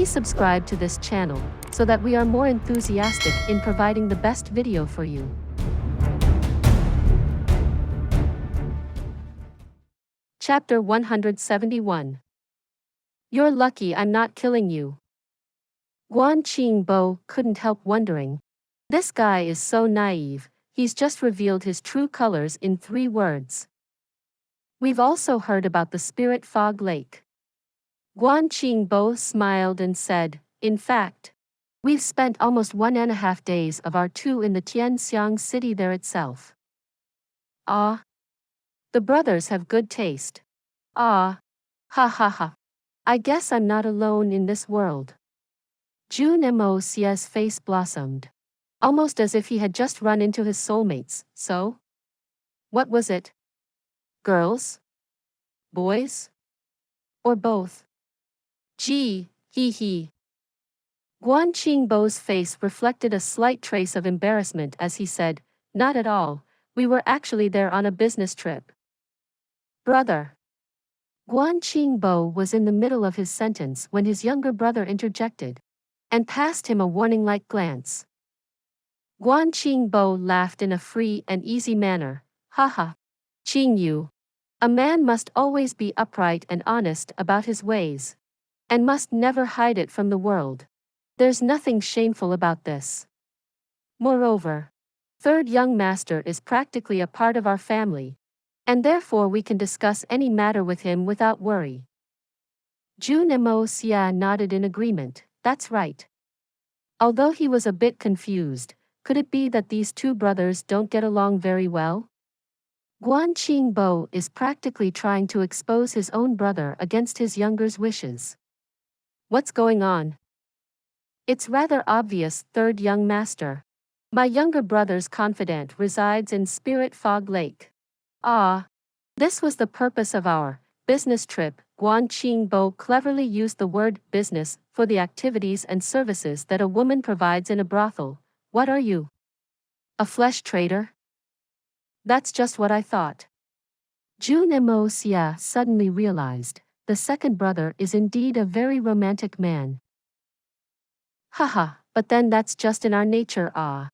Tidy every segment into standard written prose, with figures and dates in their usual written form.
Please subscribe to this channel so that we are more enthusiastic in providing the best video for you. Chapter 171. You're lucky I'm not killing you. Guan Qingbo couldn't help wondering. This guy is so naive, he's just revealed his true colors in 3 words. We've also heard about the Spirit Fog Lake. Guan Qingbo smiled and said, in fact, we've spent almost 1.5 days of our 2 in the Tianxiang city there itself. Ah. The brothers have good taste. Ah. Ha ha ha. I guess I'm not alone in this world. Jun Moxie's face blossomed. Almost as if he had just run into his soulmates. So? What was it? Girls? Boys? Or both? Gee, he. Guan Qingbo's face reflected a slight trace of embarrassment as he said, not at all, we were actually there on a business trip. Brother. Guan Qingbo was in the middle of his sentence when his younger brother interjected and passed him a warning-like glance. Guan Qingbo laughed in a free and easy manner. Haha. Qingyu. A man must always be upright and honest about his ways, and must never hide it from the world. There's nothing shameful about this. Moreover, third young master is practically a part of our family, and therefore we can discuss any matter with him without worry. Jun Moxie nodded in agreement. That's right. Although he was a bit confused, could it be that these 2 brothers don't get along very well? Guan Qingbo is practically trying to expose his own brother against his younger's wishes. What's going on? It's rather obvious, third young master. My younger brother's confidant resides in Spirit Fog Lake. Ah. This was the purpose of our business trip. Guan Qingbo cleverly used the word business for the activities and services that a woman provides in a brothel. What are you? A flesh trader? That's just what I thought. Jun Moxie suddenly realized, the second brother is indeed a very romantic man. Haha, but then that's just in our nature. Ah.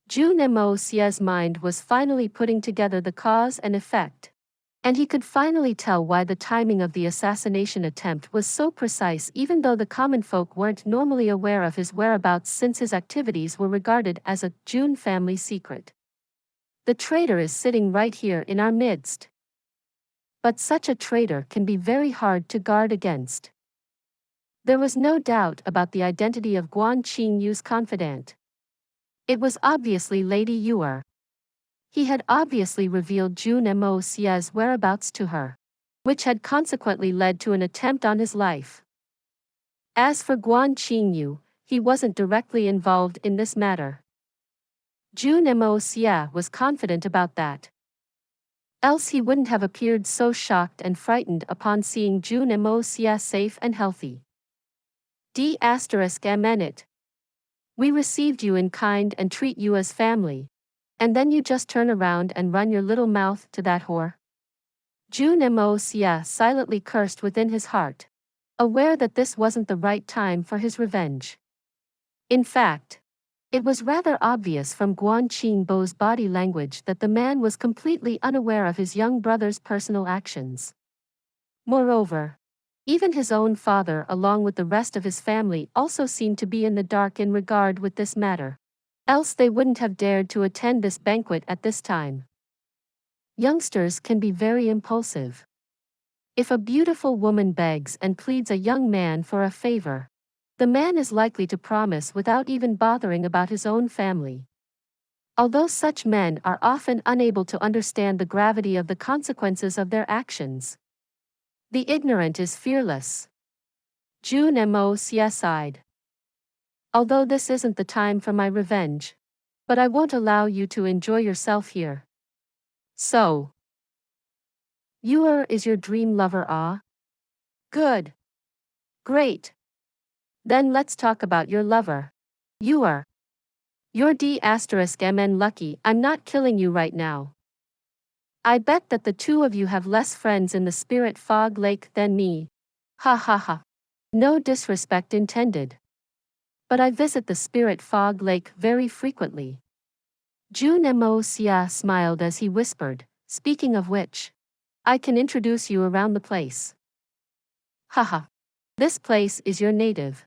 Jun Moxie's mind was finally putting together the cause and effect, and he could finally tell why the timing of the assassination attempt was so precise even though the common folk weren't normally aware of his whereabouts since his activities were regarded as a Jun family secret. The traitor is sitting right here in our midst. But such a traitor can be very hard to guard against. There was no doubt about the identity of Guan Qingyu's confidant. It was obviously Lady Yuer. He had obviously revealed Jun Moxie's whereabouts to her, which had consequently led to an attempt on his life. As for Guan Qingyu, he wasn't directly involved in this matter. Jun Moxie was confident about that. Else he wouldn't have appeared so shocked and frightened upon seeing Jun Moxie safe and healthy. D****. We received you in kind and treat you as family. And then you just turn around and run your little mouth to that whore. Jun Moxie silently cursed within his heart, aware that this wasn't the right time for his revenge. In fact, it was rather obvious from Guan Qingbo's body language that the man was completely unaware of his young brother's personal actions. Moreover, even his own father along with the rest of his family also seemed to be in the dark in regard with this matter. Else they wouldn't have dared to attend this banquet at this time. Youngsters can be very impulsive. If a beautiful woman begs and pleads a young man for a favor, the man is likely to promise without even bothering about his own family. Although such men are often unable to understand the gravity of the consequences of their actions. The ignorant is fearless. Jun Moxie sighed. Although this isn't the time for my revenge, but I won't allow you to enjoy yourself here. So. Yuer is your dream lover, ah? Good. Great. Then let's talk about your lover. Yuer. You're D****mn lucky I'm not killing you right now. I bet that the 2 of you have less friends in the Spirit Fog Lake than me. Ha ha ha. No disrespect intended. But I visit the Spirit Fog Lake very frequently. Jun Moxie smiled as he whispered, speaking of which, I can introduce you around the place. Haha. This place is your native.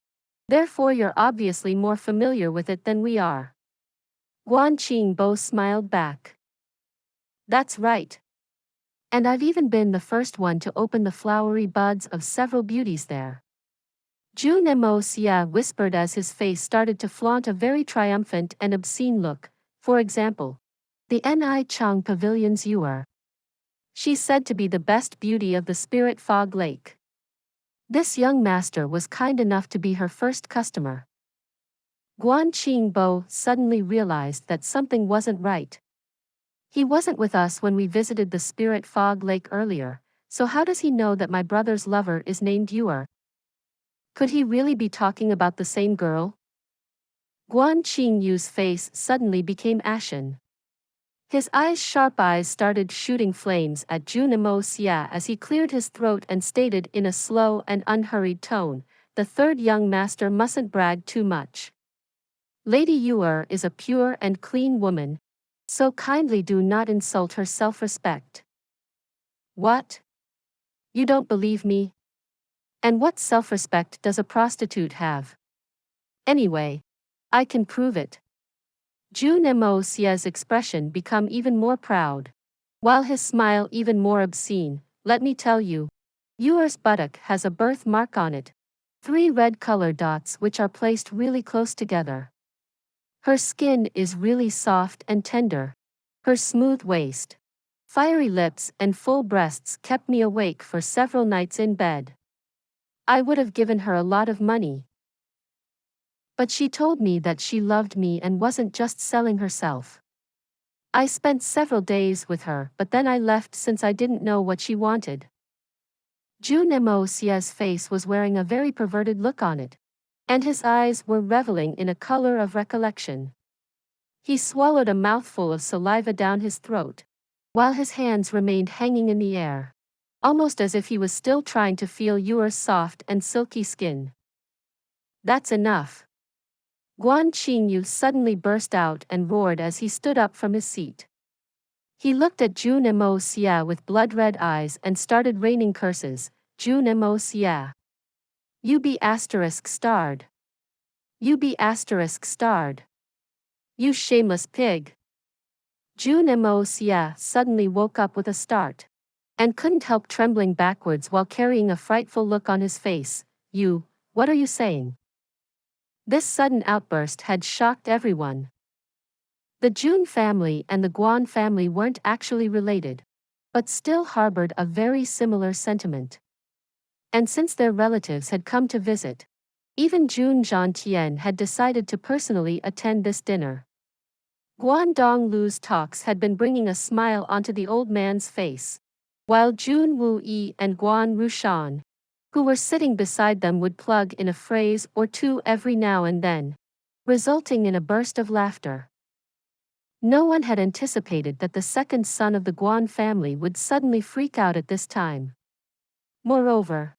Therefore you're obviously more familiar with it than we are. Guan Qingbo smiled back. That's right. And I've even been the first one to open the flowery buds of several beauties there. Jun Moxie whispered as his face started to flaunt a very triumphant and obscene look. For example, the Ni Chang Pavilion's Heir. She's said to be the best beauty of the Spirit Fog Lake. This young master was kind enough to be her first customer. Guan Qingbo suddenly realized that something wasn't right. He wasn't with us when we visited the Spirit Fog Lake earlier, so how does he know that my brother's lover is named Heir? Could he really be talking about the same girl? Guan Qingyu's face suddenly became ashen. His sharp eyes started shooting flames at Jun Moxie as he cleared his throat and stated in a slow and unhurried tone, the third young master mustn't brag too much. Lady Heir is a pure and clean woman, so kindly do not insult her self-respect. What? You don't believe me? And what self-respect does a prostitute have? Anyway, I can prove it. Jun Moxie's expression became even more proud, while his smile even more obscene. Let me tell you, Heir's buttock has a birthmark on it. 3 red color dots which are placed really close together. Her skin is really soft and tender. Her smooth waist, fiery lips and full breasts kept me awake for several nights in bed. I would have given her a lot of money. But she told me that she loved me and wasn't just selling herself. I spent several days with her, but then I left since I didn't know what she wanted. Jun Moxie's face was wearing a very perverted look on it, and his eyes were reveling in a color of recollection. He swallowed a mouthful of saliva down his throat, while his hands remained hanging in the air, almost as if he was still trying to feel Heir's soft and silky skin. That's enough. Guan Qingyu suddenly burst out and roared as he stood up from his seat. He looked at Jun Moxie with blood-red eyes and started raining curses. Jun Moxie. You be **starred. You be **starred. You shameless pig. Jun Moxie suddenly woke up with a start, and couldn't help trembling backwards while carrying a frightful look on his face. What are you saying? This sudden outburst had shocked everyone. The Jun family and the Guan family weren't actually related, but still harbored a very similar sentiment. And since their relatives had come to visit, even Jun Zhantien had decided to personally attend this dinner. Guan Donglu's talks had been bringing a smile onto the old man's face, while Jun Wuyi and Guan Rushan, who were sitting beside them, would plug in a phrase or two every now and then, resulting in a burst of laughter. No one had anticipated that the second son of the Guan family would suddenly freak out at this time. Moreover,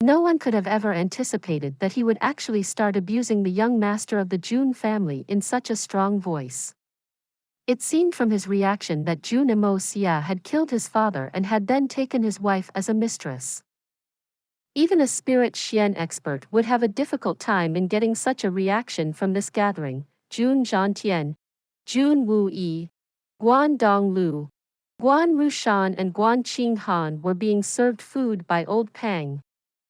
no one could have ever anticipated that he would actually start abusing the young master of the Jun family in such a strong voice. It seemed from his reaction that Jun Moxie had killed his father and had then taken his wife as a mistress. Even a spirit Xian expert would have a difficult time in getting such a reaction from this gathering. Jun Zhantien, Jun Wuyi, Guan Donglu, Guan Rushan and Guan Qinghan were being served food by old Pang,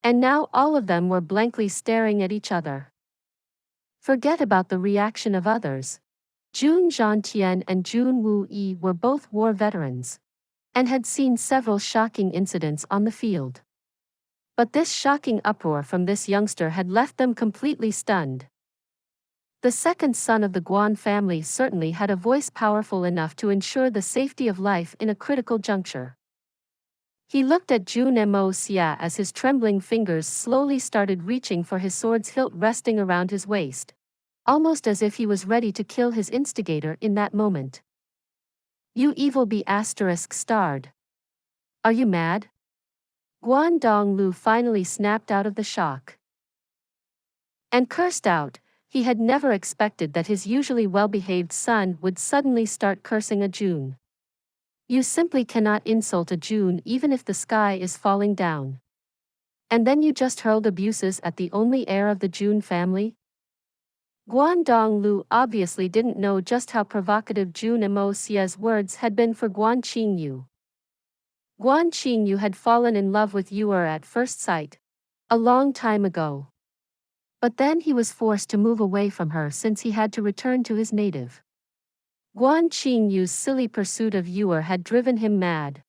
and now all of them were blankly staring at each other. Forget about the reaction of others. Jun Zhantien and Jun Wuyi were both war veterans, and had seen several shocking incidents on the field. But this shocking uproar from this youngster had left them completely stunned. The second son of the Guan family certainly had a voice powerful enough to ensure the safety of life in a critical juncture. He looked at Jun Moxie as his trembling fingers slowly started reaching for his sword's hilt resting around his waist, almost as if he was ready to kill his instigator in that moment. You evil be **starred. Are you mad? Guan Donglu finally snapped out of the shock. and cursed out. He had never expected that his usually well-behaved son would suddenly start cursing a Jun. You simply cannot insult a Jun even if the sky is falling down. And then you just hurled abuses at the only heir of the Jun family? Guan Lu obviously didn't know just how provocative Jun Moxie's words had been for Guan Qingyu. Guan Qingyu had fallen in love with Yuer at first sight, a long time ago. But then he was forced to move away from her since he had to return to his native. Guan Qingyu's silly pursuit of Yuer had driven him mad.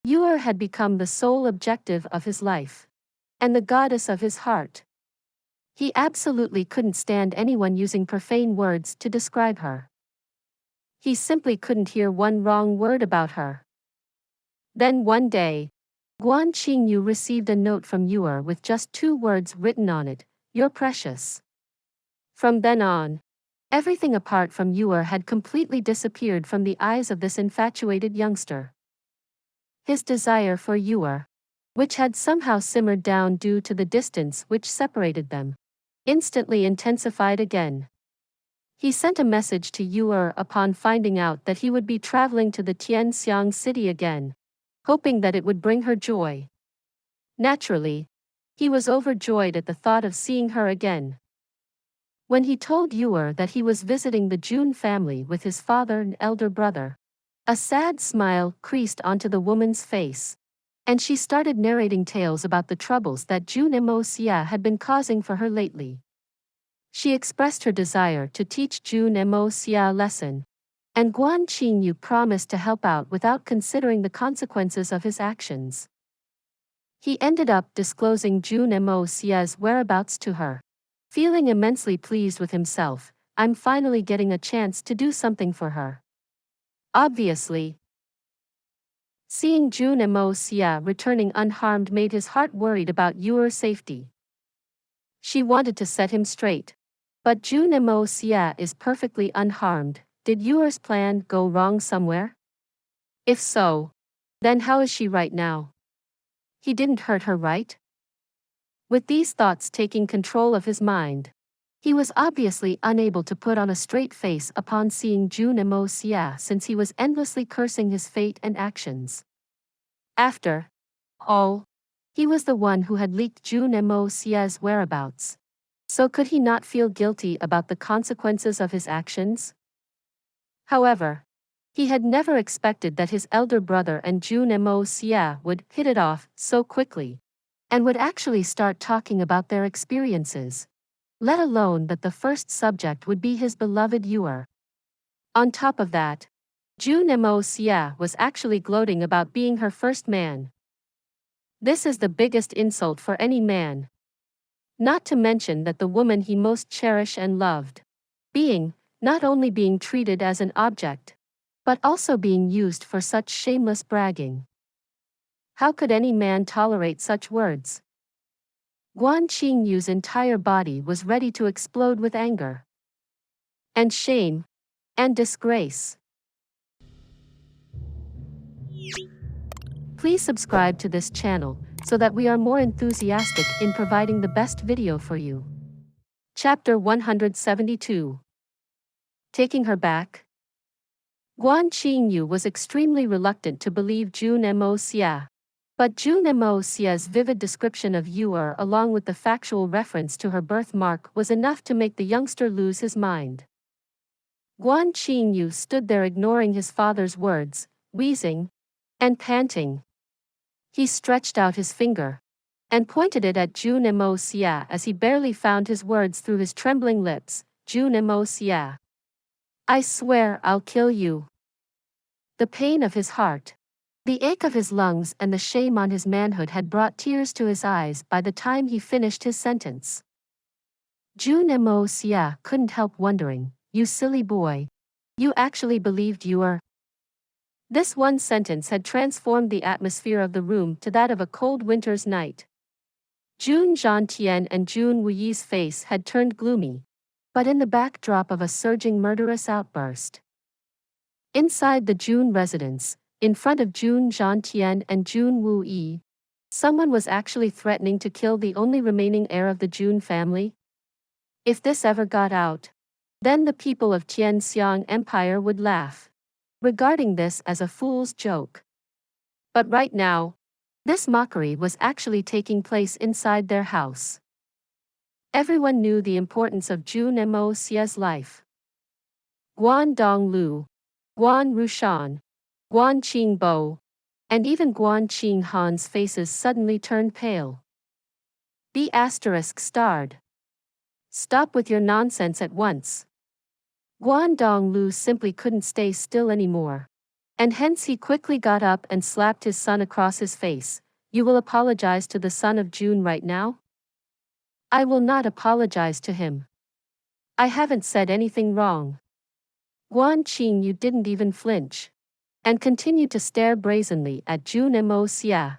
Yuer had become the sole objective of his life, and the goddess of his heart. He absolutely couldn't stand anyone using profane words to describe her. He simply couldn't hear one wrong word about her. Then one day, Guan Qingyu received a note from Yuer with just 2 words written on it, "You're precious." From then on, everything apart from Yuer had completely disappeared from the eyes of this infatuated youngster. His desire for Yuer, which had somehow simmered down due to the distance which separated them, instantly intensified again. He sent a message to Yuer upon finding out that he would be traveling to the Tianxiang city again, hoping that it would bring her joy. Naturally, he was overjoyed at the thought of seeing her again. When he told Yuer that he was visiting the Jun family with his father and elder brother, a sad smile creased onto the woman's face, and she started narrating tales about the troubles that Jun Moxie had been causing for her lately. She expressed her desire to teach Jun Moxie a lesson, and Guan Qingyu promised to help out without considering the consequences of his actions. He ended up disclosing Jun Moxie's whereabouts to her. Feeling immensely pleased with himself, I'm finally getting a chance to do something for her. Obviously, seeing Jun Moxie returning unharmed made his heart worried about Yuer's safety. She wanted to set him straight. But Jun Moxie is perfectly unharmed. Did Yuer's plan go wrong somewhere? If so, then how is she right now? He didn't hurt her, right? With these thoughts taking control of his mind, he was obviously unable to put on a straight face upon seeing Jun Moxie since he was endlessly cursing his fate and actions. After all, he was the one who had leaked Jun Moxie's whereabouts. So could he not feel guilty about the consequences of his actions? However, he had never expected that his elder brother and Jun Moxie would hit it off so quickly, and would actually start talking about their experiences, let alone that the first subject would be his beloved Yuer. On top of that, Jun Moxie was actually gloating about being her first man. This is the biggest insult for any man. Not to mention that the woman he most cherished and loved, not only being treated as an object, but also being used for such shameless bragging. How could any man tolerate such words? Guan Qingyu's entire body was ready to explode with anger, and shame, and disgrace. Please subscribe to this channel, so that we are more enthusiastic in providing the best video for you. Chapter 172. Taking her back? Guan Qingyu was extremely reluctant to believe Jun Moxie. But Jun Moxie's vivid description of Yuer along with the factual reference to her birthmark was enough to make the youngster lose his mind. Guan Qingyu stood there ignoring his father's words, wheezing and panting. He stretched out his finger and pointed it at Jun Moxie as he barely found his words through his trembling lips. Jun Moxie. I swear I'll kill you. The pain of his heart, the ache of his lungs and the shame on his manhood had brought tears to his eyes by the time he finished his sentence. Jun Moxie couldn't help wondering, you silly boy. You actually believed Yuer? This one sentence had transformed the atmosphere of the room to that of a cold winter's night. Jun Zhantian and Jun Wuyi's face had turned gloomy, but in the backdrop of a surging murderous outburst. Inside the Jun residence, in front of Jun Zhantian and Jun Wuyi, someone was actually threatening to kill the only remaining heir of the Jun family. If this ever got out, then the people of Tianxiang Empire would laugh, regarding this as a fool's joke. But right now, this mockery was actually taking place inside their house. Everyone knew the importance of Jun Moxie's life. Guan Donglu, Guan Rushan, Guan Qingbo, and even Guan Qinghan's faces suddenly turned pale. B** starred. Stop with your nonsense at once. Guan Donglu simply couldn't stay still anymore. And hence he quickly got up and slapped his son across his face. You will apologize to the son of Jun right now? I will not apologize to him. I haven't said anything wrong. Guan Qing, you didn't even flinch. And continued to stare brazenly at Jun Moxie,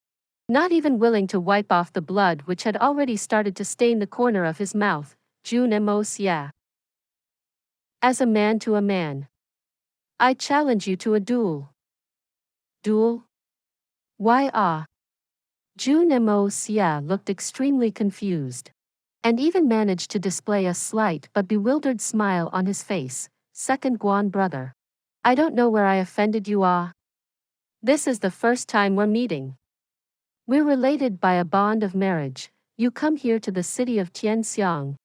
not even willing to wipe off the blood which had already started to stain the corner of his mouth. Jun Moxie. As a man to a man. I challenge you to a duel. Duel? Why? Jun Moxie looked extremely confused. And even managed to display a slight but bewildered smile on his face. Second Guan brother. I don't know where I offended you. This is the first time we're meeting. We're related by a bond of marriage. You come here to the city of Tianxiang.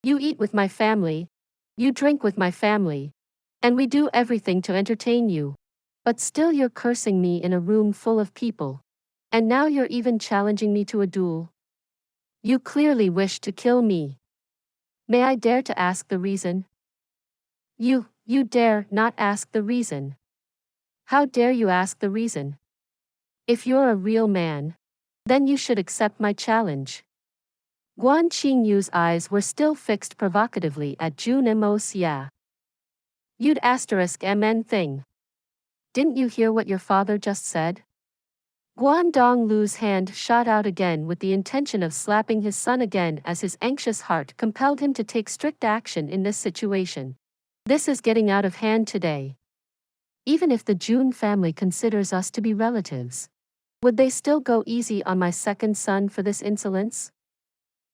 You eat with my family. You drink with my family. And we do everything to entertain you. But still you're cursing me in a room full of people. And now you're even challenging me to a duel. You clearly wish to kill me. May I dare to ask the reason? You dare not ask the reason. How dare you ask the reason? If you're a real man, then you should accept my challenge. Guan Qingyu's eyes were still fixed provocatively at Jun Moxie. You'd mn thing. Didn't you hear what your father just said? Guan Donglu's hand shot out again with the intention of slapping his son again as his anxious heart compelled him to take strict action in this situation. This is getting out of hand today. Even if the Jun family considers us to be relatives, would they still go easy on my second son for this insolence?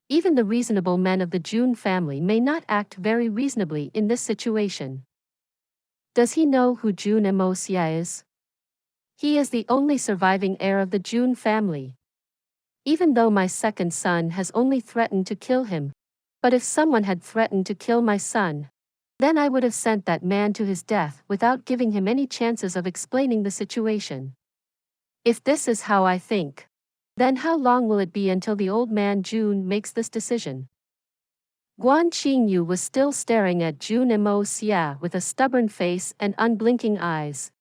Even the reasonable men of the Jun family may not act very reasonably in this situation. Does he know who Jun Moxie is? He is the only surviving heir of the Jun family. Even though my second son has only threatened to kill him, but if someone had threatened to kill my son, then I would have sent that man to his death without giving him any chances of explaining the situation. If this is how I think, then how long will it be until the old man Jun makes this decision? Guan Qingyu was still staring at Jun Moxie with a stubborn face and unblinking eyes,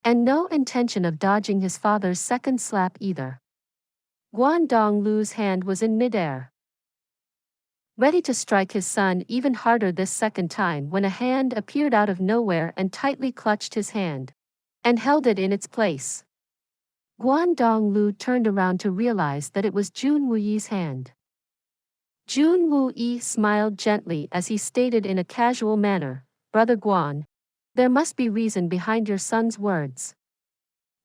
and no intention of dodging his father's second slap either. Guan Donglu's hand was in midair, ready to strike his son even harder this second time when a hand appeared out of nowhere and tightly clutched his hand, and held it in its place. Guan Donglu turned around to realize that it was Jun Wuyi's hand. Jun Wuyi smiled gently as he stated in a casual manner, Brother Guan, there must be reason behind your son's words.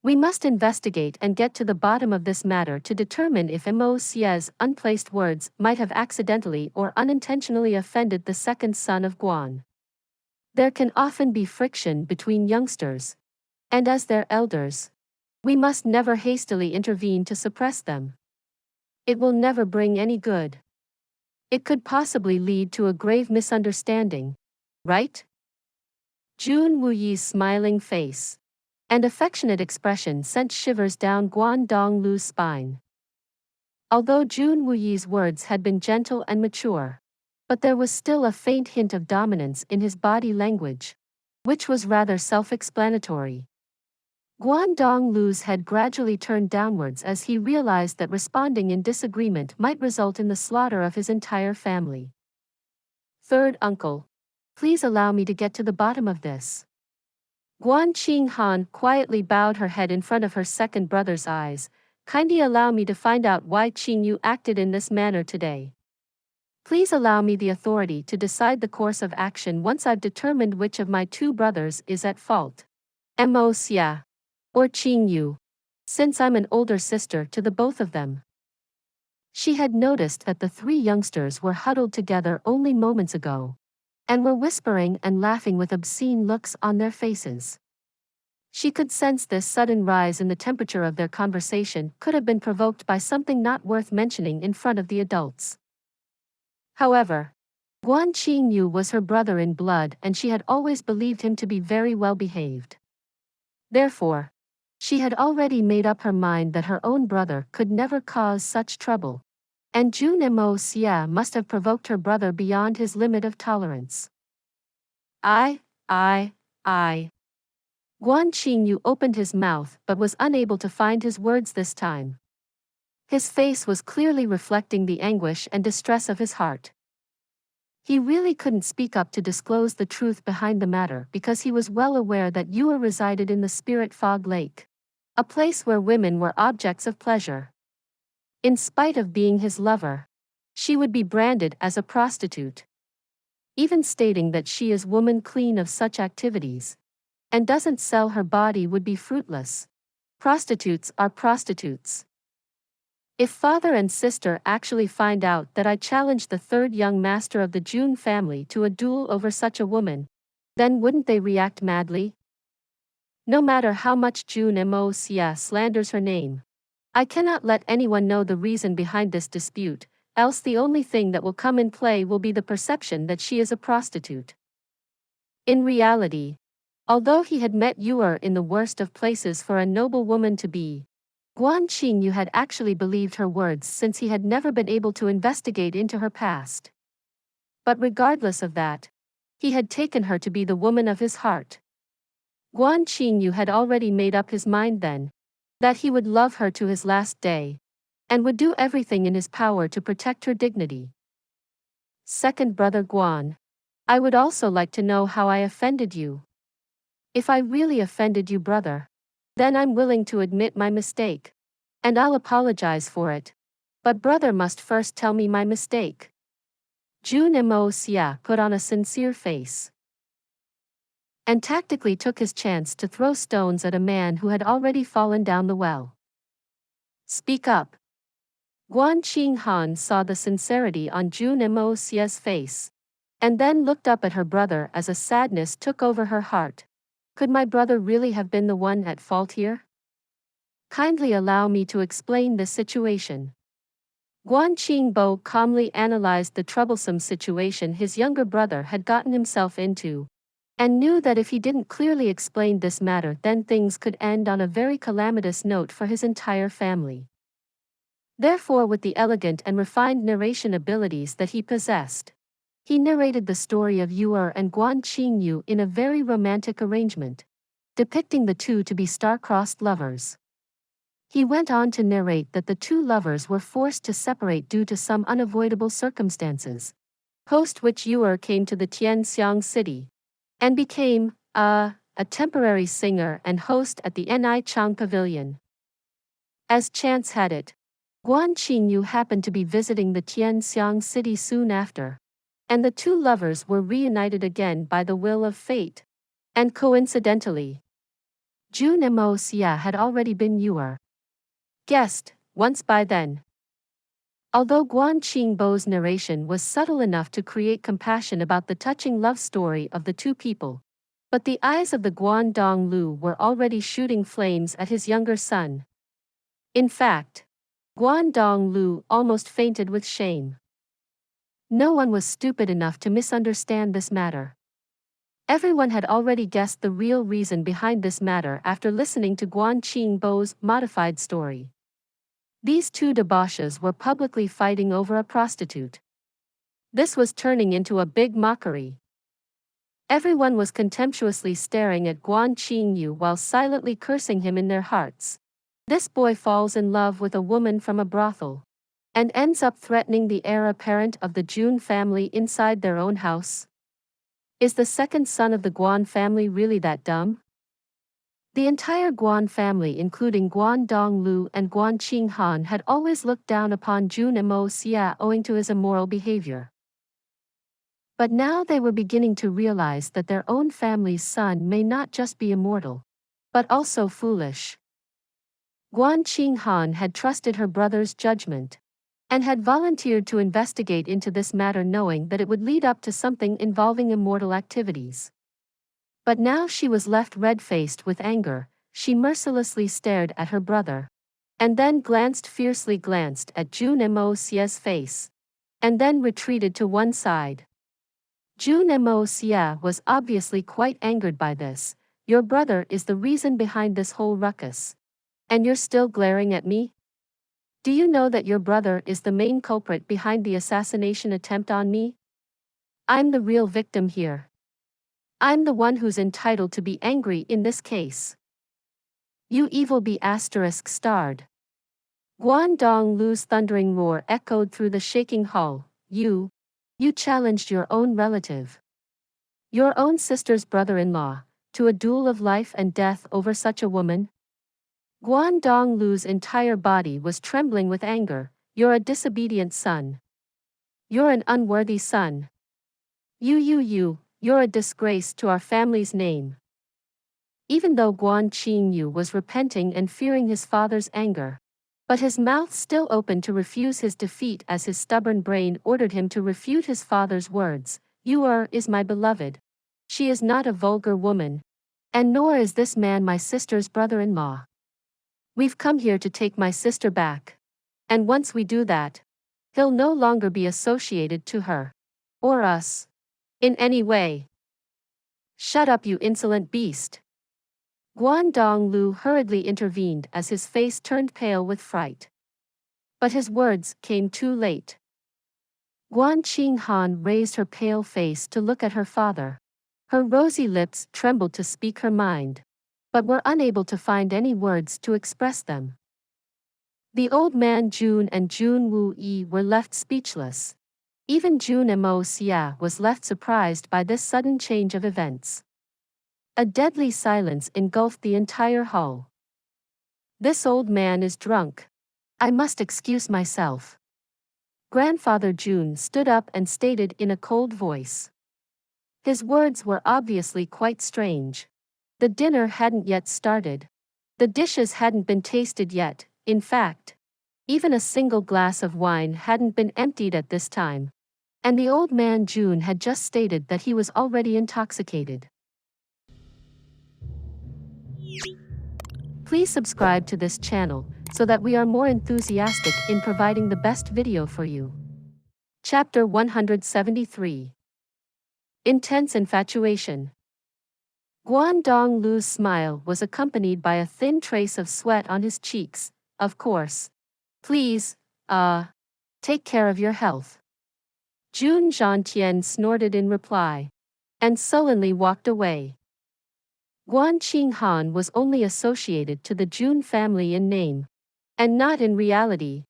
We must investigate and get to the bottom of this matter to determine if Moxie's unplaced words might have accidentally or unintentionally offended the second son of Guan. There can often be friction between youngsters, and as their elders, we must never hastily intervene to suppress them. It will never bring any good. It could possibly lead to a grave misunderstanding, right? Jun Wuyi's smiling face and affectionate expression sent shivers down Guan Donglu's spine. Although Jun Wuyi's words had been gentle and mature, but there was still a faint hint of dominance in his body language, which was rather self-explanatory. Guan Donglu's head gradually turned downwards as he realized that responding in disagreement might result in the slaughter of his entire family. Third uncle, please allow me to get to the bottom of this. Guan Qinghan quietly bowed her head in front of her second brother's eyes. Kindly allow me to find out why Qingyu acted in this manner today. Please allow me the authority to decide the course of action once I've determined which of my two brothers is at fault. Moxie or Qingyu, since I'm an older sister to the both of them. She had noticed that the three youngsters were huddled together only moments ago, and were whispering and laughing with obscene looks on their faces. She could sense this sudden rise in the temperature of their conversation could have been provoked by something not worth mentioning in front of the adults. However, Guan Qingyu was her brother in blood and she had always believed him to be very well behaved. Therefore, she had already made up her mind that her own brother could never cause such trouble, and Jun Moxie must have provoked her brother beyond his limit of tolerance. I. Guan Qingyu opened his mouth but was unable to find his words this time. His face was clearly reflecting the anguish and distress of his heart. He really couldn't speak up to disclose the truth behind the matter because he was well aware that Yue resided in the Spirit Fog Lake, a place where women were objects of pleasure. In spite of being his lover, she would be branded as a prostitute. Even stating that she is woman clean of such activities and doesn't sell her body would be fruitless. Prostitutes are prostitutes. If father and sister actually find out that I challenged the third young master of the Jun family to a duel over such a woman, then wouldn't they react madly? No matter how much Jun Moxie slanders her name, I cannot let anyone know the reason behind this dispute, else the only thing that will come in play will be the perception that she is a prostitute. In reality, although he had met Yue in the worst of places for a noble woman to be, Guan Qingyu had actually believed her words since he had never been able to investigate into her past. But regardless of that, he had taken her to be the woman of his heart. Guan Qingyu had already made up his mind then, that he would love her to his last day, and would do everything in his power to protect her dignity. Second brother Guan, I would also like to know how I offended you. If I really offended you, brother, then I'm willing to admit my mistake, and I'll apologize for it. But brother must first tell me my mistake. Jun Moxie put on a sincere face and tactically took his chance to throw stones at a man who had already fallen down the well. Speak up. Guan Qinghan saw the sincerity on Jun Moxie's face, and then looked up at her brother as a sadness took over her heart. Could my brother really have been the one at fault here? Kindly allow me to explain this situation. Guan Qingbo calmly analyzed the troublesome situation his younger brother had gotten himself into, and knew that if he didn't clearly explain this matter then things could end on a very calamitous note for his entire family. Therefore, with the elegant and refined narration abilities that he possessed, he narrated the story of Yue and Guan Qingyu in a very romantic arrangement, depicting the two to be star-crossed lovers. He went on to narrate that the two lovers were forced to separate due to some unavoidable circumstances, post which Yue came to the Tianxiang city, and became a temporary singer and host at the Nichang Pavilion. As chance had it, Guan Qingyu happened to be visiting the Tianxiang city soon after, and the two lovers were reunited again by the will of fate. And coincidentally, Jun Moxie had already been Yue guest once by then. Although Guan Qingbo's narration was subtle enough to create compassion about the touching love story of the two people, but the eyes of the Guandong Lu were already shooting flames at his younger son. In fact, Guandong Lu almost fainted with shame. No one was stupid enough to misunderstand this matter. Everyone had already guessed the real reason behind this matter after listening to Guan Qingbo's modified story. These two debauchees were publicly fighting over a prostitute. This was turning into a big mockery. Everyone was contemptuously staring at Guan Qingyu while silently cursing him in their hearts. This boy falls in love with a woman from a brothel, and ends up threatening the heir apparent of the Jun family inside their own house. Is the second son of the Guan family really that dumb? The entire Guan family, including Guan Donglu and Guan Qinghan, had always looked down upon Jun Moxie owing to his immoral behavior. But now they were beginning to realize that their own family's son may not just be immortal, but also foolish. Guan Qinghan had trusted her brother's judgment, and had volunteered to investigate into this matter knowing that it would lead up to something involving immortal activities. But now she was left red-faced with anger. She mercilessly stared at her brother, and then fiercely glanced at Jun Moxie's face, and then retreated to one side. Jun Moxie was obviously quite angered by this. Your brother is the reason behind this whole ruckus. And you're still glaring at me? Do you know that your brother is the main culprit behind the assassination attempt on me? I'm the real victim here. I'm the one who's entitled to be angry in this case. You evil be ****. Guan Donglu's thundering roar echoed through the shaking hall. You challenged your own relative, your own sister's brother-in-law, to a duel of life and death over such a woman? Guan Donglu's entire body was trembling with anger. You're a disobedient son. You're an unworthy son. You're a disgrace to our family's name. Even though Guan Qingyu was repenting and fearing his father's anger, but his mouth still open to refuse his defeat as his stubborn brain ordered him to refute his father's words. Is my beloved. She is not a vulgar woman. And nor is this man my sister's brother-in-law. We've come here to take my sister back. And once we do that, he'll no longer be associated to her. Or us. In any way. Shut up, you insolent beast. Guan Donglu hurriedly intervened as his face turned pale with fright. But his words came too late. Guan Qinghan raised her pale face to look at her father. Her rosy lips trembled to speak her mind, but were unable to find any words to express them. The old man Jun and Jun Wuyi were left speechless. Even Jun Moxie was left surprised by this sudden change of events. A deadly silence engulfed the entire hall. This old man is drunk. I must excuse myself. Grandfather Jun stood up and stated in a cold voice. His words were obviously quite strange. The dinner hadn't yet started. The dishes hadn't been tasted yet. In fact, even a single glass of wine hadn't been emptied at this time. And the old man Jun had just stated that he was already intoxicated. Please subscribe to this channel so that we are more enthusiastic in providing the best video for you. Chapter 173. Intense Infatuation. Guan Donglu's smile was accompanied by a thin trace of sweat on his cheeks. Of course. Please, take care of your health. Jun Zhantian snorted in reply, and sullenly walked away. Guan Qinghan was only associated to the Jun family in name, and not in reality.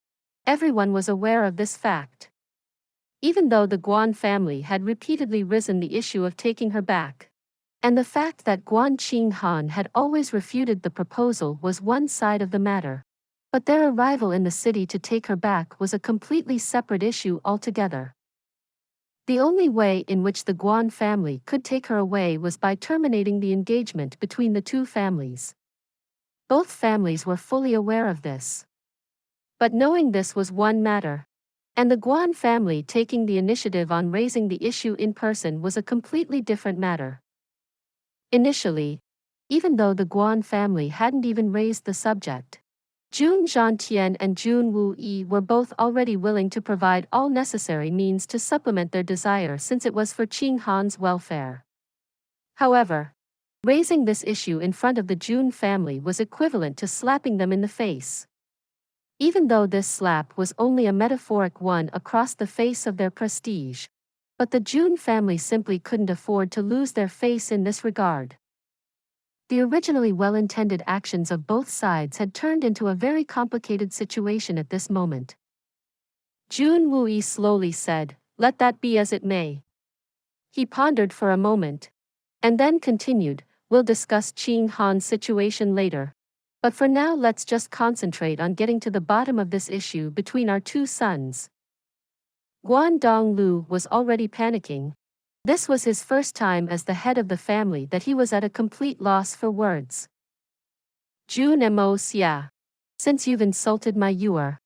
Everyone was aware of this fact. Even though the Guan family had repeatedly risen the issue of taking her back, and the fact that Guan Qinghan had always refuted the proposal was one side of the matter, but their arrival in the city to take her back was a completely separate issue altogether. The only way in which the Guan family could take her away was by terminating the engagement between the two families. Both families were fully aware of this. But knowing this was one matter, and the Guan family taking the initiative on raising the issue in person was a completely different matter. Initially, even though the Guan family hadn't even raised the subject, Jun Zhantian and Jun Wuyi were both already willing to provide all necessary means to supplement their desire since it was for Qinghan's welfare. However, raising this issue in front of the Jun family was equivalent to slapping them in the face. Even though this slap was only a metaphoric one across the face of their prestige, but the Jun family simply couldn't afford to lose their face in this regard. The originally well-intended actions of both sides had turned into a very complicated situation at this moment. Jun Wuyi slowly said, "Let that be as it may." He pondered for a moment, and then continued, "We'll discuss Qinghan's situation later. But for now let's just concentrate on getting to the bottom of this issue between our two sons." Guan Donglu was already panicking. This was his first time as the head of the family that he was at a complete loss for words. "Jun Moxie, since you've insulted my Yuer,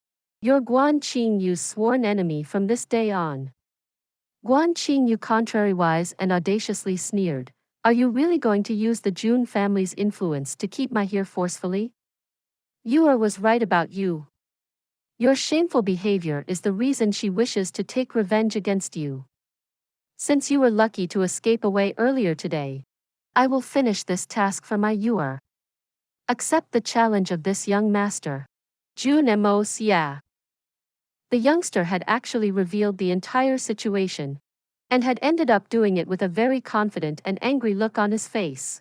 You're Guan Qingyu's sworn enemy from this day on. Guan Qingyu contrariwise and audaciously sneered. Are you really going to use the Jun family's influence to keep my heir forcefully? Yuer was right about you. Your shameful behavior is the reason she wishes to take revenge against you. Since you were lucky to escape away earlier today, I will finish this task for my Yuer. Accept the challenge of this young master. Jun Moxie. The youngster had actually revealed the entire situation, and had ended up doing it with a very confident and angry look on his face.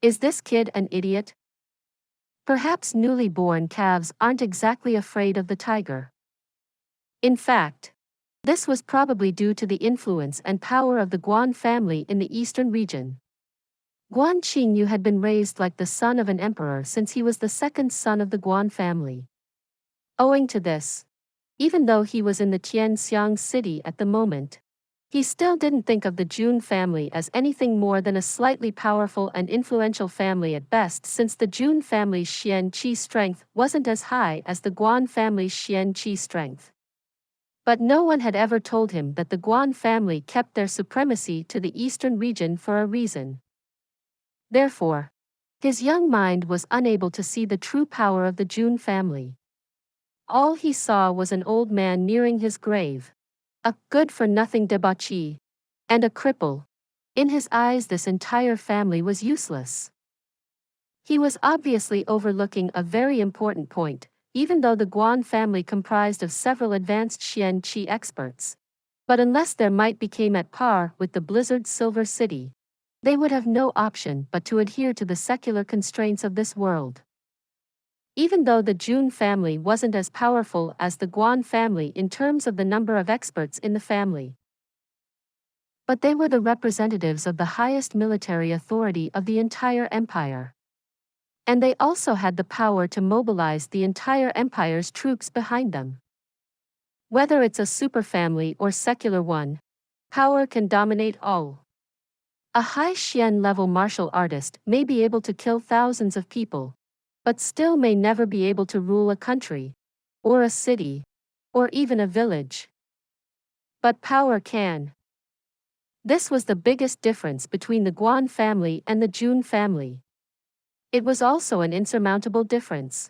Is this kid an idiot? Perhaps newly born calves aren't exactly afraid of the tiger. In fact, this was probably due to the influence and power of the Guan family in the eastern region. Guan Qingyu had been raised like the son of an emperor since he was the second son of the Guan family. Owing to this, even though he was in the Tianxiang city at the moment, he still didn't think of the Jun family as anything more than a slightly powerful and influential family at best, since the Jun family's Xuan Qi strength wasn't as high as the Guan family's Xuan Qi strength. But no one had ever told him that the Guan family kept their supremacy to the eastern region for a reason. Therefore, his young mind was unable to see the true power of the Jun family. All he saw was an old man nearing his grave, a good-for-nothing debauchee, and a cripple. In his eyes, this entire family was useless. He was obviously overlooking a very important point, even though the Guan family comprised of several advanced Xuan Qi experts. But unless their might became at par with the Blizzard Silver City, they would have no option but to adhere to the secular constraints of this world. Even though the Jun family wasn't as powerful as the Guan family in terms of the number of experts in the family, but they were the representatives of the highest military authority of the entire empire. And they also had the power to mobilize the entire empire's troops behind them. Whether it's a superfamily or secular one, power can dominate all. A high Xian level martial artist may be able to kill thousands of people, but still may never be able to rule a country, or a city, or even a village. But power can. This was the biggest difference between the Guan family and the Jun family. It was also an insurmountable difference.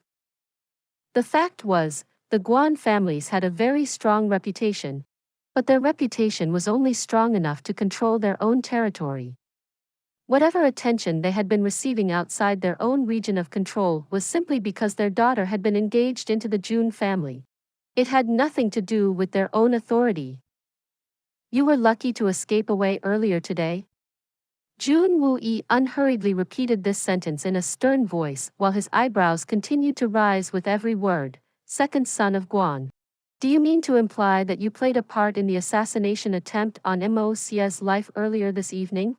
The fact was, the Guan families had a very strong reputation, but their reputation was only strong enough to control their own territory. Whatever attention they had been receiving outside their own region of control was simply because their daughter had been engaged into the Jun family. It had nothing to do with their own authority. You were lucky to escape away earlier today? Jun Wuyi unhurriedly repeated this sentence in a stern voice while his eyebrows continued to rise with every word. Second son of Guan. Do you mean to imply that you played a part in the assassination attempt on Moxie's life earlier this evening?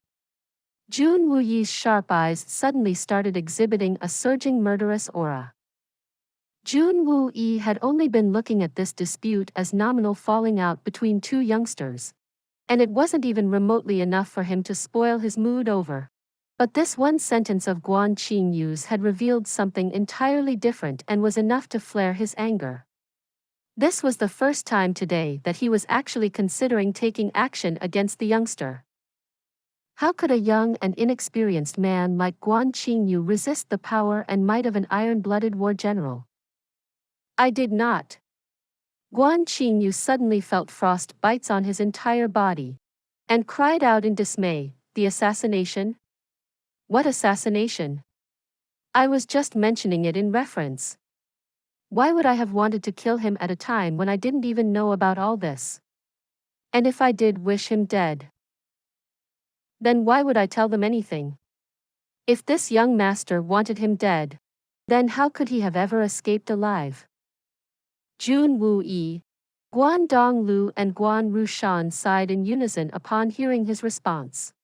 Jun Wuyi's sharp eyes suddenly started exhibiting a surging murderous aura. Jun Wuyi had only been looking at this dispute as nominal falling out between two youngsters, and it wasn't even remotely enough for him to spoil his mood over. But this one sentence of Guan Qingyu's had revealed something entirely different and was enough to flare his anger. This was the first time today that he was actually considering taking action against the youngster. How could a young and inexperienced man like Guan Qingyu resist the power and might of an iron-blooded war general? I did not. Guan Qingyu suddenly felt frost bites on his entire body, and cried out in dismay, "The assassination? What assassination? I was just mentioning it in reference. Why would I have wanted to kill him at a time when I didn't even know about all this? And if I did wish him dead, then why would I tell them anything? If this young master wanted him dead, then how could he have ever escaped alive?" Jun Wuyi, Guan Donglu and Guan Rushan sighed in unison upon hearing his response.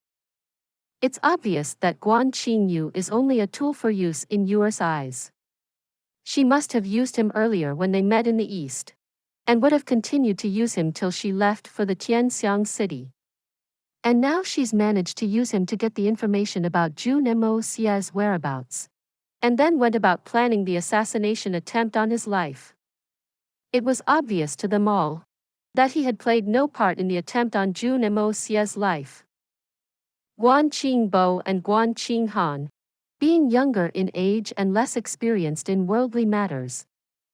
It's obvious that Guan Qingyu is only a tool for use in Yuer's eyes. She must have used him earlier when they met in the east, and would have continued to use him till she left for the Tianxiang city. And now she's managed to use him to get the information about Jun Moxie's whereabouts, and then went about planning the assassination attempt on his life. It was obvious to them all that he had played no part in the attempt on Jun Moxie's life. Guan Qingbo and Guan Qinghan, being younger in age and less experienced in worldly matters,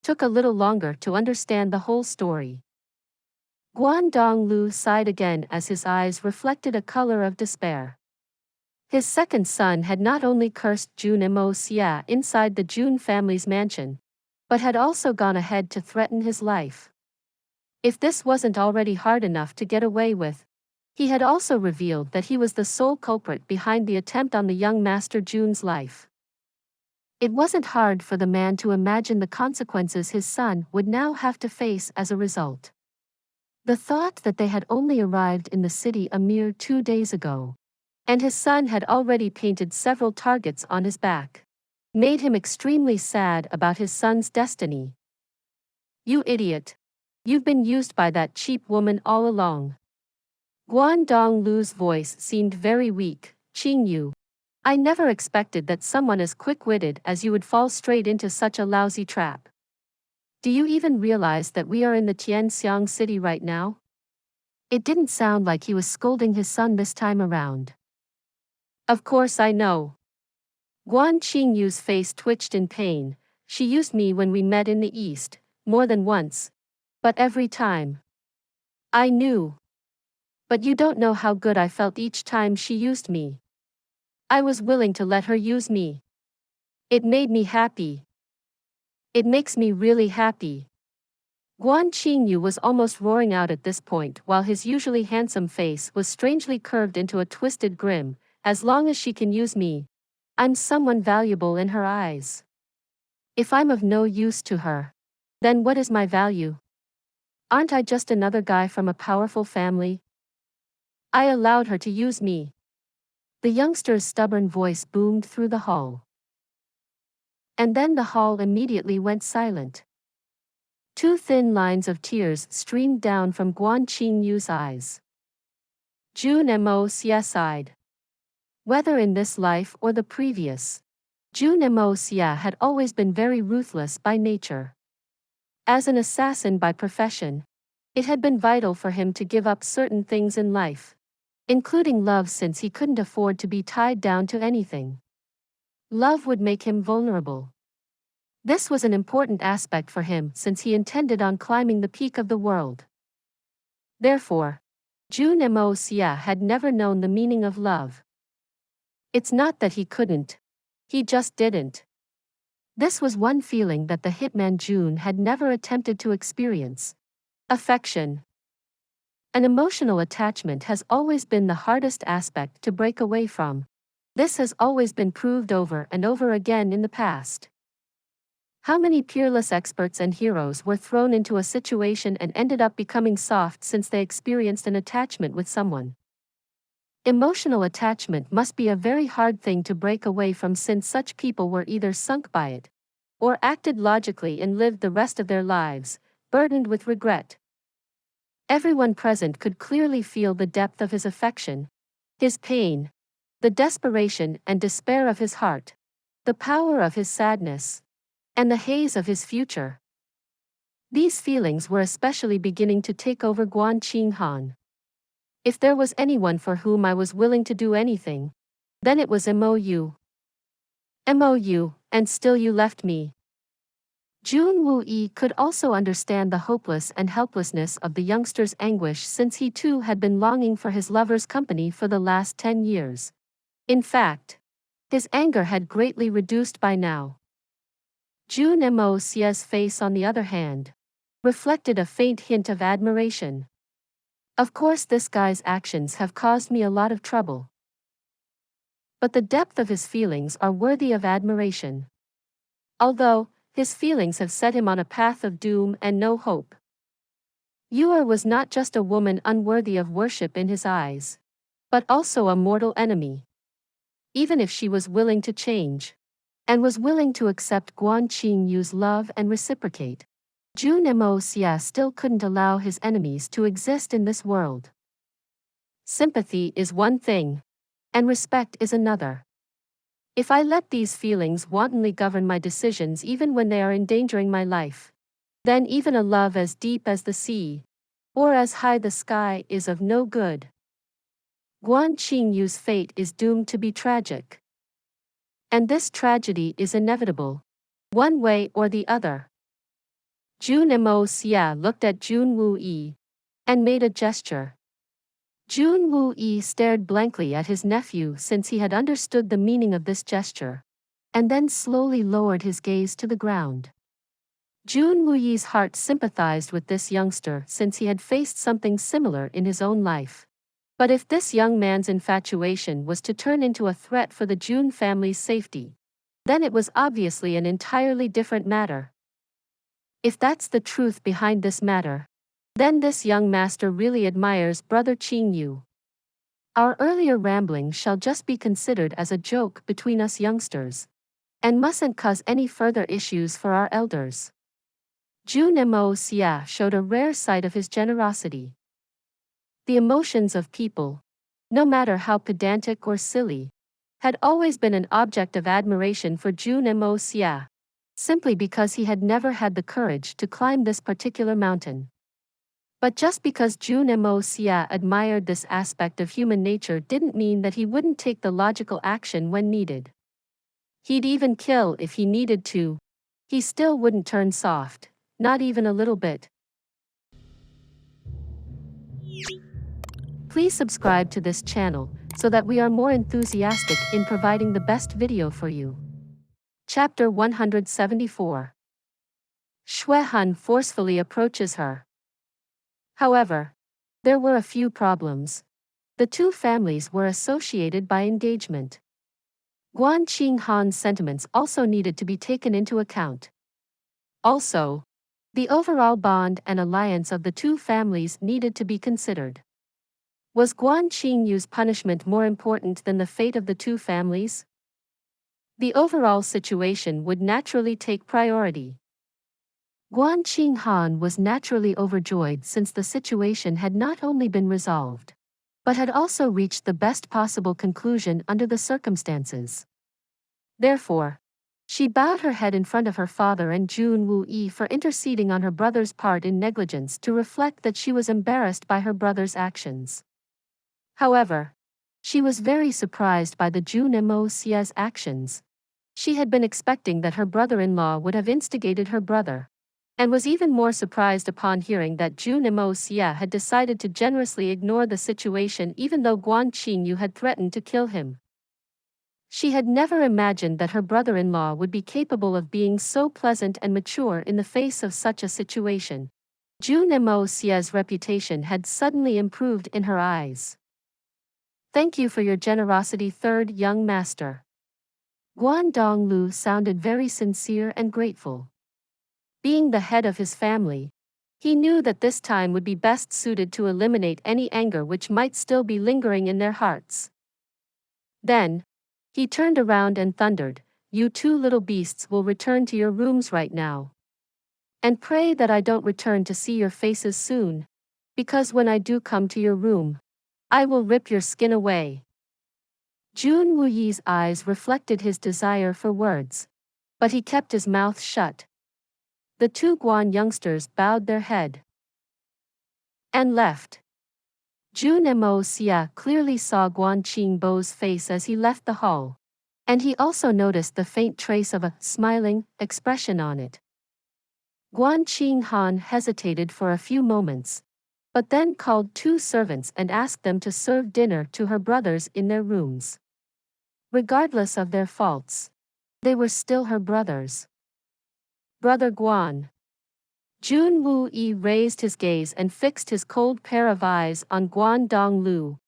took a little longer to understand the whole story. Guan Donglu sighed again as his eyes reflected a color of despair. His second son had not only cursed Jun Moxie inside the Jun family's mansion, but had also gone ahead to threaten his life. If this wasn't already hard enough to get away with, he had also revealed that he was the sole culprit behind the attempt on the young Master Jun's life. It wasn't hard for the man to imagine the consequences his son would now have to face as a result. The thought that they had only arrived in the city a mere 2 days ago, and his son had already painted several targets on his back, made him extremely sad about his son's destiny. "You idiot! You've been used by that cheap woman all along." Guan Donglu's voice seemed very weak. "Qingyu, I never expected that someone as quick-witted as you would fall straight into such a lousy trap. Do you even realize that we are in the Tianxiang city right now?" It didn't sound like he was scolding his son this time around. "Of course I know." Guan Qingyu's face twitched in pain. "She used me when we met in the East, more than once. But every time I knew. But you don't know how good I felt each time she used me. I was willing to let her use me. It made me happy. It makes me really happy." Guan Qingyu was almost roaring out at this point while his usually handsome face was strangely curved into a twisted grin. "As long as she can use me, I'm someone valuable in her eyes. If I'm of no use to her, then what is my value? Aren't I just another guy from a powerful family? I allowed her to use me." The youngster's stubborn voice boomed through the hall. And then the hall immediately went silent. 2 thin lines of tears streamed down from Guan Qingyu's eyes. Jun Moxie sighed. Whether in this life or the previous, Jun Moxie had always been very ruthless by nature. As an assassin by profession, it had been vital for him to give up certain things in life, including love, since he couldn't afford to be tied down to anything. Love would make him vulnerable. This was an important aspect for him since he intended on climbing the peak of the world. Therefore, Jun Moxie had never known the meaning of love. It's not that he couldn't. He just didn't. This was one feeling that the hitman Jun had never attempted to experience. Affection. An emotional attachment has always been the hardest aspect to break away from. This has always been proved over and over again in the past. How many peerless experts and heroes were thrown into a situation and ended up becoming soft since they experienced an attachment with someone? Emotional attachment must be a very hard thing to break away from, since such people were either sunk by it, or acted logically and lived the rest of their lives, burdened with regret. Everyone present could clearly feel the depth of his affection, his pain, the desperation and despair of his heart, the power of his sadness, and the haze of his future. These feelings were especially beginning to take over Guan Qinghan. If there was anyone for whom I was willing to do anything, then it was Mou. Mou, and still you left me. Jun Wuyi could also understand the hopeless and helplessness of the youngster's anguish, since he too had been longing for his lover's company for the last 10 years. In fact, his anger had greatly reduced by now. Jun Moxie's face, on the other hand, reflected a faint hint of admiration. "Of course, this guy's actions have caused me a lot of trouble. But the depth of his feelings are worthy of admiration. Although, his feelings have set him on a path of doom and no hope. Yue was not just a woman unworthy of worship in his eyes, but also a mortal enemy. Even if she was willing to change, and was willing to accept Guan Qingyu's love and reciprocate, Jun Moxie still couldn't allow his enemies to exist in this world. Sympathy is one thing, and respect is another. If I let these feelings wantonly govern my decisions even when they are endangering my life, then even a love as deep as the sea, or as high the sky, is of no good. Guan Qingyu's fate is doomed to be tragic. And this tragedy is inevitable, one way or the other. Jun Moxie looked at Jun Wuyi and made a gesture. Jun Wuyi stared blankly at his nephew since he had understood the meaning of this gesture, and then slowly lowered his gaze to the ground. Jun Wuyi's heart sympathized with this youngster since he had faced something similar in his own life. But if this young man's infatuation was to turn into a threat for the Jun family's safety, then it was obviously an entirely different matter. If that's the truth behind this matter, then this young master really admires brother Qingyu. Our earlier rambling shall just be considered as a joke between us youngsters, and mustn't cause any further issues for our elders. Jun Moxie showed a rare side of his generosity. The emotions of people, no matter how pedantic or silly, had always been an object of admiration for Jun Moxie, simply because he had never had the courage to climb this particular mountain. But just because Jun Moxie admired this aspect of human nature didn't mean that he wouldn't take the logical action when needed. He'd even kill if he needed to. He still wouldn't turn soft, not even a little bit. Please subscribe to this channel so that we are more enthusiastic in providing the best video for you. Chapter 174. Xue Hun forcefully approaches her. However, there were a few problems. The two families were associated by engagement. Guan Qinghan's sentiments also needed to be taken into account. Also, the overall bond and alliance of the two families needed to be considered. Was Guan Qingyu's punishment more important than the fate of the two families? The overall situation would naturally take priority. Guan Qinghan was naturally overjoyed since the situation had not only been resolved, but had also reached the best possible conclusion under the circumstances. Therefore, she bowed her head in front of her father and Jun Wuyi for interceding on her brother's part in negligence to reflect that she was embarrassed by her brother's actions. However, she was very surprised by the Jun Moxie's actions. She had been expecting that her brother-in-law would have instigated her brother, and was even more surprised upon hearing that Jun Moxie had decided to generously ignore the situation even though Guan Qingyu had threatened to kill him. She had never imagined that her brother-in-law would be capable of being so pleasant and mature in the face of such a situation. Jun Moxie's reputation had suddenly improved in her eyes. Thank you for your generosity, third young master. Guan Donglu sounded very sincere and grateful. Being the head of his family, he knew that this time would be best suited to eliminate any anger which might still be lingering in their hearts. Then, he turned around and thundered, "You two little beasts will return to your rooms right now. And pray that I don't return to see your faces soon, because when I do come to your room, I will rip your skin away." Jun Wuyi's eyes reflected his desire for words, but he kept his mouth shut. The two Guan youngsters bowed their head and left. Jun Moxie clearly saw Guan Qingbo's face as he left the hall, and he also noticed the faint trace of a smiling expression on it. Guan Qinghan hesitated for a few moments, but then called two servants and asked them to serve dinner to her brothers in their rooms. Regardless of their faults, they were still her brothers. Brother Guan. Jun Wuyi raised his gaze and fixed his cold pair of eyes on Guan Donglu,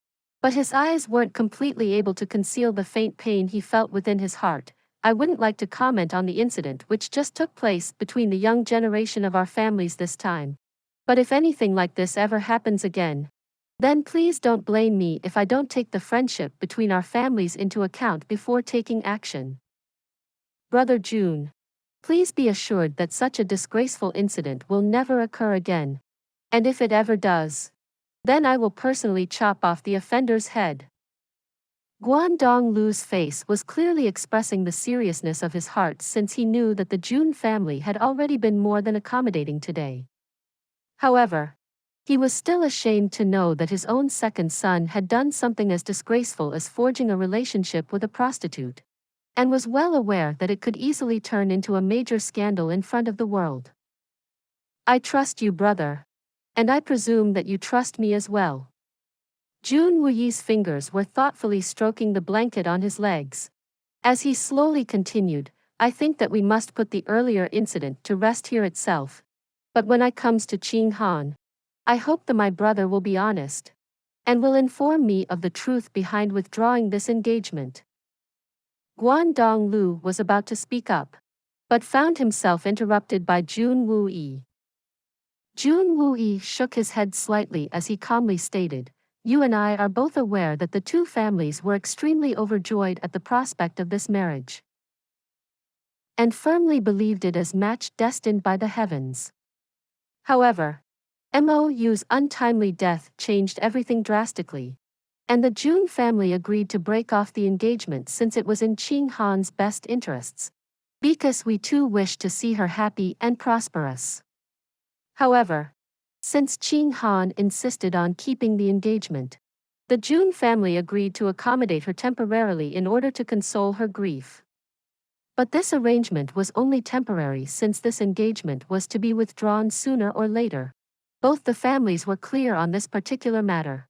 but his eyes weren't completely able to conceal the faint pain he felt within his heart. I wouldn't like to comment on the incident which just took place between the young generation of our families this time. But if anything like this ever happens again, then please don't blame me if I don't take the friendship between our families into account before taking action. Brother Jun, please be assured that such a disgraceful incident will never occur again, and if it ever does, then I will personally chop off the offender's head. Donghlu's face was clearly expressing the seriousness of his heart since he knew that the Jun family had already been more than accommodating today. However, he was still ashamed to know that his own second son had done something as disgraceful as forging a relationship with a prostitute, and was well aware that it could easily turn into a major scandal in front of the world. I trust you, brother. And I presume that you trust me as well. Jun Wuyi's fingers were thoughtfully stroking the blanket on his legs. As he slowly continued, I think that we must put the earlier incident to rest here itself. But when it comes to Qing Han, I hope that my brother will be honest, and will inform me of the truth behind withdrawing this engagement. Donghlu was about to speak up, but found himself interrupted by Jun Wuyi. Jun Wuyi shook his head slightly as he calmly stated, "You and I are both aware that the two families were extremely overjoyed at the prospect of this marriage, and firmly believed it as match destined by the heavens. However, Mou's untimely death changed everything drastically, and the Jun family agreed to break off the engagement since it was in Qing Han's best interests, because we too wished to see her happy and prosperous. However, since Qing Han insisted on keeping the engagement, the Jun family agreed to accommodate her temporarily in order to console her grief. But this arrangement was only temporary since this engagement was to be withdrawn sooner or later. Both the families were clear on this particular matter.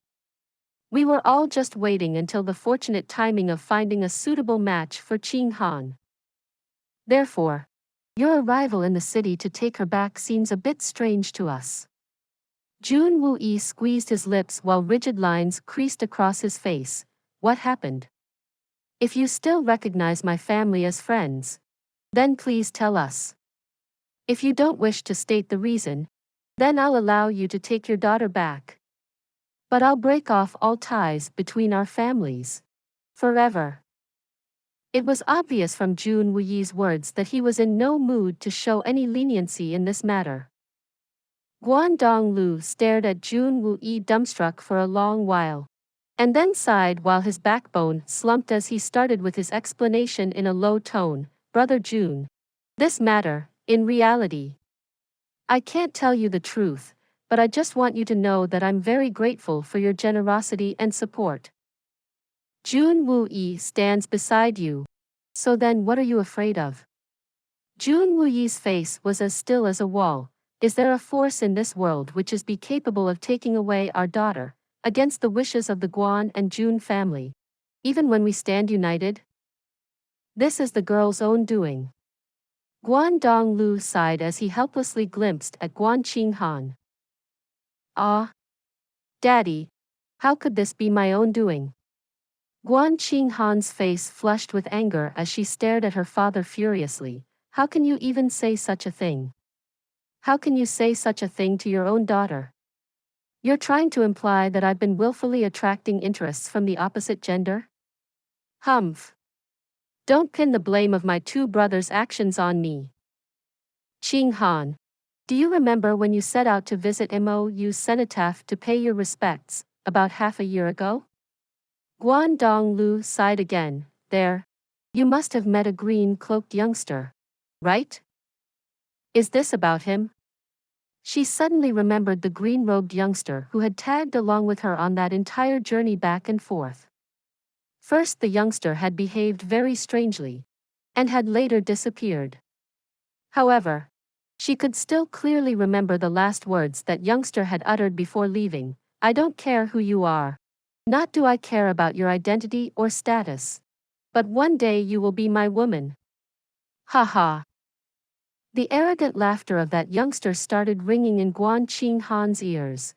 We were all just waiting until the fortunate timing of finding a suitable match for Qing Han. Therefore, your arrival in the city to take her back seems a bit strange to us." Jun Wuyi squeezed his lips while rigid lines creased across his face. "What happened? If you still recognize my family as friends, then please tell us. If you don't wish to state the reason, then I'll allow you to take your daughter back. But I'll break off all ties between our families forever." It was obvious from Jun Wuyi's words that he was in no mood to show any leniency in this matter. Donghlu stared at Jun Wuyi dumbstruck for a long while, and then sighed while his backbone slumped as he started with his explanation in a low tone. "Brother Jun, this matter, in reality, I can't tell you the truth, but I just want you to know that I'm very grateful for your generosity and support. Jun Wuyi stands beside you. So then what are you afraid of?" Jun Wuyi's face was as still as a wall. "Is there a force in this world which is capable of taking away our daughter, against the wishes of the Guan and Jun family, even when we stand united? This is the girl's own doing." Donghlu sighed as he helplessly glimpsed at Qing Han. "Ah, Daddy, how could this be my own doing?" Qing Han's face flushed with anger as she stared at her father furiously. "How can you even say such a thing? How can you say such a thing to your own daughter? You're trying to imply that I've been willfully attracting interests from the opposite gender? Humph. Don't pin the blame of my two brothers' actions on me. Qing Han, do you remember when you set out to visit Mou's cenotaph to pay your respects, about half a year ago?" Donghlu sighed again. "There. You must have met a green-cloaked youngster, right? Is this about him?" She suddenly remembered the green-robed youngster who had tagged along with her on that entire journey back and forth. First, the youngster had behaved very strangely, and had later disappeared. However, she could still clearly remember the last words that youngster had uttered before leaving. "I don't care who you are. Not do I care about your identity or status. But one day you will be my woman." Ha ha. The arrogant laughter of that youngster started ringing in Qing Han's ears,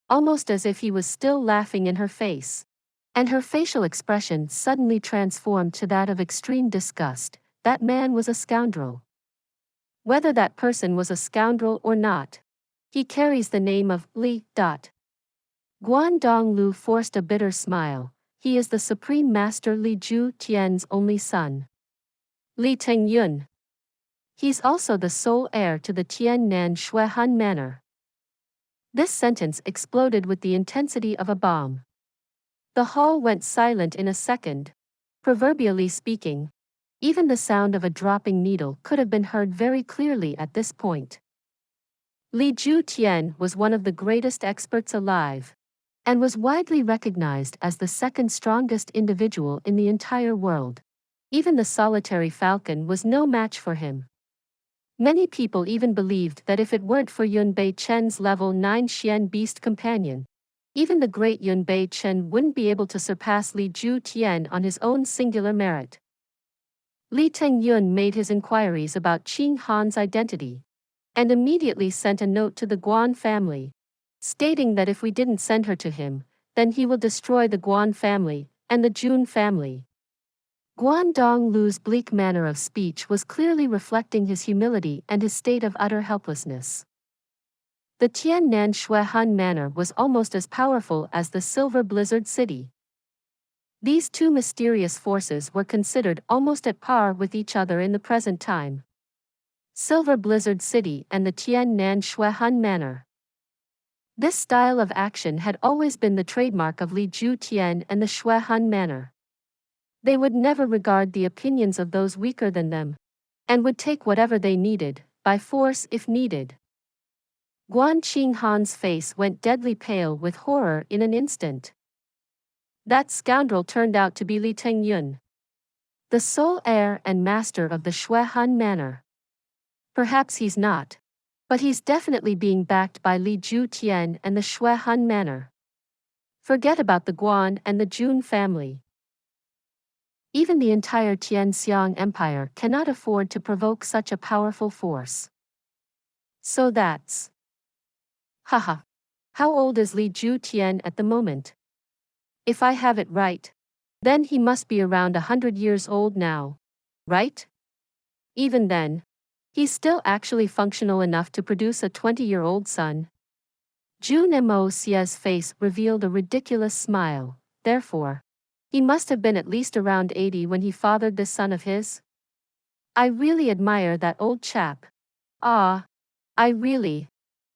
almost as if he was still laughing in her face. And her facial expression suddenly transformed to that of extreme disgust. That man was a scoundrel. Whether that person was a scoundrel or not, he carries the name of Li. Donghlu forced a bitter smile. He is the supreme master Li Ju Tian's only son. Li Tengyun. He's also the sole heir to the Tiannan Xue Hun manor. This sentence exploded with the intensity of a bomb. The hall went silent in a second. Proverbially speaking, even the sound of a dropping needle could have been heard very clearly at this point. Li Tian was one of the greatest experts alive, and was widely recognized as the second strongest individual in the entire world. Even the solitary falcon was no match for him. Many people even believed that if it weren't for Yun Bei Chen's level 9 Xian beast companion, even the great Yun Bei Chen wouldn't be able to surpass Li Tian on his own singular merit. Li Tengyun made his inquiries about Qing Han's identity, and immediately sent a note to the Guan family, stating that if we didn't send her to him, then he will destroy the Guan family and the Jun family. Guan Donglu's bleak manner of speech was clearly reflecting his humility and his state of utter helplessness. The Tiannan Xue Hun manor was almost as powerful as the Silver Blizzard City. These two mysterious forces were considered almost at par with each other in the present time. Silver Blizzard City and the Tiannan Xue Hun manor. This style of action had always been the trademark of Li Tian and the Xue Hun manor. They would never regard the opinions of those weaker than them, and would take whatever they needed, by force if needed. Guan Qinghan's face went deadly pale with horror in an instant. That scoundrel turned out to be Li Tengyun, the sole heir and master of the Xue Hun manor. Perhaps he's not, but he's definitely being backed by Li Tian and the Xue Hun manor. Forget about the Guan and the Jun family. Even the entire Tianxiang Empire cannot afford to provoke such a powerful force. So that's... Haha. How old is Li Tian at the moment? If I have it right, then he must be around 100 years old now, right? Even then, he's still actually functional enough to produce a 20-year-old son. Jun Moxie's face revealed a ridiculous smile. Therefore, he must have been at least around 80 when he fathered this son of his. I really admire that old chap. I really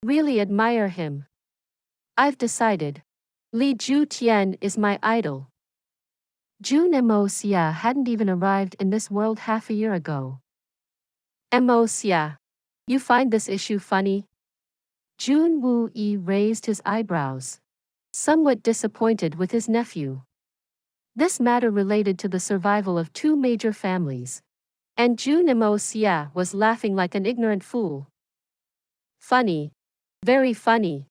admire him. I've decided. Li Tian is my idol. Jun Moxie hadn't even arrived in this world half a year ago. Moxie, you find this issue funny? Jun Wu Yi raised his eyebrows, somewhat disappointed with his nephew. This matter related to the survival of two major families, and Jun Moxie was laughing like an ignorant fool. Funny. Very funny.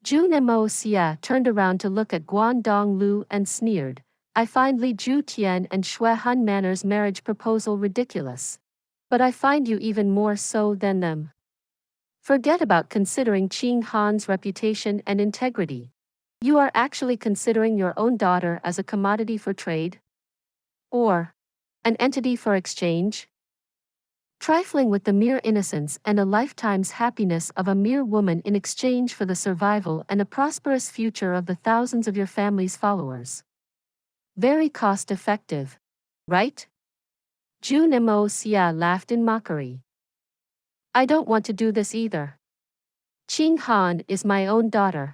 Jun Moxie turned around to look at Guan Donglu and sneered, I find Li Tian and Xue Hun manor's marriage proposal ridiculous. But I find you even more so than them. Forget about considering Qing Han's reputation and integrity. You are actually considering your own daughter as a commodity for trade? Or an entity for exchange? Trifling with the mere innocence and a lifetime's happiness of a mere woman in exchange for the survival and a prosperous future of the thousands of your family's followers. Very cost-effective, right? Jun Moxie laughed in mockery. I don't want to do this either. Qing Han is my own daughter.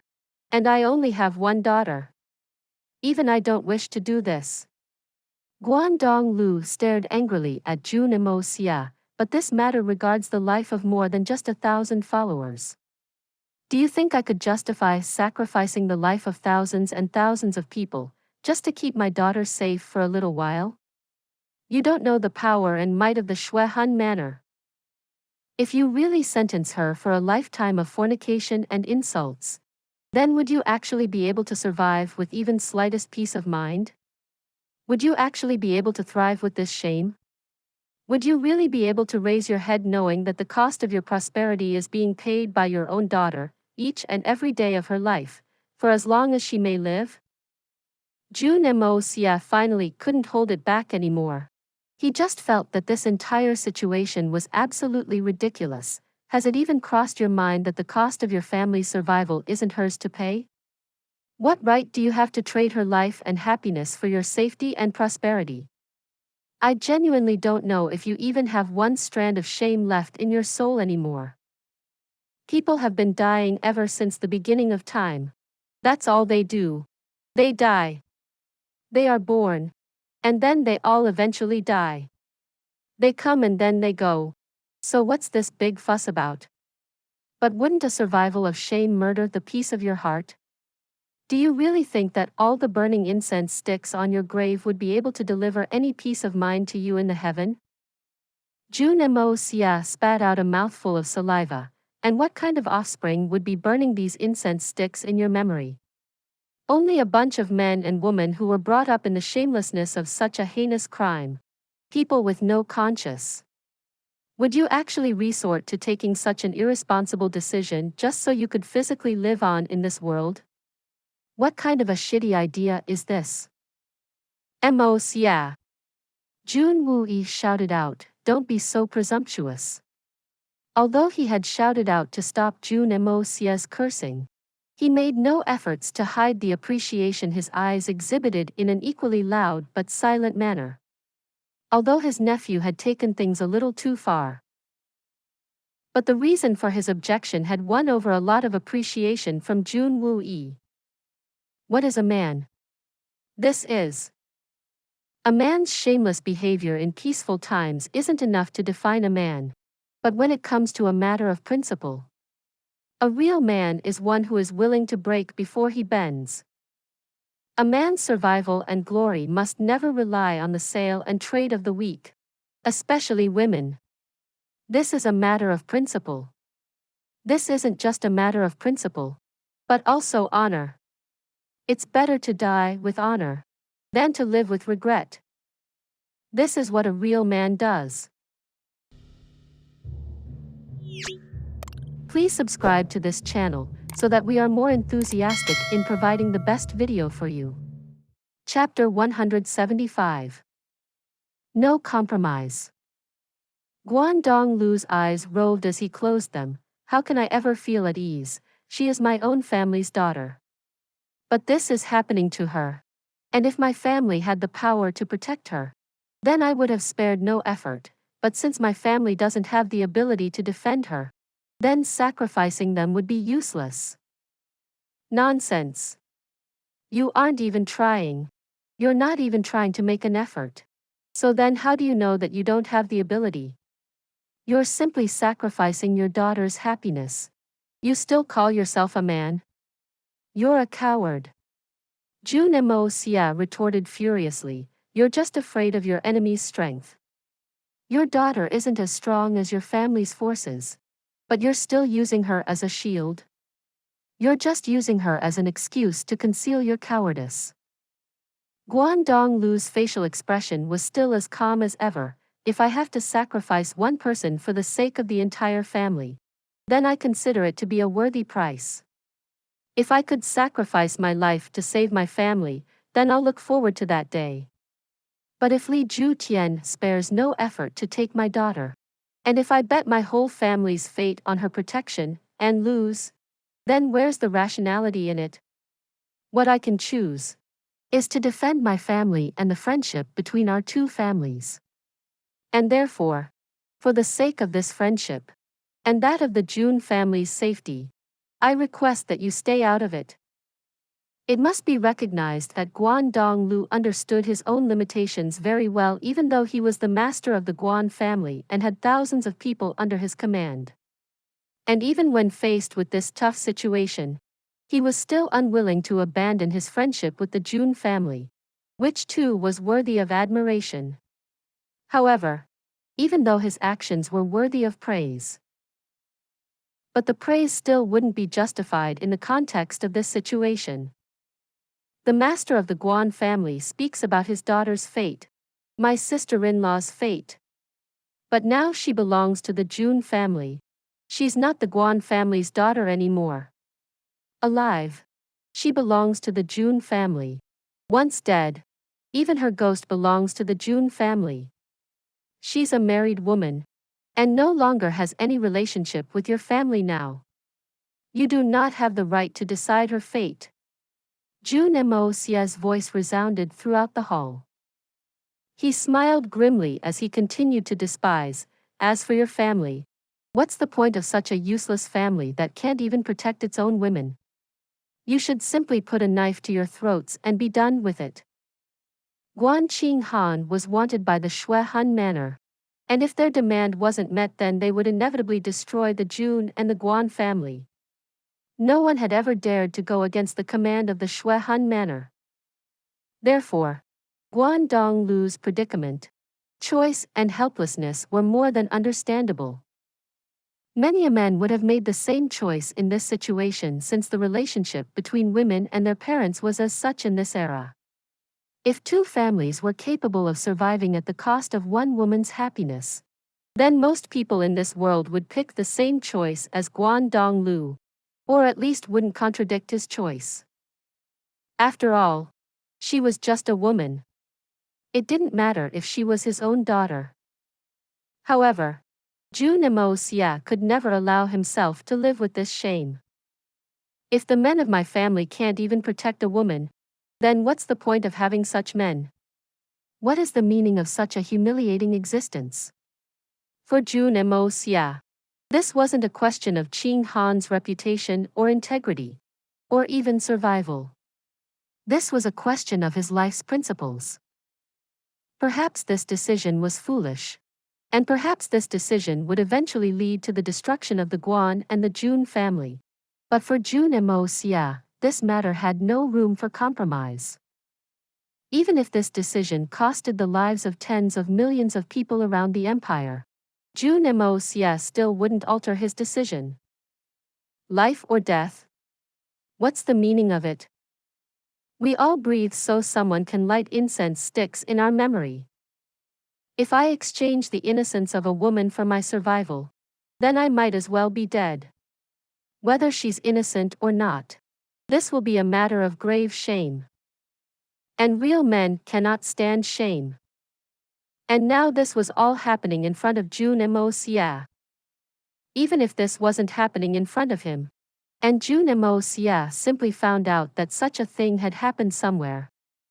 And I only have one daughter. Even I don't wish to do this. Guan Donglu stared angrily at Jun Moxie, but this matter regards the life of more than just 1,000 followers. Do you think I could justify sacrificing the life of thousands and thousands of people, just to keep my daughter safe for a little while? You don't know the power and might of the Xue Hun manor. If you really sentence her for a lifetime of fornication and insults, then would you actually be able to survive with even slightest peace of mind? Would you actually be able to thrive with this shame? Would you really be able to raise your head knowing that the cost of your prosperity is being paid by your own daughter, each and every day of her life, for as long as she may live? Jun Moxie finally couldn't hold it back anymore. He just felt that this entire situation was absolutely ridiculous. Has it even crossed your mind that the cost of your family's survival isn't hers to pay? What right do you have to trade her life and happiness for your safety and prosperity? I genuinely don't know if you even have one strand of shame left in your soul anymore. People have been dying ever since the beginning of time. That's all they do. They die. They are born. And then they all eventually die. They come and then they go. So what's this big fuss about? But wouldn't a survival of shame murder the peace of your heart? Do you really think that all the burning incense sticks on your grave would be able to deliver any peace of mind to you in the heaven? Jun Moxie spat out a mouthful of saliva. And what kind of offspring would be burning these incense sticks in your memory? Only a bunch of men and women who were brought up in the shamelessness of such a heinous crime. People with no conscience. Would you actually resort to taking such an irresponsible decision just so you could physically live on in this world? What kind of a shitty idea is this? Moxie. Jun Moxie shouted out, "Don't be so presumptuous." Although he had shouted out to stop Jun Moxie's cursing, he made no efforts to hide the appreciation his eyes exhibited in an equally loud but silent manner. Although his nephew had taken things a little too far. But the reason for his objection had won over a lot of appreciation from Jun Moxie. What is a man? This is. A man's shameless behavior in peaceful times isn't enough to define a man. But when it comes to a matter of principle, a real man is one who is willing to break before he bends. A man's survival and glory must never rely on the sale and trade of the weak, especially women. This is a matter of principle. This isn't just a matter of principle, but also honor. It's better to die with honor than to live with regret. This is what a real man does. Please subscribe to this channel so that we are more enthusiastic in providing the best video for you. Chapter 175. No compromise. Guangdonglu's eyes roved as he closed them. How can I ever feel at ease? She is my own family's daughter. But this is happening to her. And if my family had the power to protect her, then I would have spared no effort. But since my family doesn't have the ability to defend her, then sacrificing them would be useless. Nonsense. You aren't even trying. You're not even trying to make an effort. So then how do you know that you don't have the ability? You're simply sacrificing your daughter's happiness. You still call yourself a man? You're a coward. Jun Moxie retorted furiously, "You're just afraid of your enemy's strength. Your daughter isn't as strong as your family's forces, but you're still using her as a shield. You're just using her as an excuse to conceal your cowardice." Guangdonglu's facial expression was still as calm as ever. "If I have to sacrifice one person for the sake of the entire family, then I consider it to be a worthy price. If I could sacrifice my life to save my family, then I'll look forward to that day. But if Li Zhutian spares no effort to take my daughter, and if I bet my whole family's fate on her protection, and lose, then where's the rationality in it? What I can choose is to defend my family and the friendship between our two families. And therefore, for the sake of this friendship, and that of the Jun family's safety, I request that you stay out of it." It must be recognized that Guangdonglu understood his own limitations very well, even though he was the master of the Guan family and had thousands of people under his command. And even when faced with this tough situation, he was still unwilling to abandon his friendship with the Jun family, which too was worthy of admiration. However, even though his actions were worthy of praise, but the praise still wouldn't be justified in the context of this situation. The master of the Guan family speaks about his daughter's fate, my sister-in-law's fate. But now she belongs to the Jun family. She's not the Guan family's daughter anymore. Alive, she belongs to the Jun family. Once dead, even her ghost belongs to the Jun family. She's a married woman, and no longer has any relationship with your family now. You do not have the right to decide her fate. Jun Moxie's voice resounded throughout the hall. He smiled grimly as he continued to despise. "As for your family, what's the point of such a useless family that can't even protect its own women? You should simply put a knife to your throats and be done with it. Guan Han was wanted by the Xue Hun manor, and if their demand wasn't met, then they would inevitably destroy the Jun and the Guan family. No one had ever dared to go against the command of the Xue Hun manor. Therefore, Guan Donglu's predicament, choice, and helplessness were more than understandable. Many a man would have made the same choice in this situation, since the relationship between women and their parents was as such in this era. If two families were capable of surviving at the cost of one woman's happiness, then most people in this world would pick the same choice as Guan Donglu, or at least wouldn't contradict his choice. After all, she was just a woman. It didn't matter if she was his own daughter. However, Jun Moxie could never allow himself to live with this shame. If the men of my family can't even protect a woman, then what's the point of having such men? What is the meaning of such a humiliating existence? For Jun Moxie, this wasn't a question of Qing Han's reputation or integrity, or even survival. This was a question of his life's principles. Perhaps this decision was foolish, and perhaps this decision would eventually lead to the destruction of the Guan and the Jun family. But for Jun Moxie, this matter had no room for compromise. Even if this decision costed the lives of tens of millions of people around the empire, Jun Moxie still wouldn't alter his decision. Life or death? What's the meaning of it? We all breathe so someone can light incense sticks in our memory. If I exchange the innocence of a woman for my survival, then I might as well be dead. Whether she's innocent or not, this will be a matter of grave shame. And real men cannot stand shame. And now this was all happening in front of Jun Moxie. Even if this wasn't happening in front of him, and Jun Moxie simply found out that such a thing had happened somewhere,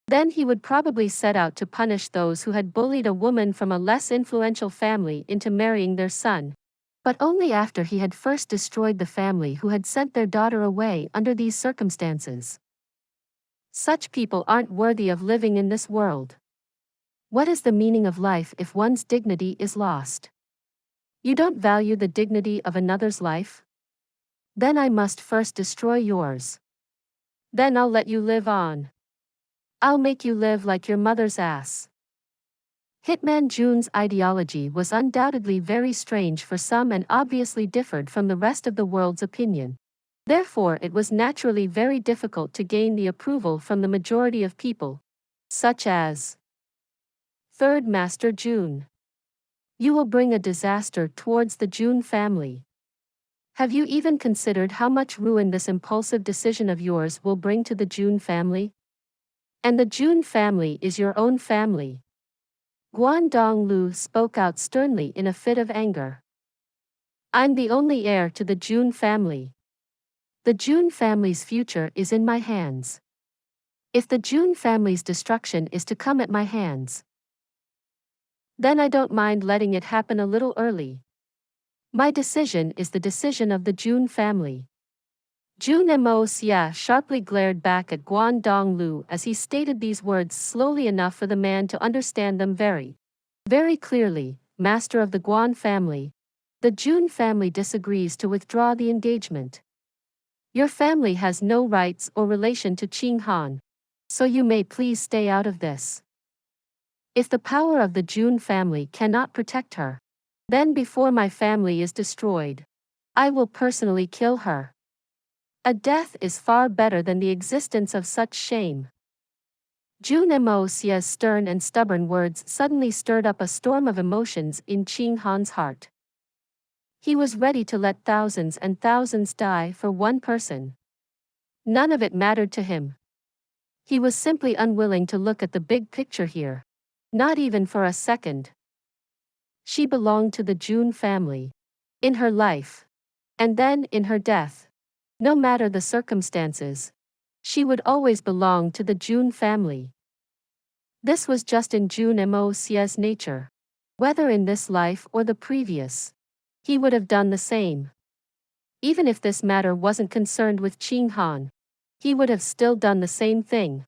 then he would probably set out to punish those who had bullied a woman from a less influential family into marrying their son, but only after he had first destroyed the family who had sent their daughter away under these circumstances. Such people aren't worthy of living in this world. What is the meaning of life if one's dignity is lost? You don't value the dignity of another's life? Then I must first destroy yours. Then I'll let you live on. I'll make you live like your mother's ass. Hitman Jun's ideology was undoubtedly very strange for some and obviously differed from the rest of the world's opinion. Therefore, it was naturally very difficult to gain the approval from the majority of people, such as Third Master Jun. You will bring a disaster towards the Jun family. Have you even considered how much ruin this impulsive decision of yours will bring to the Jun family? And the Jun family is your own family. Guan Donglu spoke out sternly in a fit of anger. I'm the only heir to the Jun family. The Jun family's future is in my hands. If the Jun family's destruction is to come at my hands, then I don't mind letting it happen a little early. My decision is the decision of the Jun family. Jun Moxie sharply glared back at Guan Donglu as he stated these words slowly enough for the man to understand them very, very clearly. Master of the Guan family, the Jun family disagrees to withdraw the engagement. Your family has no rights or relation to Qing Han, so you may please stay out of this. If the power of the Jun family cannot protect her, then before my family is destroyed, I will personally kill her. A death is far better than the existence of such shame. Jun Moxie's stern and stubborn words suddenly stirred up a storm of emotions in Qing Han's heart. He was ready to let thousands and thousands die for one person. None of it mattered to him. He was simply unwilling to look at the big picture here, not even for a second. She belonged to the Jun family, in her life, and then in her death. No matter the circumstances, she would always belong to the Jun family. This was just in Jun Moxie's nature. Whether in this life or the previous, he would have done the same. Even if this matter wasn't concerned with Qing Han, he would have still done the same thing.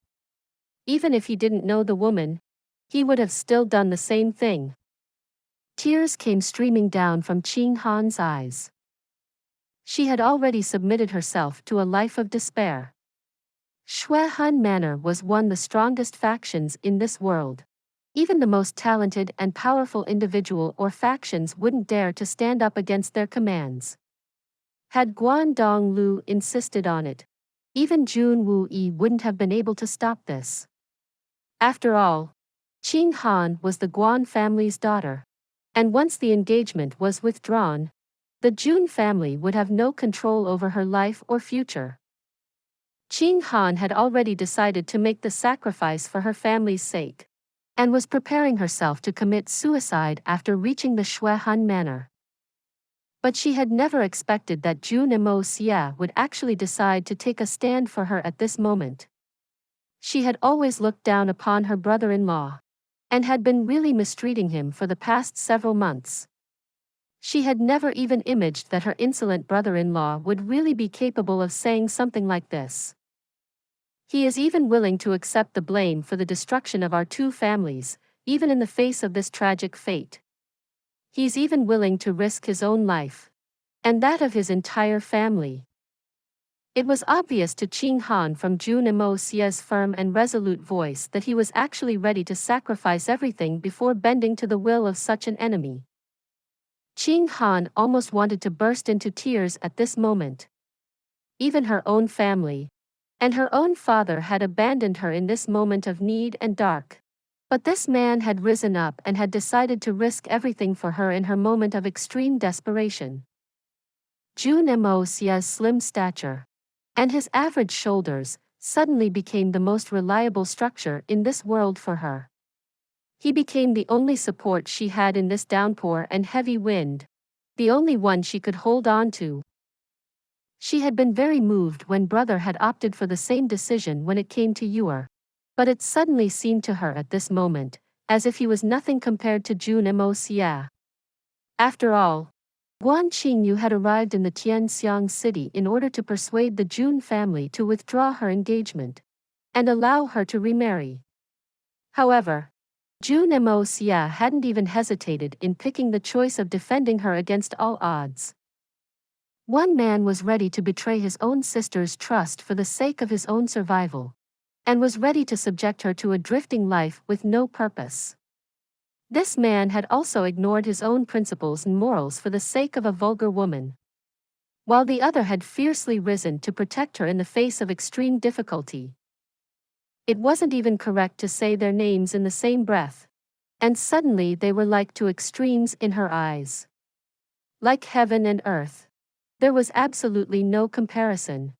Even if he didn't know the woman, he would have still done the same thing. Tears came streaming down from Xue Hun's eyes. She had already submitted herself to a life of despair. Xue Hun Manor was one of the strongest factions in this world. Even the most talented and powerful individual or factions wouldn't dare to stand up against their commands. Had Guan Donglu insisted on it, even Jun Wuyi wouldn't have been able to stop this. After all, Xue Han was the Guan family's daughter, and once the engagement was withdrawn, the Jun family would have no control over her life or future. Xue Han had already decided to make the sacrifice for her family's sake, and was preparing herself to commit suicide after reaching the Xue Hun Manor. But she had never expected that Jun Moxie would actually decide to take a stand for her at this moment. She had always looked down upon her brother-in-law, and had been really mistreating him for the past several months. She had never even imagined that her insolent brother-in-law would really be capable of saying something like this. He is even willing to accept the blame for the destruction of our two families, even in the face of this tragic fate. He's even willing to risk his own life, and that of his entire family. It was obvious to Xue Han from Jun Moxie's firm and resolute voice that he was actually ready to sacrifice everything before bending to the will of such an enemy. Xue Han almost wanted to burst into tears at this moment. Even her own family, and her own father had abandoned her in this moment of need and dark. But this man had risen up and had decided to risk everything for her in her moment of extreme desperation. Jun Moxie's slim stature, and his average shoulders, suddenly became the most reliable structure in this world for her. He became the only support she had in this downpour and heavy wind, the only one she could hold on to. She had been very moved when brother had opted for the same decision when it came to Yor. But it suddenly seemed to her at this moment, as if he was nothing compared to Jun Moxie. After all, Guan Qingyu had arrived in the Tianxiang city in order to persuade the Jun family to withdraw her engagement, and allow her to remarry. However, Jun Moxie hadn't even hesitated in picking the choice of defending her against all odds. One man was ready to betray his own sister's trust for the sake of his own survival, and was ready to subject her to a drifting life with no purpose. This man had also ignored his own principles and morals for the sake of a vulgar woman, while the other had fiercely risen to protect her in the face of extreme difficulty. It wasn't even correct to say their names in the same breath, and suddenly they were like two extremes in her eyes. Like heaven and earth. There was absolutely no comparison.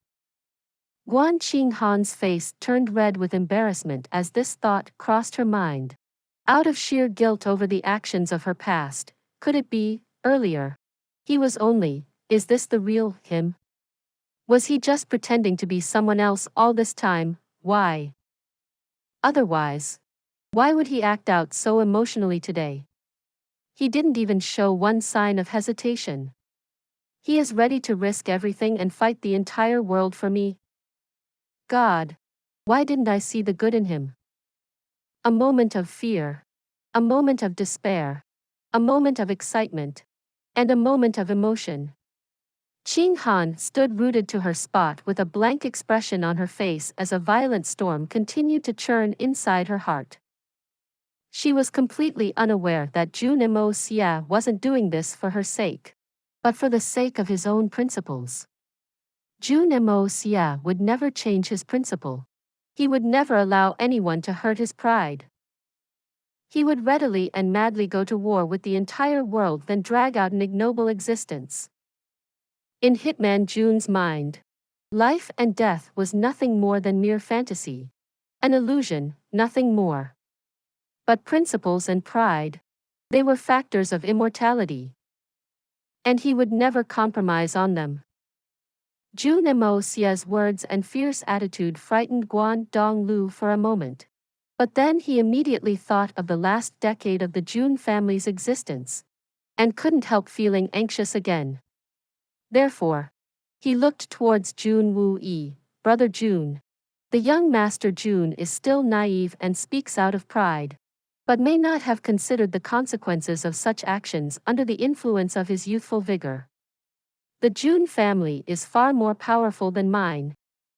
Guan Qinghan's face turned red with embarrassment as this thought crossed her mind. Out of sheer guilt over the actions of her past, could it be, earlier? He was only, is this the real him? Was he just pretending to be someone else all this time? Why? Otherwise, why would he act out so emotionally today? He didn't even show one sign of hesitation. He is ready to risk everything and fight the entire world for me. God, why didn't I see the good in him? A moment of fear, a moment of despair, a moment of excitement, and a moment of emotion. Xue Han stood rooted to her spot with a blank expression on her face as a violent storm continued to churn inside her heart. She was completely unaware that Jun Moxie wasn't doing this for her sake, but for the sake of his own principles. Jun Moxie would never change his principle. He would never allow anyone to hurt his pride. He would readily and madly go to war with the entire world than drag out an ignoble existence. In Hitman Jun's mind, life and death was nothing more than mere fantasy. An illusion, nothing more. But principles and pride, they were factors of immortality. And he would never compromise on them. Jun Moxie's words and fierce attitude frightened Guan Donglu for a moment. But then he immediately thought of the last decade of the Jun family's existence, and couldn't help feeling anxious again. Therefore, he looked towards Jun Wuyi, brother Jun. The young master Jun is still naive and speaks out of pride, but may not have considered the consequences of such actions under the influence of his youthful vigor. The Jun family is far more powerful than mine,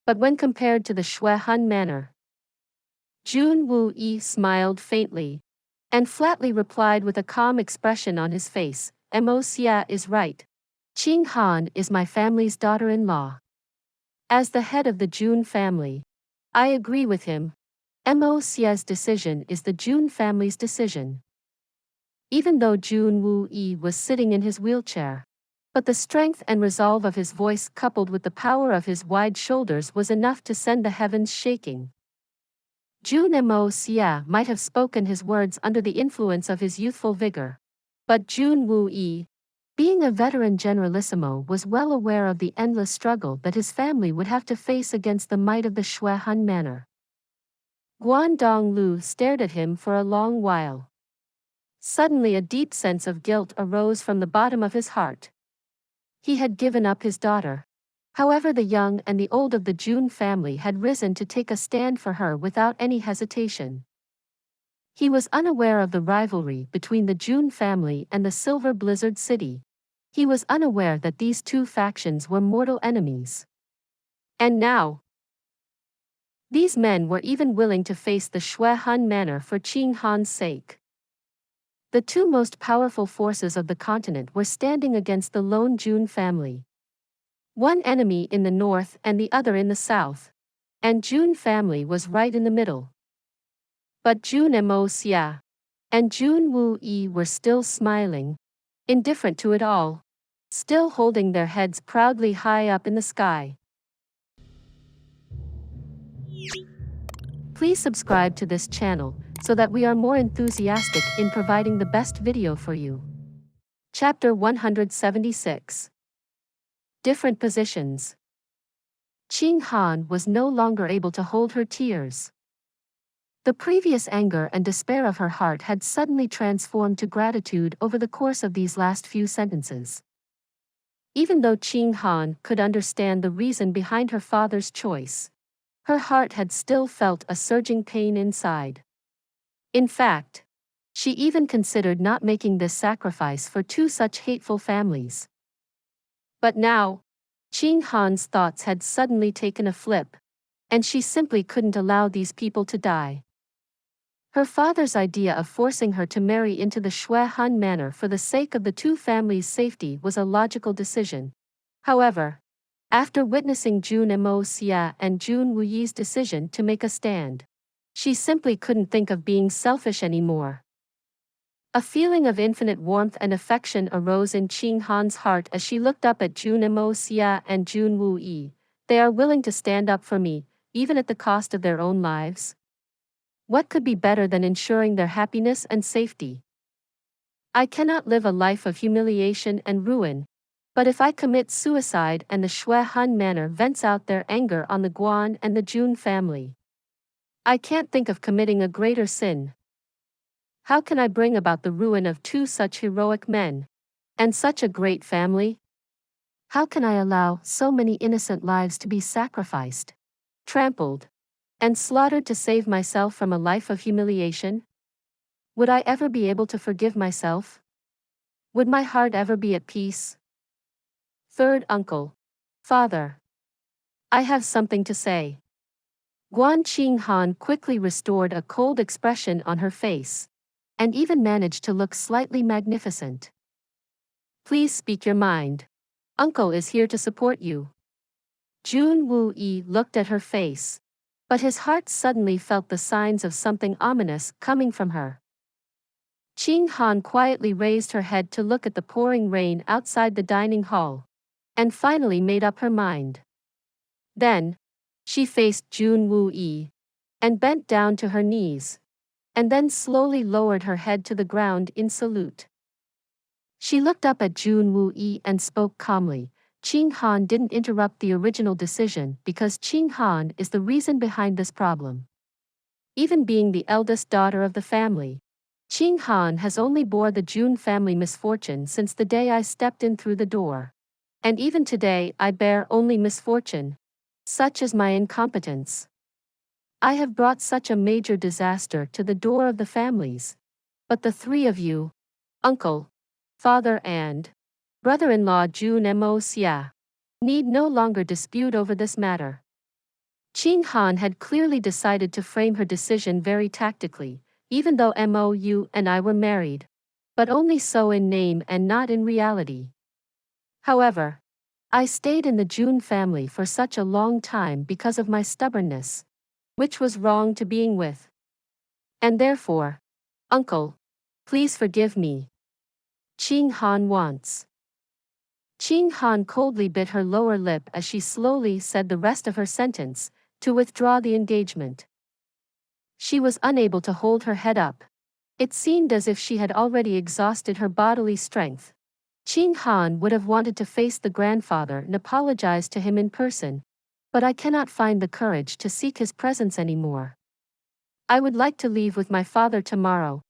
but when compared to the Xue Hun manor. Jun Xie smiled faintly, and flatly replied with a calm expression on his face, Xie is right. Qing Han is my family's daughter-in-law. As the head of the Jun family, I agree with him. Xie's decision is the Jun family's decision. Even though Jun Xie was sitting in his wheelchair, but the strength and resolve of his voice coupled with the power of his wide shoulders was enough to send the heavens shaking. Jun Xie might have spoken his words under the influence of his youthful vigor, but Jun Xie, being a veteran generalissimo, was well aware of the endless struggle that his family would have to face against the might of the Xue Hun manor. Guangdong Lu stared at him for a long while. Suddenly a deep sense of guilt arose from the bottom of his heart. He had given up his daughter. However, the young and the old of the Jun family had risen to take a stand for her without any hesitation. He was unaware of the rivalry between the Jun family and the Silver Blizzard City. He was unaware that these two factions were mortal enemies. And now, these men were even willing to face the Xue Hun manor for Qing Han's sake. The two most powerful forces of the continent were standing against the lone Jun family. One enemy in the north and the other in the south, and Jun family was right in the middle. But Jun Xie and Jun Xie were still smiling, indifferent to it all, still holding their heads proudly high up in the sky. Please subscribe to this channel so that we are more enthusiastic in providing the best video for you. Chapter 176. Different Positions. Qing Han was no longer able to hold her tears. The previous anger and despair of her heart had suddenly transformed to gratitude over the course of these last few sentences. Even though Qing Han could understand the reason behind her father's choice, her heart had still felt a surging pain inside. In fact, she even considered not making this sacrifice for two such hateful families. But now, Qing Han's thoughts had suddenly taken a flip, and she simply couldn't allow these people to die. Her father's idea of forcing her to marry into the Xue Hun manor for the sake of the two families' safety was a logical decision. However, after witnessing Jun Xie and Jun Xie's decision to make a stand, she simply couldn't think of being selfish anymore. A feeling of infinite warmth and affection arose in Qing Han's heart as she looked up at Jun Xie and Jun Xie. They are willing to stand up for me, even at the cost of their own lives. What could be better than ensuring their happiness and safety? I cannot live a life of humiliation and ruin, but if I commit suicide and the Xue Hun manor vents out their anger on the Guan and the Jun family, I can't think of committing a greater sin. How can I bring about the ruin of two such heroic men, and such a great family? How can I allow so many innocent lives to be sacrificed, trampled, and slaughtered to save myself from a life of humiliation? Would I ever be able to forgive myself? Would my heart ever be at peace? Third uncle. Father. I have something to say. Guan Qing Han quickly restored a cold expression on her face, and even managed to look slightly magnificent. Please speak your mind. Uncle is here to support you. Jun Xie looked at her face, but his heart suddenly felt the signs of something ominous coming from her. Qing Han quietly raised her head to look at the pouring rain outside the dining hall, and finally made up her mind. Then, she faced Jun Xie, and bent down to her knees, and then slowly lowered her head to the ground in salute. She looked up at Jun Xie and spoke calmly. Qing Han didn't interrupt the original decision because Qing Han is the reason behind this problem. Even being the eldest daughter of the family, Qing Han has only bore the Jun family misfortune since the day I stepped in through the door. And even today I bear only misfortune. Such is my incompetence. I have brought such a major disaster to the door of the families. But the three of you, uncle, father and brother-in-law Jun Moxie, need no longer dispute over this matter. Xue Hun had clearly decided to frame her decision very tactically, even though Mou and I were married. But only so in name and not in reality. However, I stayed in the Jun family for such a long time because of my stubbornness, which was wrong to being with. And therefore, uncle, please forgive me. Xue Hun wants. Xue Hun coldly bit her lower lip as she slowly said the rest of her sentence, to withdraw the engagement. She was unable to hold her head up. It seemed as if she had already exhausted her bodily strength. Xue Hun would have wanted to face the grandfather and apologize to him in person, but I cannot find the courage to seek his presence anymore. I would like to leave with my father tomorrow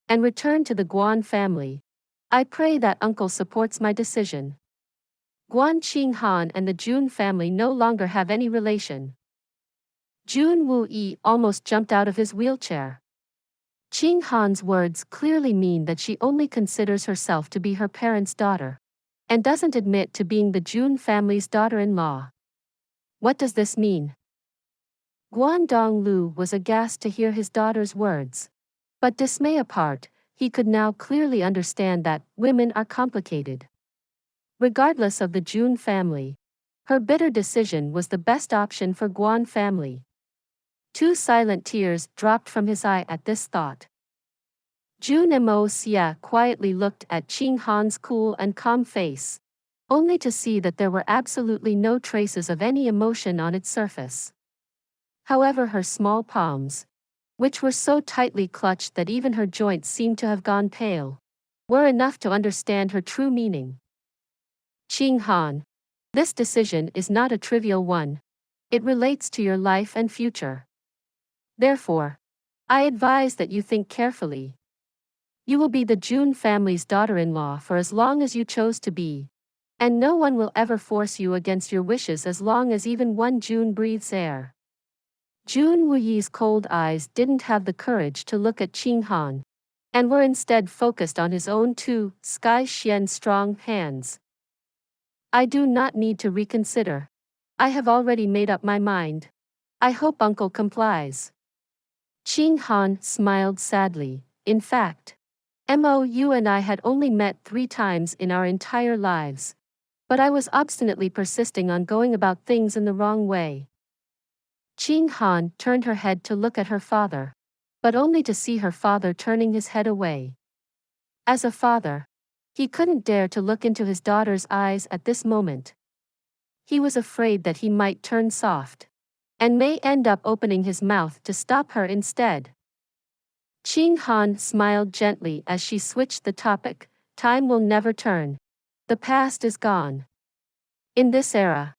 and return to the Guan family. I pray that uncle supports my decision. Xue Hun and the Jun family no longer have any relation. Jun Xie almost jumped out of his wheelchair. Xue Hun's words clearly mean that she only considers herself to be her parents' daughter, and doesn't admit to being the Jun family's daughter-in-law. What does this mean? Guangdong Lu was aghast to hear his daughter's words. But dismay apart, he could now clearly understand that women are complicated. Regardless of the Jun family, her bitter decision was the best option for Guan family. Two silent tears dropped from his eye at this thought. Jun Moxie quietly looked at Xue Hun's cool and calm face, only to see that there were absolutely no traces of any emotion on its surface. However, her small palms, which were so tightly clutched that even her joints seemed to have gone pale, were enough to understand her true meaning. Xue Hun, this decision is not a trivial one. It relates to your life and future. Therefore, I advise that you think carefully. You will be the Jun family's daughter-in-law for as long as you chose to be, and no one will ever force you against your wishes as long as even one Jun breathes air. Jun Wuyi's cold eyes didn't have the courage to look at Xue Hun, and were instead focused on his own two sky-shen strong hands. I do not need to reconsider. I have already made up my mind. I hope uncle complies. Xue Hun smiled sadly. In fact, Mou and I had only met 3 times in our entire lives. But I was obstinately persisting on going about things in the wrong way. Xue Hun turned her head to look at her father, but only to see her father turning his head away. As a father, he couldn't dare to look into his daughter's eyes at this moment. He was afraid that he might turn soft, and may end up opening his mouth to stop her instead. Xue Hun smiled gently as she switched the topic. Time will never turn. The past is gone. In this era,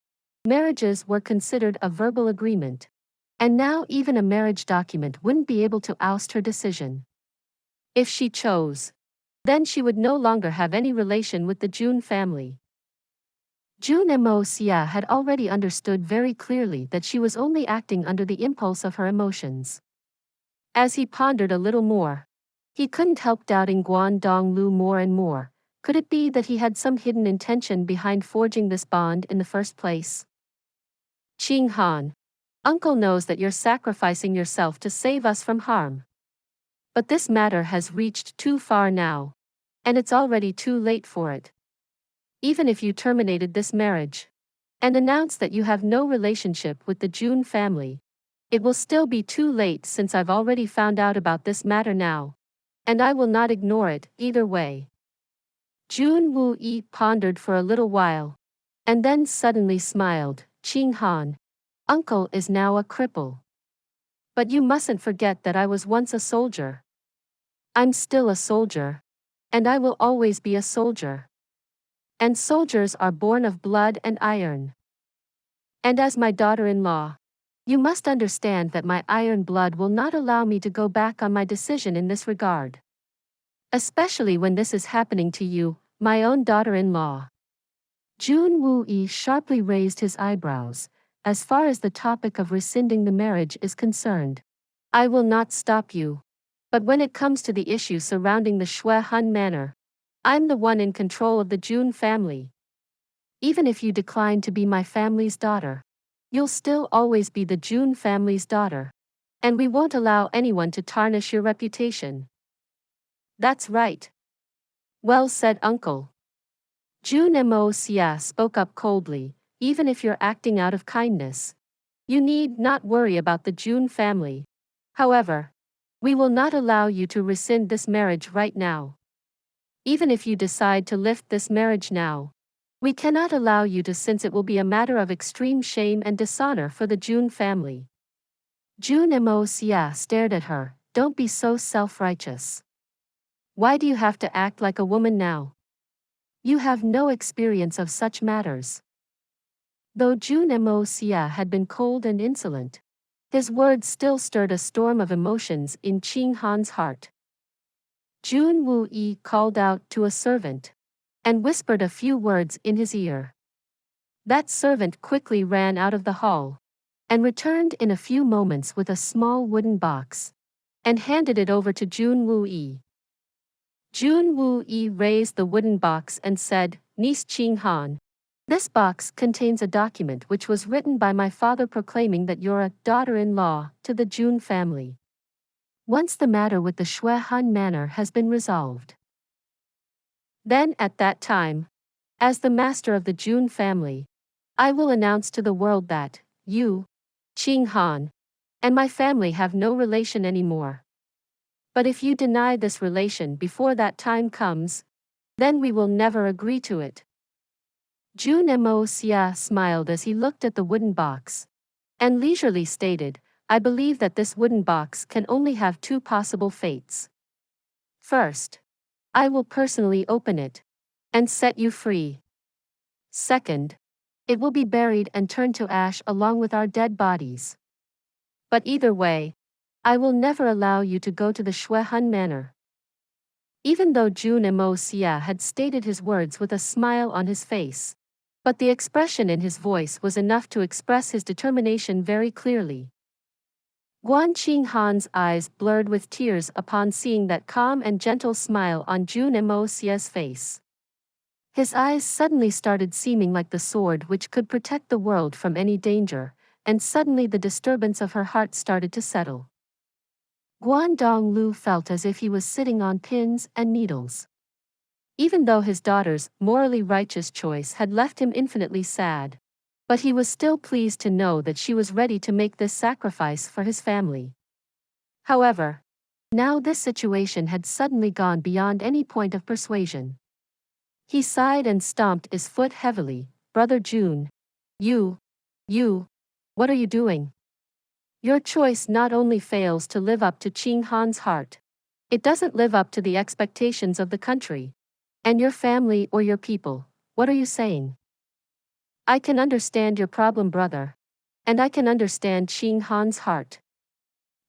marriages were considered a verbal agreement, and now even a marriage document wouldn't be able to oust her decision. If she chose, then she would no longer have any relation with the Jun family. Jun Moxie had already understood very clearly that she was only acting under the impulse of her emotions. As he pondered a little more, he couldn't help doubting Guangdong Lu more and more. Could it be that he had some hidden intention behind forging this bond in the first place? Xue Hun, uncle knows that you're sacrificing yourself to save us from harm. But this matter has reached too far now, and it's already too late for it. Even if you terminated this marriage and announced that you have no relationship with the Jun family, it will still be too late since I've already found out about this matter now, and I will not ignore it either way. Jun Wuyi pondered for a little while, and then suddenly smiled. Xue Hun, uncle is now a cripple. But you mustn't forget that I was once a soldier. I'm still a soldier, and I will always be a soldier. And soldiers are born of blood and iron. And as my daughter-in-law, you must understand that my iron blood will not allow me to go back on my decision in this regard. Especially when this is happening to you, my own daughter-in-law. Jun Wuyi sharply raised his eyebrows, as far as the topic of rescinding the marriage is concerned, I will not stop you. But when it comes to the issue surrounding the Xue Hun manor, I'm the one in control of the Jun family. Even if you decline to be my family's daughter, you'll still always be the Jun family's daughter. And we won't allow anyone to tarnish your reputation. That's right. Well said, uncle. Jun Moxie spoke up coldly. Even if you're acting out of kindness, you need not worry about the Jun family. However, we will not allow you to rescind this marriage right now. Even if you decide to lift this marriage now, we cannot allow you to, since it will be a matter of extreme shame and dishonor for the Jun family. Jun Moxie stared at her. Don't be so self-righteous. Why do you have to act like a woman now? You have no experience of such matters. Though Jun Moxie had been cold and insolent, his words still stirred a storm of emotions in Xing Han's heart. Jun Wuyi called out to a servant and whispered a few words in his ear. That servant quickly ran out of the hall and returned in a few moments with a small wooden box and handed it over to Jun Wuyi. Jun Wuyi raised the wooden box and said, "Niece Xing Han, this box contains a document which was written by my father proclaiming that you're a daughter-in-law to the Jun family. Once the matter with the Xue Hun manor has been resolved, then at that time, as the master of the Jun family, I will announce to the world that you, Xing Han, and my family have no relation anymore. But if you deny this relation before that time comes, then we will never agree to it." Jun Moxie smiled as he looked at the wooden box, and leisurely stated, "I believe that this wooden box can only have two possible fates. First, I will personally open it and set you free. Second, it will be buried and turned to ash along with our dead bodies. But either way, I will never allow you to go to the Xue Hun manor." Even though Jun Moxie had stated his words with a smile on his face, but the expression in his voice was enough to express his determination very clearly. Xing Han's eyes blurred with tears upon seeing that calm and gentle smile on Jun Moxie's face. His eyes suddenly started seeming like the sword which could protect the world from any danger, and suddenly the disturbance of her heart started to settle. Donglu felt as if he was sitting on pins and needles. Even though his daughter's morally righteous choice had left him infinitely sad, but he was still pleased to know that she was ready to make this sacrifice for his family. However, now this situation had suddenly gone beyond any point of persuasion. He sighed and stomped his foot heavily. "Brother Jun, you, what are you doing? Your choice not only fails to live up to Xing Han's heart, it doesn't live up to the expectations of the country, and your family or your people. What are you saying? I can understand your problem, brother, and I can understand Xing Han's heart."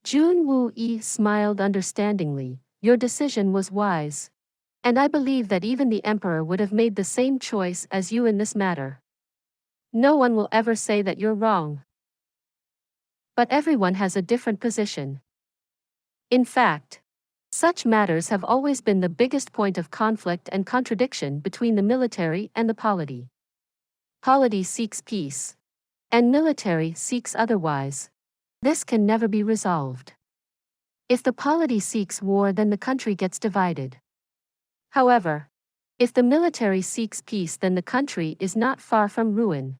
Jun Wuyi smiled understandingly. "Your decision was wise, and I believe that even the emperor would have made the same choice as you in this matter. No one will ever say that you're wrong. But everyone has a different position. In fact, such matters have always been the biggest point of conflict and contradiction between the military and the polity. Polity seeks peace, and military seeks otherwise. This can never be resolved. If the polity seeks war, then the country gets divided. However, if the military seeks peace, then the country is not far from ruin.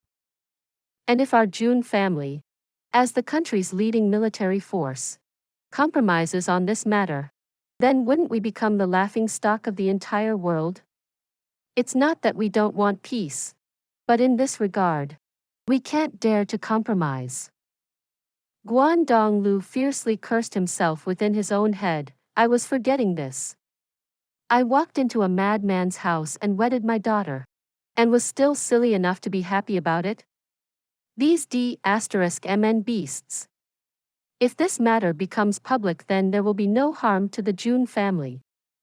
And if our Jun family, as the country's leading military force, compromises on this matter, then wouldn't we become the laughingstock of the entire world? It's not that we don't want peace, but in this regard, we can't dare to compromise." Donglu fiercely cursed himself within his own head. "I was forgetting this. I walked into a madman's house and wedded my daughter, and was still silly enough to be happy about it? These d*mn beasts. If this matter becomes public, then there will be no harm to the Jun family,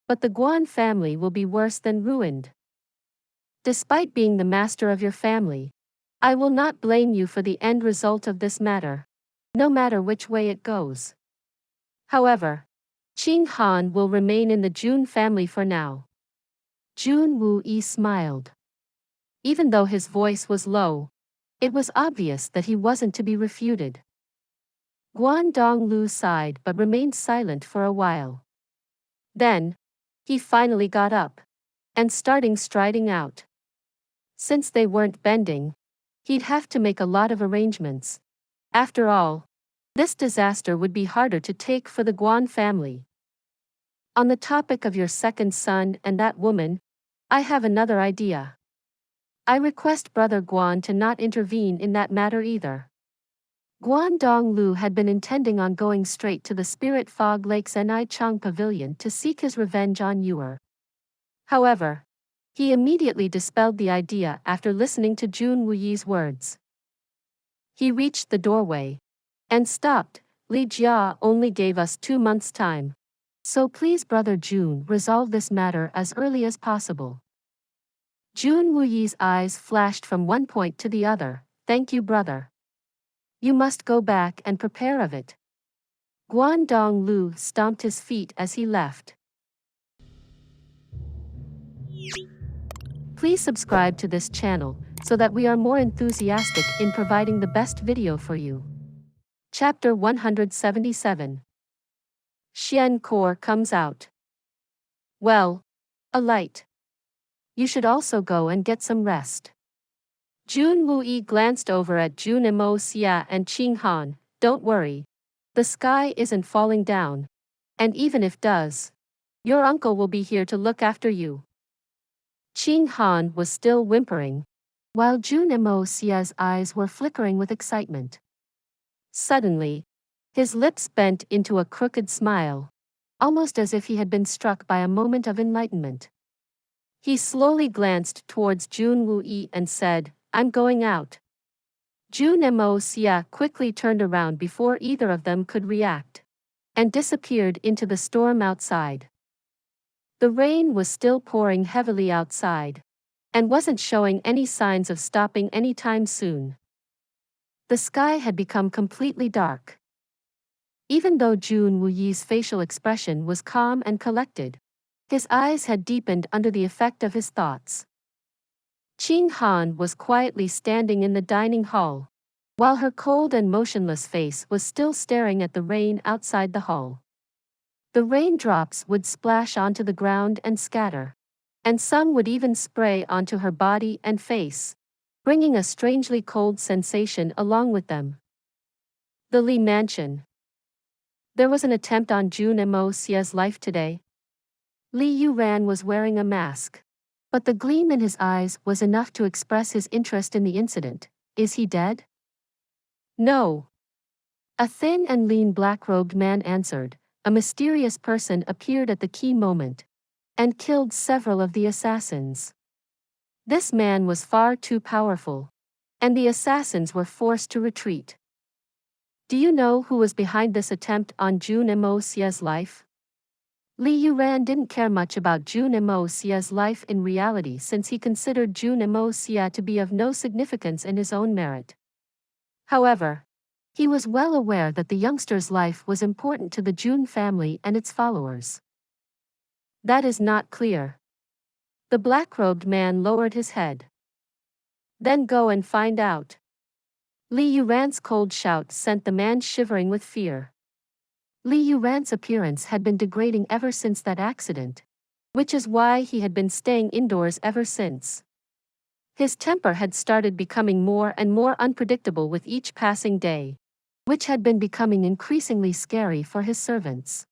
but the Guan family will be worse than ruined. Despite being the master of your family, I will not blame you for the end result of this matter, no matter which way it goes. However, Xue Hun will remain in the Jun family for now. Jun Moxie smiled. Even though his voice was low, it was obvious that he wasn't to be refuted. Guan Donglu sighed but remained silent for a while. Then, he finally got up and started striding out. Since they weren't bending, he'd have to make a lot of arrangements. After all, this disaster would be harder to take for the Guan family. On the topic of your second son and that woman, I have another idea. I request Brother Guan to not intervene in that matter either. Guan Donglu had been intending on going straight to the Spirit Fog Lake's Enai Chang Pavilion to seek his revenge on Yuer. However, he immediately dispelled the idea after listening to Jun Wuyi's words. He reached the doorway and stopped. Li Jia only gave us 2 months' time. So please, Brother Jun, resolve this matter as early as possible. Jun Wuyi's eyes flashed from one point to the other. Thank you, brother. You must go back and prepare of it. Guan Donglu stomped his feet as he left. Please subscribe to this channel so that we are more enthusiastic in providing the best video for you. Chapter 177. Xuan Core comes out. Well, a light. You should also go and get some rest. Jun Moxie glanced over at Jun Moxie and Xue Hun. Don't worry. The sky isn't falling down. And even if does, your uncle will be here to look after you. Xue Hun was still whimpering, while Jun Moxie's eyes were flickering with excitement. Suddenly, his lips bent into a crooked smile, almost as if he had been struck by a moment of enlightenment. He slowly glanced towards Jun Moxie and said, I'm going out. Jun Moxie quickly turned around before either of them could react, and disappeared into the storm outside. The rain was still pouring heavily outside, and wasn't showing any signs of stopping anytime soon. The sky had become completely dark. Even though Jun Wuyi's facial expression was calm and collected, his eyes had deepened under the effect of his thoughts. Xue Hun was quietly standing in the dining hall, while her cold and motionless face was still staring at the rain outside the hall. The raindrops would splash onto the ground and scatter, and some would even spray onto her body and face, bringing a strangely cold sensation along with them. The Li Mansion. There was an attempt on Jun Moxie's life today. Li Yuran was wearing a mask, but the gleam in his eyes was enough to express his interest in the incident. Is he dead? No. A thin and lean black-robed man answered. A mysterious person appeared at the key moment and killed several of the assassins. This man was far too powerful, and the assassins were forced to retreat. Do you know who was behind this attempt on Jun Moxie's life? Li Yuran didn't care much about Jun Moxie's life in reality, since he considered Jun Moxie to be of no significance in his own merit. However, he was well aware that the youngster's life was important to the Jun family and its followers. That is not clear. The black-robed man lowered his head. Then go and find out. Li Yuran's cold shout sent the man shivering with fear. Li Yuran's appearance had been degrading ever since that accident, which is why he had been staying indoors ever since. His temper had started becoming more and more unpredictable with each passing day, which had been becoming increasingly scary for his servants.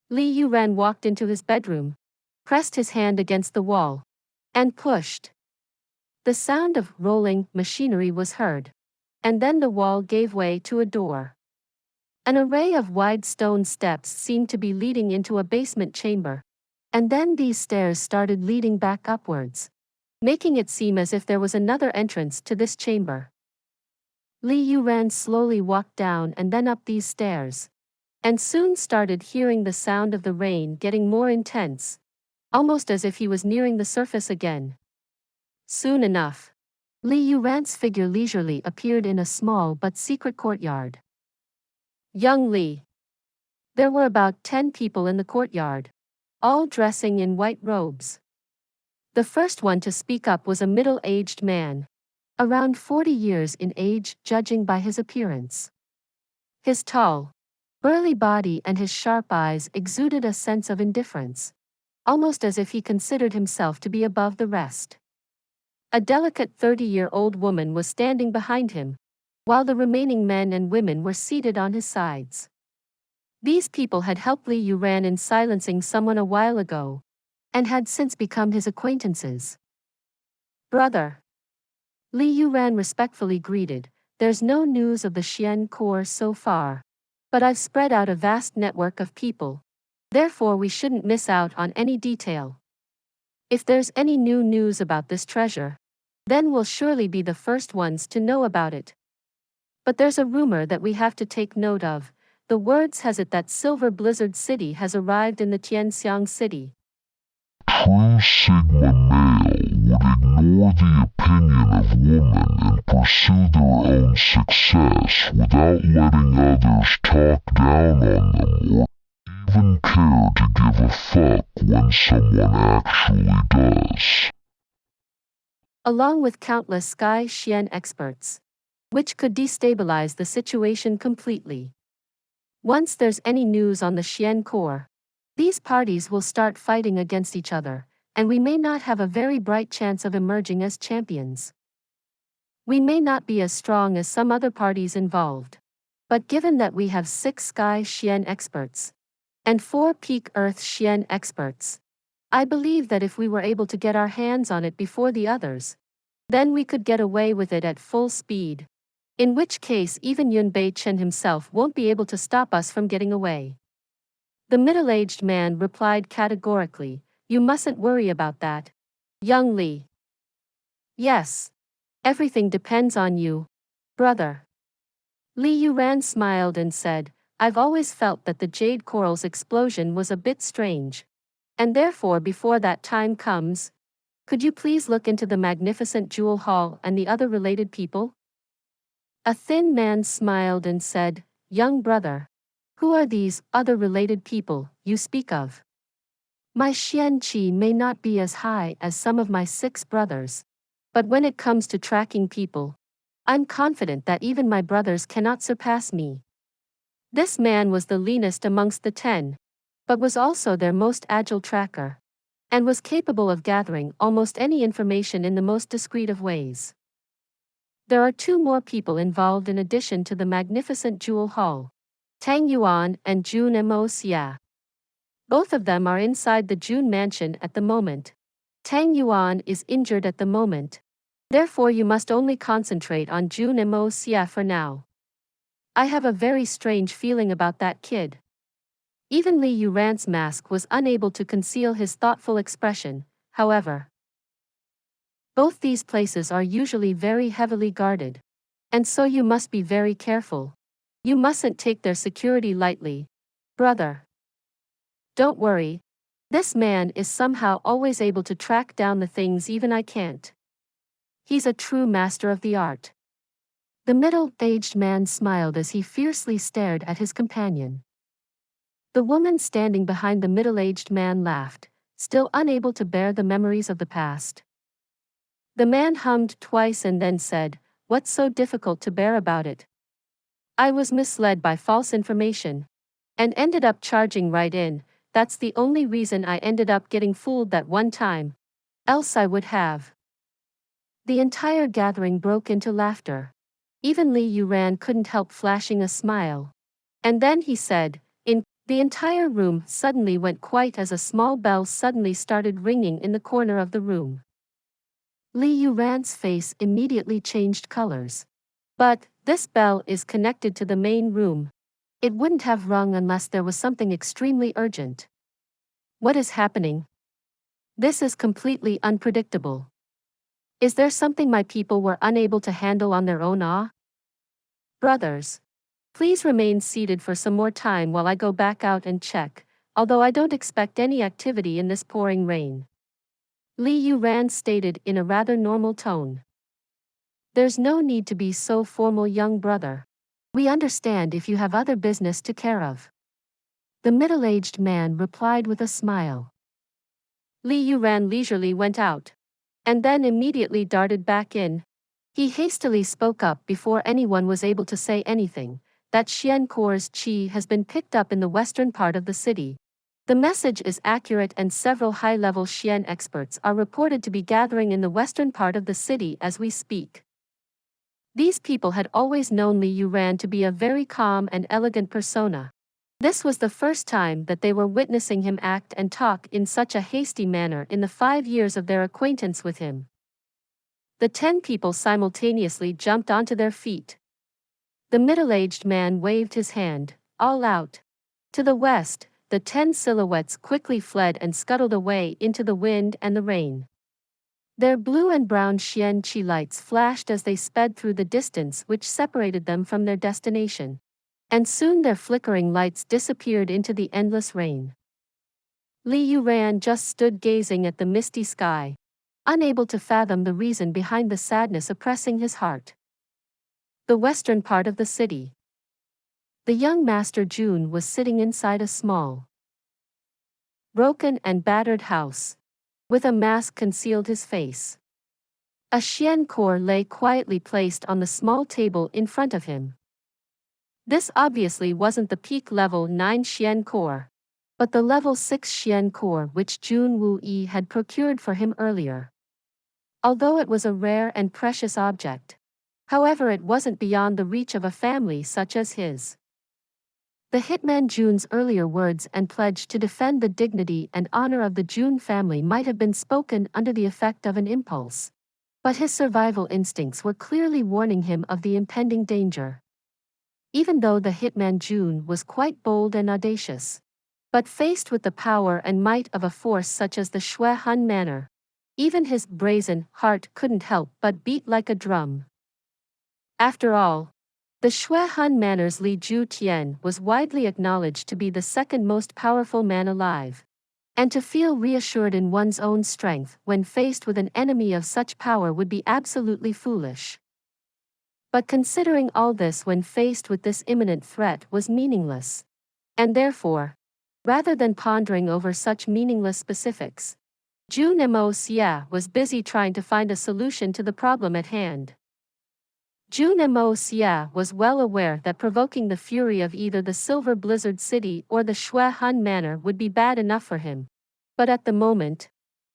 Li Yuran walked into his bedroom, pressed his hand against the wall, and pushed. The sound of rolling machinery was heard, and then the wall gave way to a door. An array of wide stone steps seemed to be leading into a basement chamber, and then these stairs started leading back upwards, making it seem as if there was another entrance to this chamber. Li Yuran slowly walked down and then up these stairs, and soon started hearing the sound of the rain getting more intense, almost as if he was nearing the surface again. Soon enough, Li Yuran's figure leisurely appeared in a small but secret courtyard. Young Li. There were about 10 people in the courtyard, all dressing in white robes. The first one to speak up was a middle-aged man, around 40 years in age judging by his appearance. His tall, burly body and his sharp eyes exuded a sense of indifference, almost as if he considered himself to be above the rest. A delicate 30-year-old woman was standing behind him, while the remaining men and women were seated on his sides. These people had helped Li Yuran in silencing someone a while ago, and had since become his acquaintances. Brother. Li Yuran respectfully greeted, there's no news of the Xuan Core so far, but I've spread out a vast network of people, therefore we shouldn't miss out on any detail. If there's any new news about this treasure, then we'll surely be the first ones to know about it. But there's a rumor that we have to take note of. The words has it that Silver Blizzard City has arrived in the Tianxiang city. True Sigma male would ignore the opinion of woman and pursue their own success without letting others talk down on them or even care to give a fuck when someone actually does. Along with countless Sky Xian experts, which could destabilize the situation completely. Once there's any news on the Xuan Core, these parties will start fighting against each other, and we may not have a very bright chance of emerging as champions. We may not be as strong as some other parties involved, but given that we have 6 Sky Xian experts and 4 Peak Earth Xian experts, I believe that if we were able to get our hands on it before the others, then we could get away with it at full speed. In which case even Yunbei Chen himself won't be able to stop us from getting away. The middle-aged man replied categorically, you mustn't worry about that, young Li. Yes. Everything depends on you, brother. Li Yuran smiled and said, I've always felt that the Jade Coral's explosion was a bit strange. And therefore before that time comes, could you please look into the magnificent Jewel Hall and the other related people? A thin man smiled and said, young brother, who are these other related people you speak of? My Xian Qi may not be as high as some of my 6 brothers, but when it comes to tracking people, I'm confident that even my brothers cannot surpass me. This man was the leanest amongst the 10, but was also their most agile tracker, and was capable of gathering almost any information in the most discreet of ways. There are 2 more people involved in addition to the magnificent Jewel Hall, Tang Yuan and Jun Moxie. Both of them are inside the Jun mansion at the moment. Tang Yuan is injured at the moment, therefore you must only concentrate on Jun Moxie for now. I have a very strange feeling about that kid. Even Li Yuran's mask was unable to conceal his thoughtful expression, however. Both these places are usually very heavily guarded, and so you must be very careful. You mustn't take their security lightly, brother. Don't worry, this man is somehow always able to track down the things even I can't. He's a true master of the art. The middle-aged man smiled as he fiercely stared at his companion. The woman standing behind the middle-aged man laughed, still unable to bear the memories of the past. The man hummed twice and then said, what's so difficult to bear about it? I was misled by false information, and ended up charging right in. That's the only reason I ended up getting fooled that one time, else I would have. The entire gathering broke into laughter. Even Li Yuran couldn't help flashing a smile. And then he said, the entire room suddenly went quiet as a small bell suddenly started ringing in the corner of the room. Li Yuran's face immediately changed colors. But this bell is connected to the main room. It wouldn't have rung unless there was something extremely urgent. What is happening? This is completely unpredictable. Is there something my people were unable to handle on their own? Brothers, please remain seated for some more time while I go back out and check, although I don't expect any activity in this pouring rain. Li Yuran stated in a rather normal tone. There's no need to be so formal, young brother. We understand if you have other business to care of. The middle-aged man replied with a smile. Li Yuran leisurely went out, and then immediately darted back in. He hastily spoke up before anyone was able to say anything, that Xuan Core's qi has been picked up in the western part of the city. The message is accurate and several high-level Xian experts are reported to be gathering in the western part of the city as we speak. These people had always known Li Yuran to be a very calm and elegant persona. This was the first time that they were witnessing him act and talk in such a hasty manner in the 5 years of their acquaintance with him. The 10 people simultaneously jumped onto their feet. The middle-aged man waved his hand, all out. To the west, the 10 silhouettes quickly fled and scuttled away into the wind and the rain. Their blue and brown Xian Qi lights flashed as they sped through the distance which separated them from their destination. And soon their flickering lights disappeared into the endless rain. Li Yuran just stood gazing at the misty sky, unable to fathom the reason behind the sadness oppressing his heart. The western part of the city. The young Master Jun was sitting inside a small, broken and battered house. With a mask concealed his face. A Xuan Core lay quietly placed on the small table in front of him. This obviously wasn't the peak level 9 Xuan Core, but the level 6 Xuan Core which Jun Wuyi had procured for him earlier. Although it was a rare and precious object, however, it wasn't beyond the reach of a family such as his. The hitman Jun's earlier words and pledge to defend the dignity and honor of the Jun family might have been spoken under the effect of an impulse. But his survival instincts were clearly warning him of the impending danger. Even though the hitman Jun was quite bold and audacious, but faced with the power and might of a force such as the Xue Hun manor, even his brazen heart couldn't help but beat like a drum. After all, the Xue Han manor's Li Ju Tian was widely acknowledged to be the second most powerful man alive. And to feel reassured in one's own strength when faced with an enemy of such power would be absolutely foolish. But considering all this when faced with this imminent threat was meaningless. And therefore, rather than pondering over such meaningless specifics, Jun Moxie was busy trying to find a solution to the problem at hand. Jun Moxie was well aware that provoking the fury of either the Silver Blizzard City or the Xue Han Manor would be bad enough for him. But at the moment,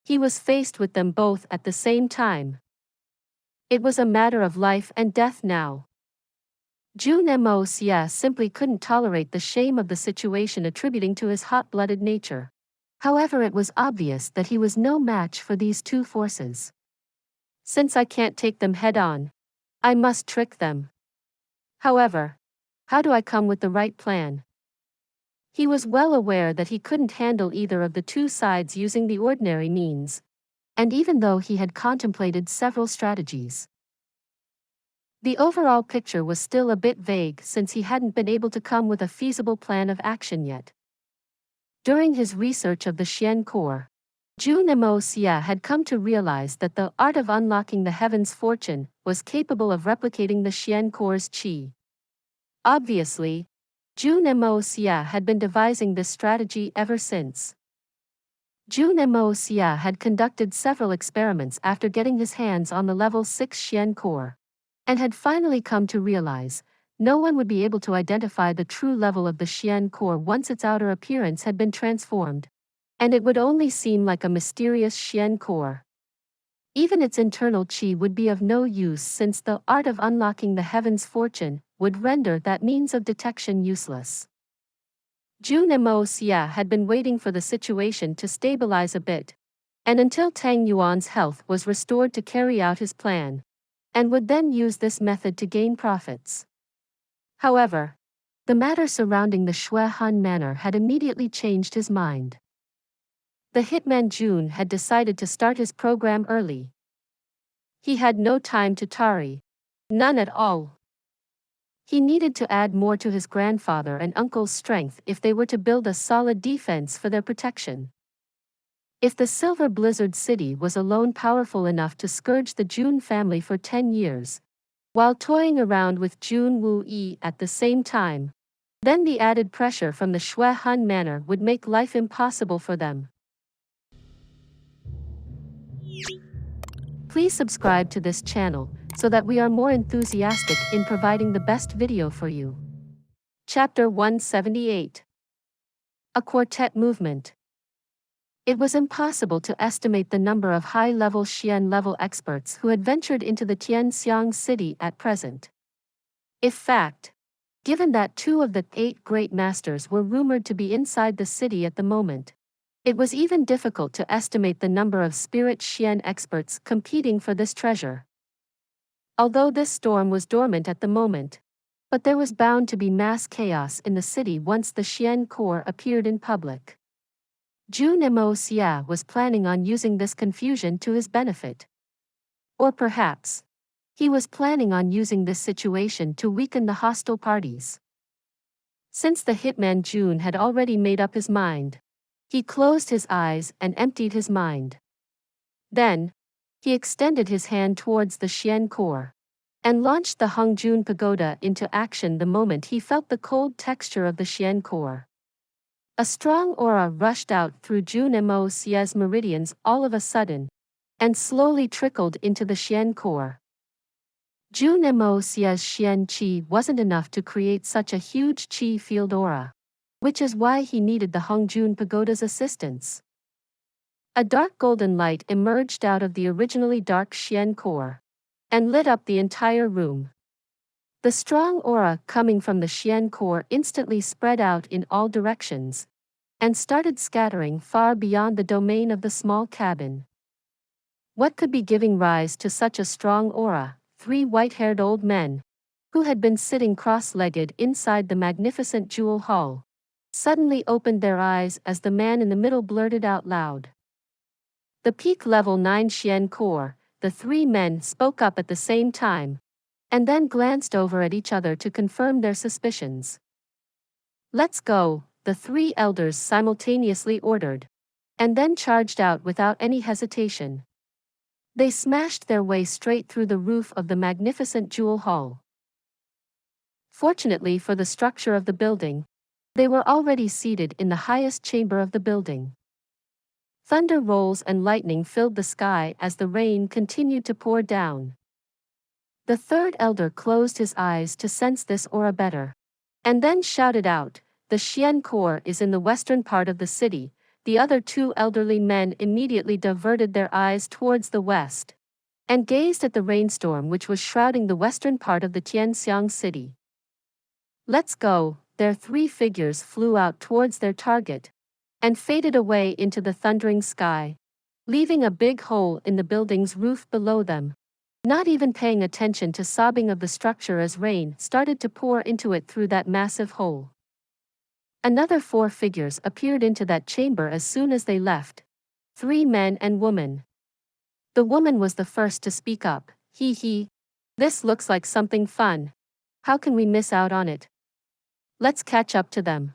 he was faced with them both at the same time. It was a matter of life and death now. Jun Moxie simply couldn't tolerate the shame of the situation attributing to his hot-blooded nature. However, it was obvious that he was no match for these two forces. Since I can't take them head-on, I must trick them. However, how do I come with the right plan? He was well aware that he couldn't handle either of the two sides using the ordinary means, and even though he had contemplated several strategies, the overall picture was still a bit vague since he hadn't been able to come with a feasible plan of action yet. During his research of the Xuan Core, Jun Moxie had come to realize that the art of unlocking the heaven's fortune was capable of replicating the Xuan Core's qi. Obviously, Jun Moxie had been devising this strategy ever since. Jun Moxie had conducted several experiments after getting his hands on the level 6 Xuan Core, and had finally come to realize no one would be able to identify the true level of the Xuan Core once its outer appearance had been transformed. And it would only seem like a mysterious Xuan Core. Even its internal qi would be of no use since the art of unlocking the heaven's fortune would render that means of detection useless. Jun Moxie had been waiting for the situation to stabilize a bit, and until Tang Yuan's health was restored to carry out his plan, and would then use this method to gain profits. However, the matter surrounding the Xue Han manor had immediately changed his mind. The hitman Jun had decided to start his program early. He had no time to tarry. None at all. He needed to add more to his grandfather and uncle's strength if they were to build a solid defense for their protection. If the Silver Blizzard City was alone powerful enough to scourge the Jun family for 10 years, while toying around with Jun Yi at the same time. Then the added pressure from the Xue Hun manor would make life impossible for them. Please subscribe to this channel so that we are more enthusiastic in providing the best video for you. Chapter 178. A Quartet Movement. It was impossible to estimate the number of high-level Xian-level experts who had ventured into the Tianxiang city at present. In fact, given that 2 of the 8 great masters were rumored to be inside the city at the moment, it was even difficult to estimate the number of spirit Xian experts competing for this treasure. Although this storm was dormant at the moment, but there was bound to be mass chaos in the city once the Xuan Core appeared in public. Jun Moxie was planning on using this confusion to his benefit. Or perhaps, he was planning on using this situation to weaken the hostile parties. Since the hitman Jun had already made up his mind, he closed his eyes and emptied his mind. Then, he extended his hand towards the Xuan Core and launched the Hongjun Pagoda into action the moment he felt the cold texture of the Xuan Core. A strong aura rushed out through Jun Moxie's meridians all of a sudden, and slowly trickled into the Xuan Core. Jun Moxie's Xian Qi wasn't enough to create such a huge Qi field aura, which is why he needed the Hongjun Pagoda's assistance. A dark golden light emerged out of the originally dark Xuan Core and lit up the entire room. The strong aura coming from the Xuan Core instantly spread out in all directions and started scattering far beyond the domain of the small cabin. What could be giving rise to such a strong aura? 3 white-haired old men, who had been sitting cross-legged inside the magnificent jewel hall, suddenly opened their eyes as the man in the middle blurted out loud. The peak level 9 Xuan Core, the 3 men spoke up at the same time, and then glanced over at each other to confirm their suspicions. "Let's go," the 3 elders simultaneously ordered, and then charged out without any hesitation. They smashed their way straight through the roof of the magnificent jewel hall. Fortunately for the structure of the building, they were already seated in the highest chamber of the building. Thunder rolls and lightning filled the sky as the rain continued to pour down. The 3rd elder closed his eyes to sense this aura better, and then shouted out, "The Xuan Core is in the western part of the city." The other 2 elderly men immediately diverted their eyes towards the west and gazed at the rainstorm which was shrouding the western part of the Tianxiang city. "Let's go." Their 3 figures flew out towards their target and faded away into the thundering sky, leaving a big hole in the building's roof below them, not even paying attention to sobbing of the structure as rain started to pour into it through that massive hole. Another 4 figures appeared into that chamber as soon as they left. 3 men and woman. The woman was the first to speak up. He. This looks like something fun. How can we miss out on it? Let's catch up to them."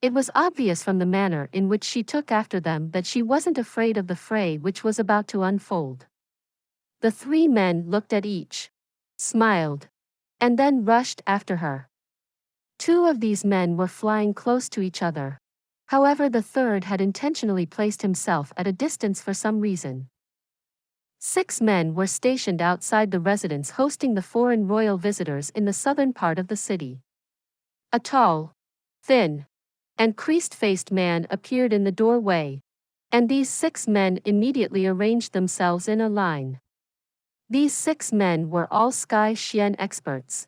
It was obvious from the manner in which she took after them that she wasn't afraid of the fray which was about to unfold. The 3 men looked at each, smiled, and then rushed after her. 2 of these men were flying close to each other. However, the 3rd had intentionally placed himself at a distance for some reason. 6 men were stationed outside the residence hosting the foreign royal visitors in the southern part of the city. A tall, thin, and creased-faced man appeared in the doorway, and these 6 men immediately arranged themselves in a line. These 6 men were all Sky Xian experts.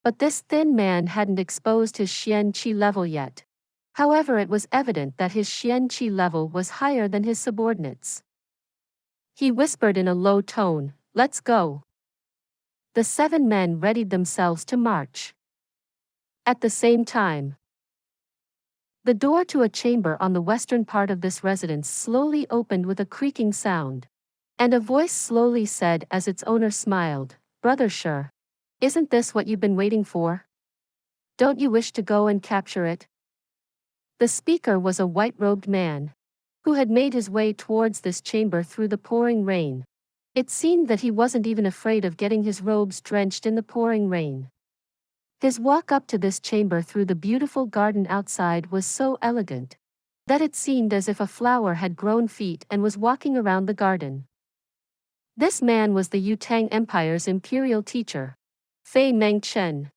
But this thin man hadn't exposed his Xian Qi level yet. However, it was evident that his Xian Qi level was higher than his subordinates. He whispered in a low tone, "Let's go." The 7 men readied themselves to march. At the same time, the door to a chamber on the western part of this residence slowly opened with a creaking sound, and a voice slowly said as its owner smiled, "Brother Shi, isn't this what you've been waiting for? Don't you wish to go and capture it?" The speaker was a white-robed man, who had made his way towards this chamber through the pouring rain, It seemed that he wasn't even afraid of getting his robes drenched in the pouring rain. His walk up to this chamber through the beautiful garden outside was so elegant that it seemed as if a flower had grown feet and was walking around the garden. This man was the Yutang Empire's imperial teacher, Fei Mengchen.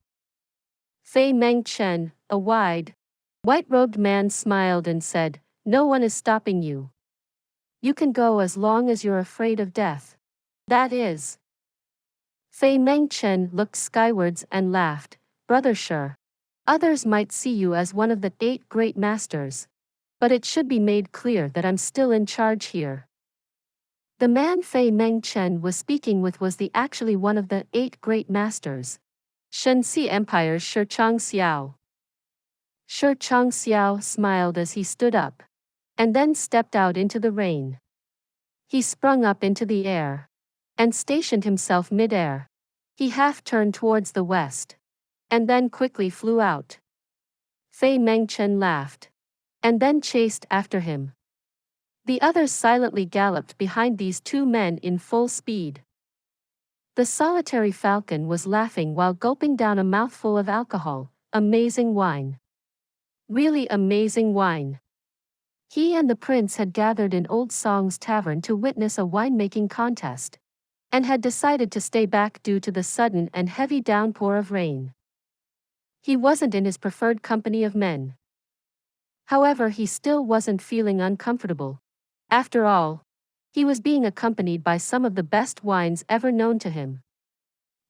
Fei Mengchen, a wide, white-robed man, smiled and said, "No one is stopping you. You can go as long as you're afraid of death. That is." Fei Mengchen looked skywards and laughed. "Brother Shi, others might see you as one of the 8 great masters, but it should be made clear that I'm still in charge here." The man Fei Mengchen was speaking with was actually one of the 8 great masters, Shenxi Empire's Shi Changxiao. Shi Changxiao smiled as he stood up, and then stepped out into the rain. He sprung up into the air, and stationed himself mid-air. He half-turned towards the west, and then quickly flew out. Fei Mengchen laughed, and then chased after him. The others silently galloped behind these 2 men in full speed. The solitary falcon was laughing while gulping down a mouthful of alcohol. Amazing wine. Really amazing wine. He and the prince had gathered in Old Song's tavern to witness a winemaking contest, and had decided to stay back due to the sudden and heavy downpour of rain. He wasn't in his preferred company of men. However, he still wasn't feeling uncomfortable. After all, he was being accompanied by some of the best wines ever known to him.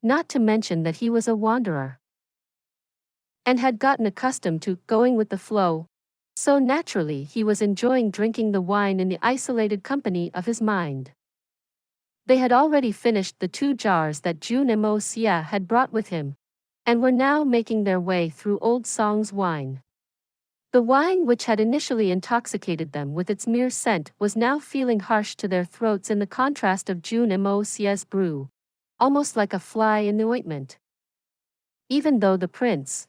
Not to mention that he was a wanderer, and had gotten accustomed to going with the flow, so naturally he was enjoying drinking the wine in the isolated company of his mind. They had already finished the 2 jars that Jun Moxie had brought with him, and were now making their way through Old Song's wine. The wine which had initially intoxicated them with its mere scent was now feeling harsh to their throats in the contrast of Jun Moxie's brew, almost like a fly in the ointment. Even though the prince,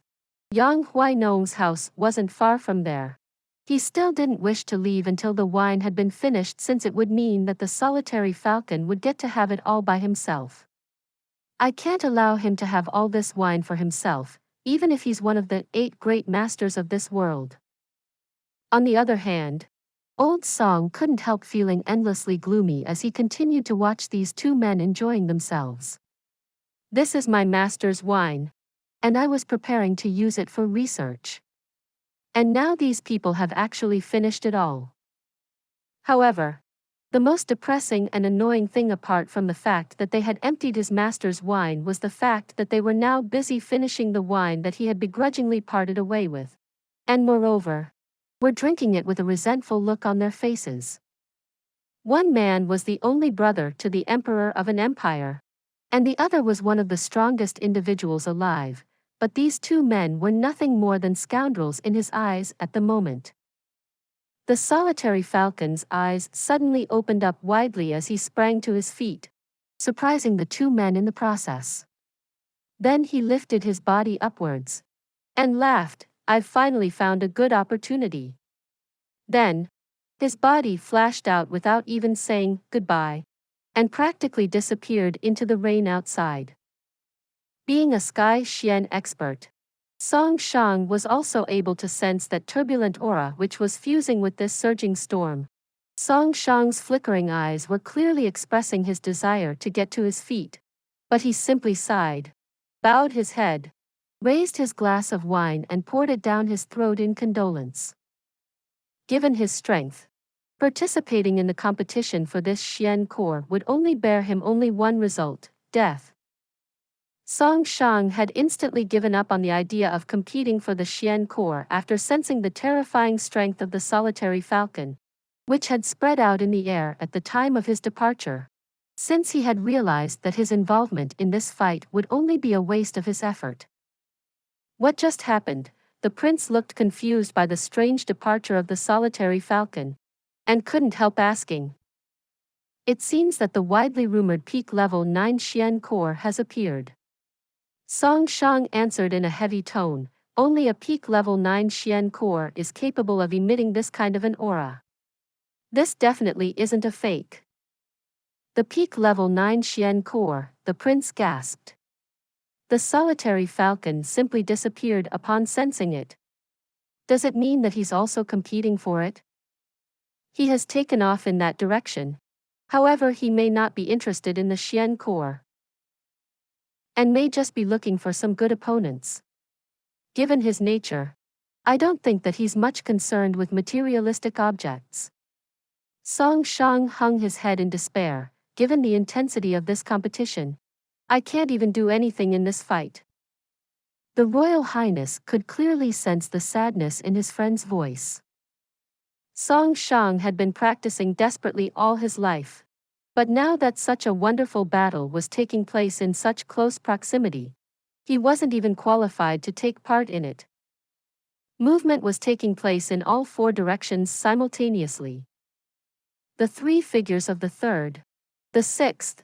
Yang Huainong's house wasn't far from there, he still didn't wish to leave until the wine had been finished, since it would mean that the solitary falcon would get to have it all by himself. "I can't allow him to have all this wine for himself, even if he's one of the 8 great masters of this world." On the other hand, Old Song couldn't help feeling endlessly gloomy as he continued to watch these 2 men enjoying themselves. "This is my master's wine, and I was preparing to use it for research. And now these people have actually finished it all." However, the most depressing and annoying thing, apart from the fact that they had emptied his master's wine, was the fact that they were now busy finishing the wine that he had begrudgingly parted away with, and moreover, were drinking it with a resentful look on their faces. One man was the only brother to the emperor of an empire, and the other was one of the strongest individuals alive, but these 2 men were nothing more than scoundrels in his eyes at the moment. The solitary falcon's eyes suddenly opened up widely as he sprang to his feet, surprising the 2 men in the process. Then he lifted his body upwards and laughed. "I've finally found a good opportunity." Then, his body flashed out without even saying goodbye, and practically disappeared into the rain outside. Being a Sky Xian expert, Song Shang was also able to sense that turbulent aura which was fusing with this surging storm. Song Shang's flickering eyes were clearly expressing his desire to get to his feet, but he simply sighed, bowed his head, raised his glass of wine and poured it down his throat in condolence. Given his strength, participating in the competition for this Xuan Core would only bear him only one result: death. Song Shang had instantly given up on the idea of competing for the Xuan Core after sensing the terrifying strength of the solitary falcon, which had spread out in the air at the time of his departure, since he had realized that his involvement in this fight would only be a waste of his effort. What just happened? The prince looked confused by the strange departure of the solitary falcon, and couldn't help asking. "It seems that the widely rumored peak level 9 Xuan Core has appeared." Song Shang answered in a heavy tone, "Only a peak level 9 Xuan Core is capable of emitting this kind of an aura. This definitely isn't a fake." The peak level 9 Xuan Core, the prince gasped. The solitary falcon simply disappeared upon sensing it. Does it mean that he's also competing for it? He has taken off in that direction. However, he may not be interested in the Xuan Core, and may just be looking for some good opponents. Given his nature, I don't think that he's much concerned with materialistic objects. Song Shang hung his head in despair. Given the intensity of this competition, I can't even do anything in this fight. The Royal Highness could clearly sense the sadness in his friend's voice. Song Shang had been practicing desperately all his life. But now that such a wonderful battle was taking place in such close proximity, he wasn't even qualified to take part in it. Movement was taking place in all four directions simultaneously. The three figures of the third, the sixth,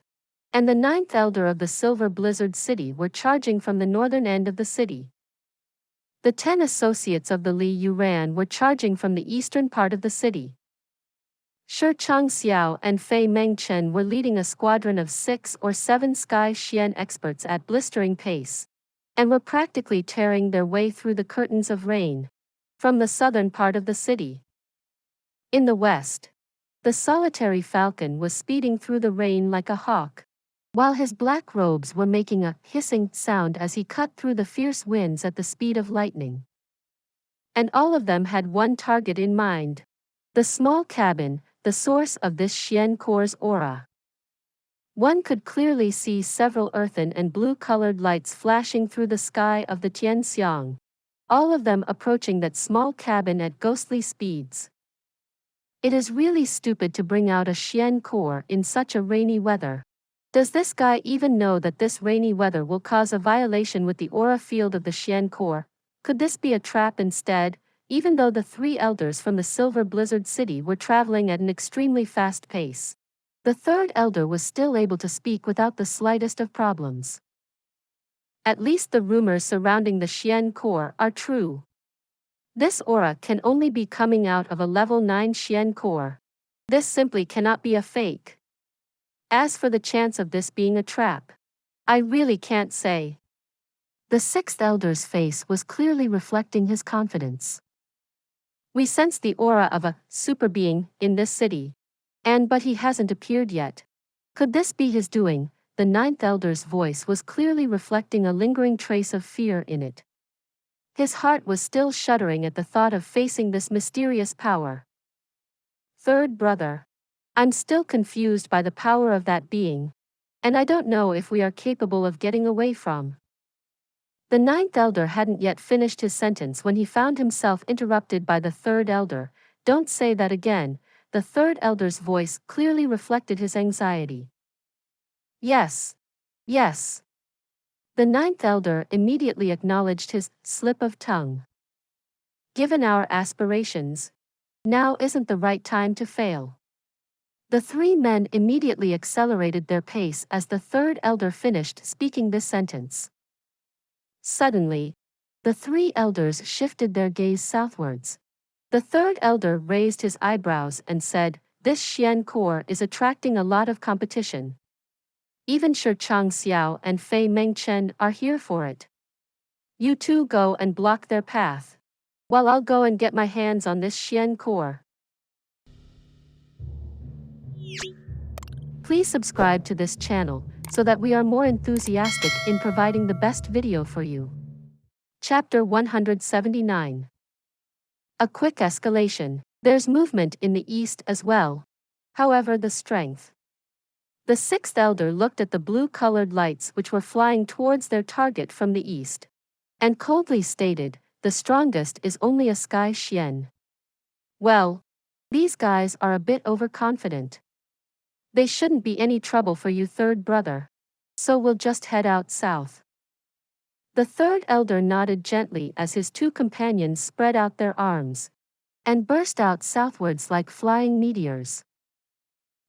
and the ninth elder of the Silver Blizzard City were charging from the northern end of the city. The 10 associates of the Li Yuran were charging from the eastern part of the city. Shi Changxiao and Fei Mengchen were leading a squadron of 6 or 7 Sky Xian experts at blistering pace, and were practically tearing their way through the curtains of rain from the southern part of the city. In the west, the solitary falcon was speeding through the rain like a hawk, while his black robes were making a hissing sound as he cut through the fierce winds at the speed of lightning. And all of them had one target in mind: the small cabin, the source of this Xuan Core's aura. One could clearly see several earthen and blue-colored lights flashing through the sky of the Tianxiang, all of them approaching that small cabin at ghostly speeds. It is really stupid to bring out a Xuan Core in such a rainy weather. Does this guy even know that this rainy weather will cause a violation with the aura field of the Xuan Core? Could this be a trap instead? Even though the 3 elders from the Silver Blizzard City were traveling at an extremely fast pace, the third elder was still able to speak without the slightest of problems. At least the rumors surrounding the Xuan Core are true. This aura can only be coming out of a level 9 Xuan Core. This simply cannot be a fake. As for the chance of this being a trap, I really can't say. The 6th elder's face was clearly reflecting his confidence. We sense the aura of a super being in this city. But he hasn't appeared yet. Could this be his doing? The 9th elder's voice was clearly reflecting a lingering trace of fear in it. His heart was still shuddering at the thought of facing this mysterious power. Third brother, I'm still confused by the power of that being, and I don't know if we are capable of getting away from. The 9th elder hadn't yet finished his sentence when he found himself interrupted by the 3rd elder. Don't say that again. The 3rd elder's voice clearly reflected his anxiety. Yes. Yes. The 9th elder immediately acknowledged his slip of tongue. Given our aspirations, now isn't the right time to fail. The 3 men immediately accelerated their pace as the 3rd elder finished speaking this sentence. Suddenly, the 3 elders shifted their gaze southwards. The 3rd elder raised his eyebrows and said, "This Xuan Core is attracting a lot of competition. Even Shi Changxiao and Fei Mengchen are here for it. You two go and block their path, while I'll go and get my hands on this Xuan Core." Please subscribe to this channel so that we are more enthusiastic in providing the best video for you. Chapter 179. A quick escalation. There's movement in the east as well. However, the strength. The 6th elder looked at the blue-colored lights which were flying towards their target from the east, and coldly stated, "The strongest is only a Sky Xian." Well, these guys are a bit overconfident. They shouldn't be any trouble for you, third brother. So we'll just head out south. The 3rd elder nodded gently as his 2 companions spread out their arms and burst out southwards like flying meteors.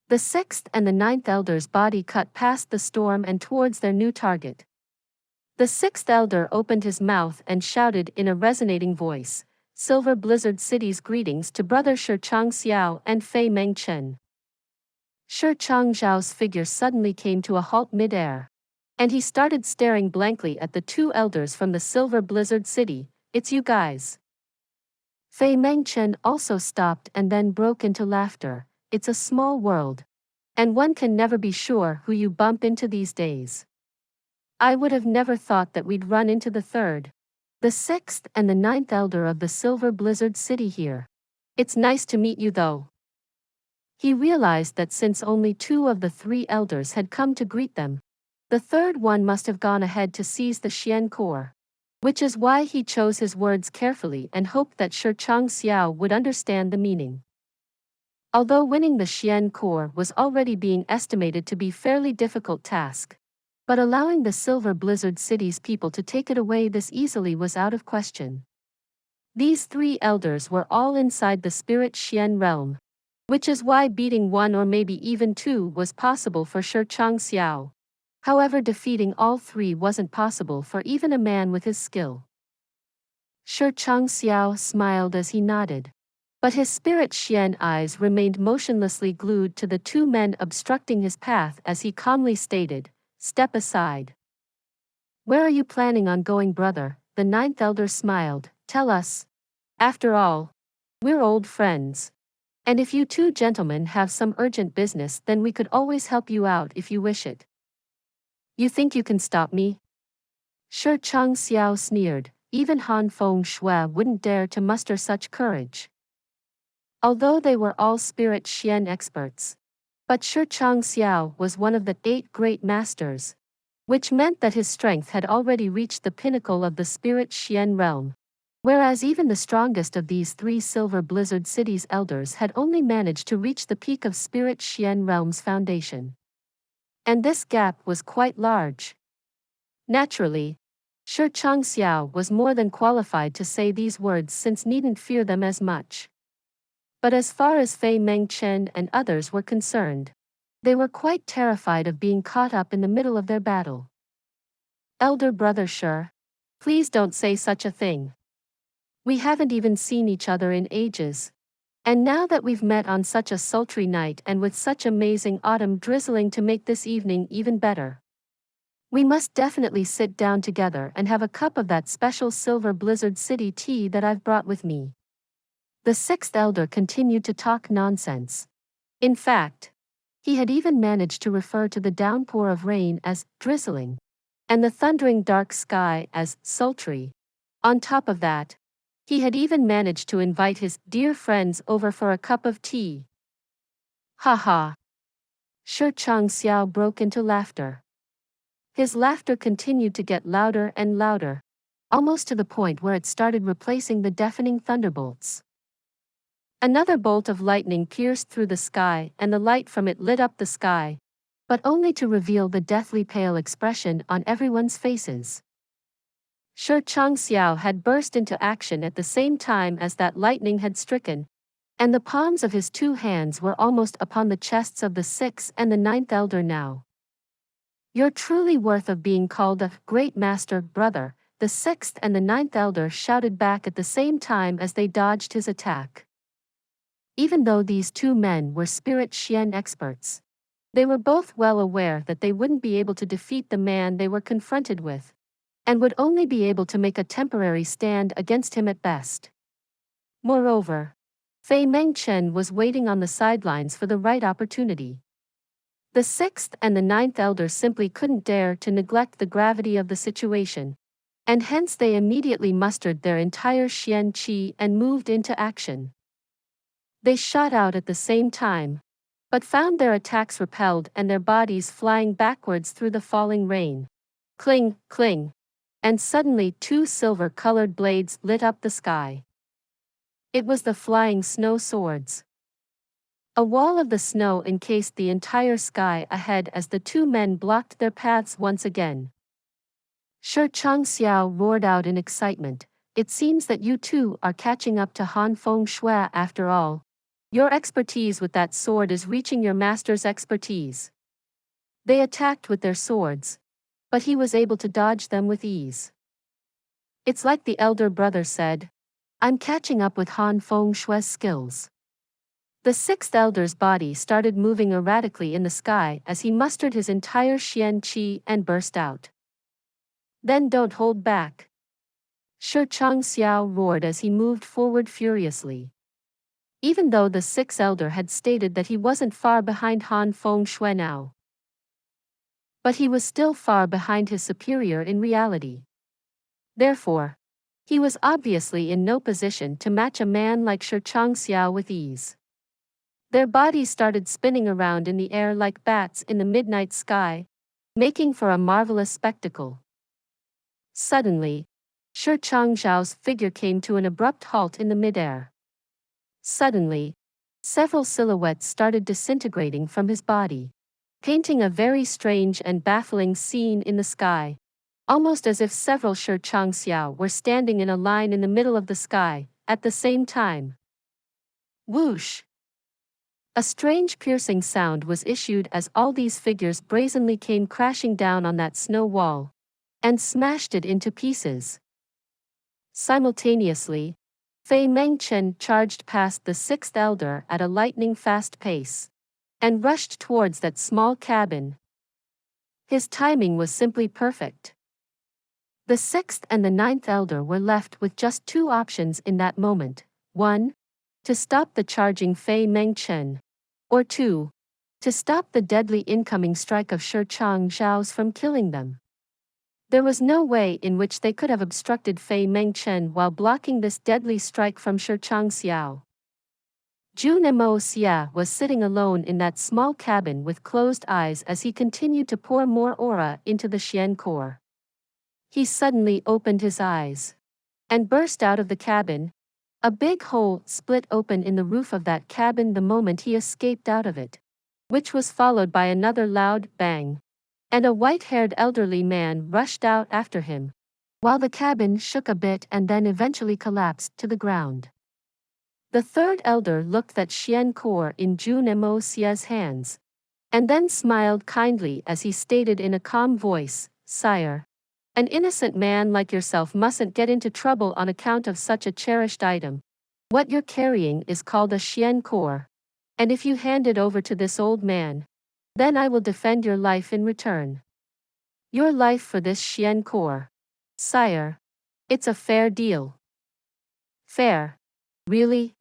The 6th and the 9th elder's body cut past the storm and towards their new target. The 6th elder opened his mouth and shouted in a resonating voice, "Silver Blizzard City's greetings to brother Shi Changxiao and Fei Mengchen." Shi Changzhao's figure suddenly came to a halt mid-air. And he started staring blankly at the two elders from the Silver Blizzard City. It's you guys. Fei Mengchen also stopped and then broke into laughter. It's a small world. And one can never be sure who you bump into these days. I would have never thought that we'd run into the third, the sixth and the ninth elder of the Silver Blizzard City here. It's nice to meet you though. He realized that since only two of the three elders had come to greet them, the third one must have gone ahead to seize the Xuan Core. Which is why he chose his words carefully and hoped that Shi Changxiao would understand the meaning. Although winning the Xuan Core was already being estimated to be a fairly difficult task, but allowing the Silver Blizzard City's people to take it away this easily was out of question. These three elders were all inside the Spirit Xian realm, which is why beating one or maybe even two was possible for Shi Changxiao. However, defeating all three wasn't possible for even a man with his skill. Shi Changxiao smiled as he nodded, but his Spirit Xian eyes remained motionlessly glued to the two men obstructing his path as he calmly stated, "Step aside." "Where are you planning on going, brother?" The ninth elder smiled. "Tell us. After all, we're old friends. And if you two gentlemen have some urgent business, then we could always help you out if you wish it." "You think you can stop me?" Shi Changxiao sneered. Even Han Feng Shui wouldn't dare to muster such courage. Although they were all Spirit Xian experts, but Shi Changxiao was one of the 8 great masters, which meant that his strength had already reached the pinnacle of the Spirit Xian realm, whereas even the strongest of these 3 Silver Blizzard Cities elders had only managed to reach the peak of Spirit Xian realm's foundation. And this gap was quite large. Naturally, Shi Changxiao was more than qualified to say these words since needn't fear them as much. But as far as Fei Mengchen and others were concerned, they were quite terrified of being caught up in the middle of their battle. "Elder brother Shi, please don't say such a thing. We haven't even seen each other in ages. And now that we've met on such a sultry night and with such amazing autumn drizzling to make this evening even better, we must definitely sit down together and have a cup of that special Silver Blizzard City tea that I've brought with me." The sixth elder continued to talk nonsense. In fact, he had even managed to refer to the downpour of rain as drizzling, and the thundering dark sky as sultry. On top of that, he had even managed to invite his dear friends over for a cup of tea. "Ha ha!" Shi Changxiao broke into laughter. His laughter continued to get louder and louder, almost to the point where it started replacing the deafening thunderbolts. Another bolt of lightning pierced through the sky and the light from it lit up the sky, but only to reveal the deathly pale expression on everyone's faces. Shi Changxiao had burst into action at the same time as that lightning had stricken, and the palms of his 2 hands were almost upon the chests of the 6th and the 9th elder now. "You're truly worth of being called a great master, brother," the 6th and the 9th elder shouted back at the same time as they dodged his attack. Even though these 2 men were Spirit Xian experts, they were both well aware that they wouldn't be able to defeat the man they were confronted with, and would only be able to make a temporary stand against him at best. Moreover, Fei Mengchen was waiting on the sidelines for the right opportunity. The 6th and the 9th elder simply couldn't dare to neglect the gravity of the situation, and hence they immediately mustered their entire Xian Qi and moved into action. They shot out at the same time, but found their attacks repelled and their bodies flying backwards through the falling rain. Cling, cling. And suddenly 2 silver-colored blades lit up the sky. It was the flying snow swords. A wall of the snow encased the entire sky ahead as the 2 men blocked their paths once again. Shi Changxiao roared out in excitement, "It seems that you two are catching up to Han Feng Shui after all. Your expertise with that sword is reaching your master's expertise." They attacked with their swords, but he was able to dodge them with ease. "It's like the elder brother said. I'm catching up with Han Feng Shui's skills." The sixth elder's body started moving erratically in the sky as he mustered his entire Xian qi and burst out. Then don't hold back. Shi Changxiao roared as he moved forward furiously. Even though the sixth elder had stated that he wasn't far behind Han Feng Shui now. But he was still far behind his superior in reality. Therefore, he was obviously in no position to match a man like Shi Changxiao with ease. Their bodies started spinning around in the air like bats in the midnight sky, making for a marvelous spectacle. Suddenly, Shi Changxiao's figure came to an abrupt halt in the midair. Suddenly, several silhouettes started disintegrating from his body, painting a very strange and baffling scene in the sky, almost as if several Shi Changxiao were standing in a line in the middle of the sky, at the same time. Whoosh! A strange piercing sound was issued as all these figures brazenly came crashing down on that snow wall, and smashed it into pieces. Simultaneously, Fei Mengchen charged past the sixth elder at a lightning-fast pace, and rushed towards that small cabin. His timing was simply perfect. The sixth and the ninth elder were left with just two options in that moment: 1. To stop the charging Fei Mengchen, or 2. To stop the deadly incoming strike of Shi Changxiao's from killing them. There was no way in which they could have obstructed Fei Mengchen while blocking this deadly strike from Shi Changxiao. Jun Moxie was sitting alone in that small cabin with closed eyes as he continued to pour more aura into the Xuan Core. He suddenly opened his eyes and burst out of the cabin. A big hole split open in the roof of that cabin the moment he escaped out of it, which was followed by another loud bang, and a white-haired elderly man rushed out after him, while the cabin shook a bit and then eventually collapsed to the ground. The third elder looked at Xuan Core in Jun Moxie's hands, and then smiled kindly as he stated in a calm voice, "Sire, an innocent man like yourself mustn't get into trouble on account of such a cherished item. What you're carrying is called a Xuan Core, and if you hand it over to this old man, then I will defend your life in return. Your life for this Xuan Core. Sire, it's a fair deal." Fair? Really?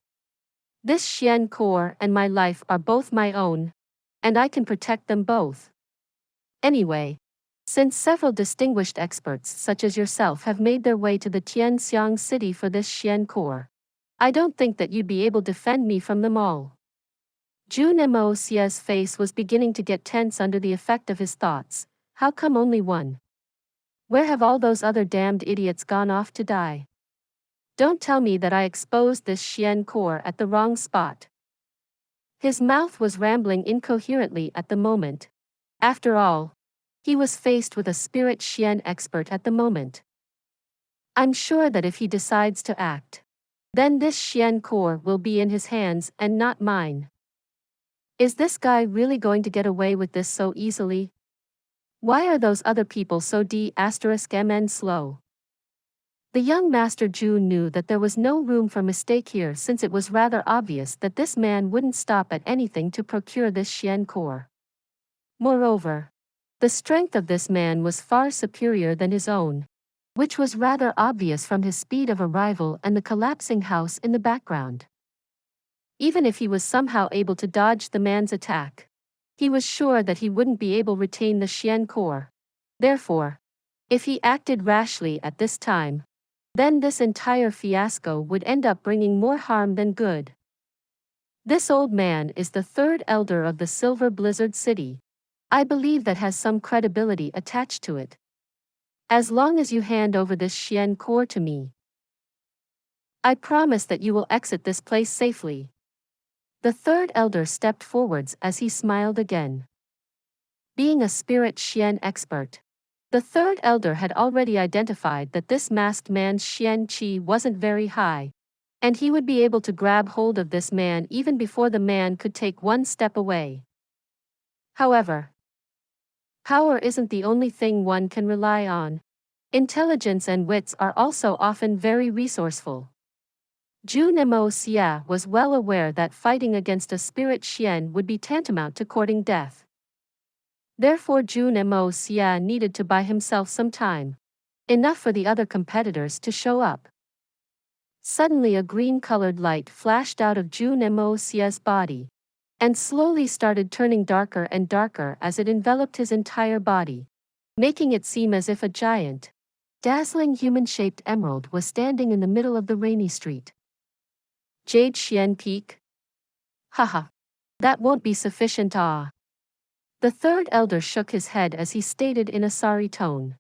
This Xuan Core and my life are both my own, and I can protect them both. Anyway, since several distinguished experts such as yourself have made their way to the Tianxiang city for this Xuan Core, I don't think that you'd be able to defend me from them all. Jun Moxie's face was beginning to get tense under the effect of his thoughts. How come only one? Where have all those other damned idiots gone off to die? Don't tell me that I exposed this Xuan Core at the wrong spot. His mouth was rambling incoherently at the moment. After all, he was faced with a spirit Xuan expert at the moment. I'm sure that if he decides to act, then this Xuan Core will be in his hands and not mine. Is this guy really going to get away with this so easily? Why are those other people so d*mn slow? The young Master Jun knew that there was no room for mistake here, since it was rather obvious that this man wouldn't stop at anything to procure this Xuan Core. Moreover, the strength of this man was far superior than his own, which was rather obvious from his speed of arrival and the collapsing house in the background. Even if he was somehow able to dodge the man's attack, he was sure that he wouldn't be able to retain the Xuan Core. Therefore, if he acted rashly at this time, then this entire fiasco would end up bringing more harm than good. This old man is the third elder of the Silver Blizzard City. I believe that has some credibility attached to it. As long as you hand over this Xuan Core to me, I promise that you will exit this place safely. The third elder stepped forwards as he smiled again. Being a spirit Xuan expert, the third elder had already identified that this masked man's Xuan Qi wasn't very high, and he would be able to grab hold of this man even before the man could take one step away. However, power isn't the only thing one can rely on. Intelligence and wits are also often very resourceful. Jun Moxie was well aware that fighting against a spirit Xian would be tantamount to courting death. Therefore Jun Moxie needed to buy himself some time. Enough for the other competitors to show up. Suddenly a green-colored light flashed out of Jun Moxie's body, and slowly started turning darker and darker as it enveloped his entire body, making it seem as if a giant, dazzling human-shaped emerald was standing in the middle of the rainy street. Jade Xian Peak? Haha. That won't be sufficient. The third elder shook his head as he stated in a sorry tone.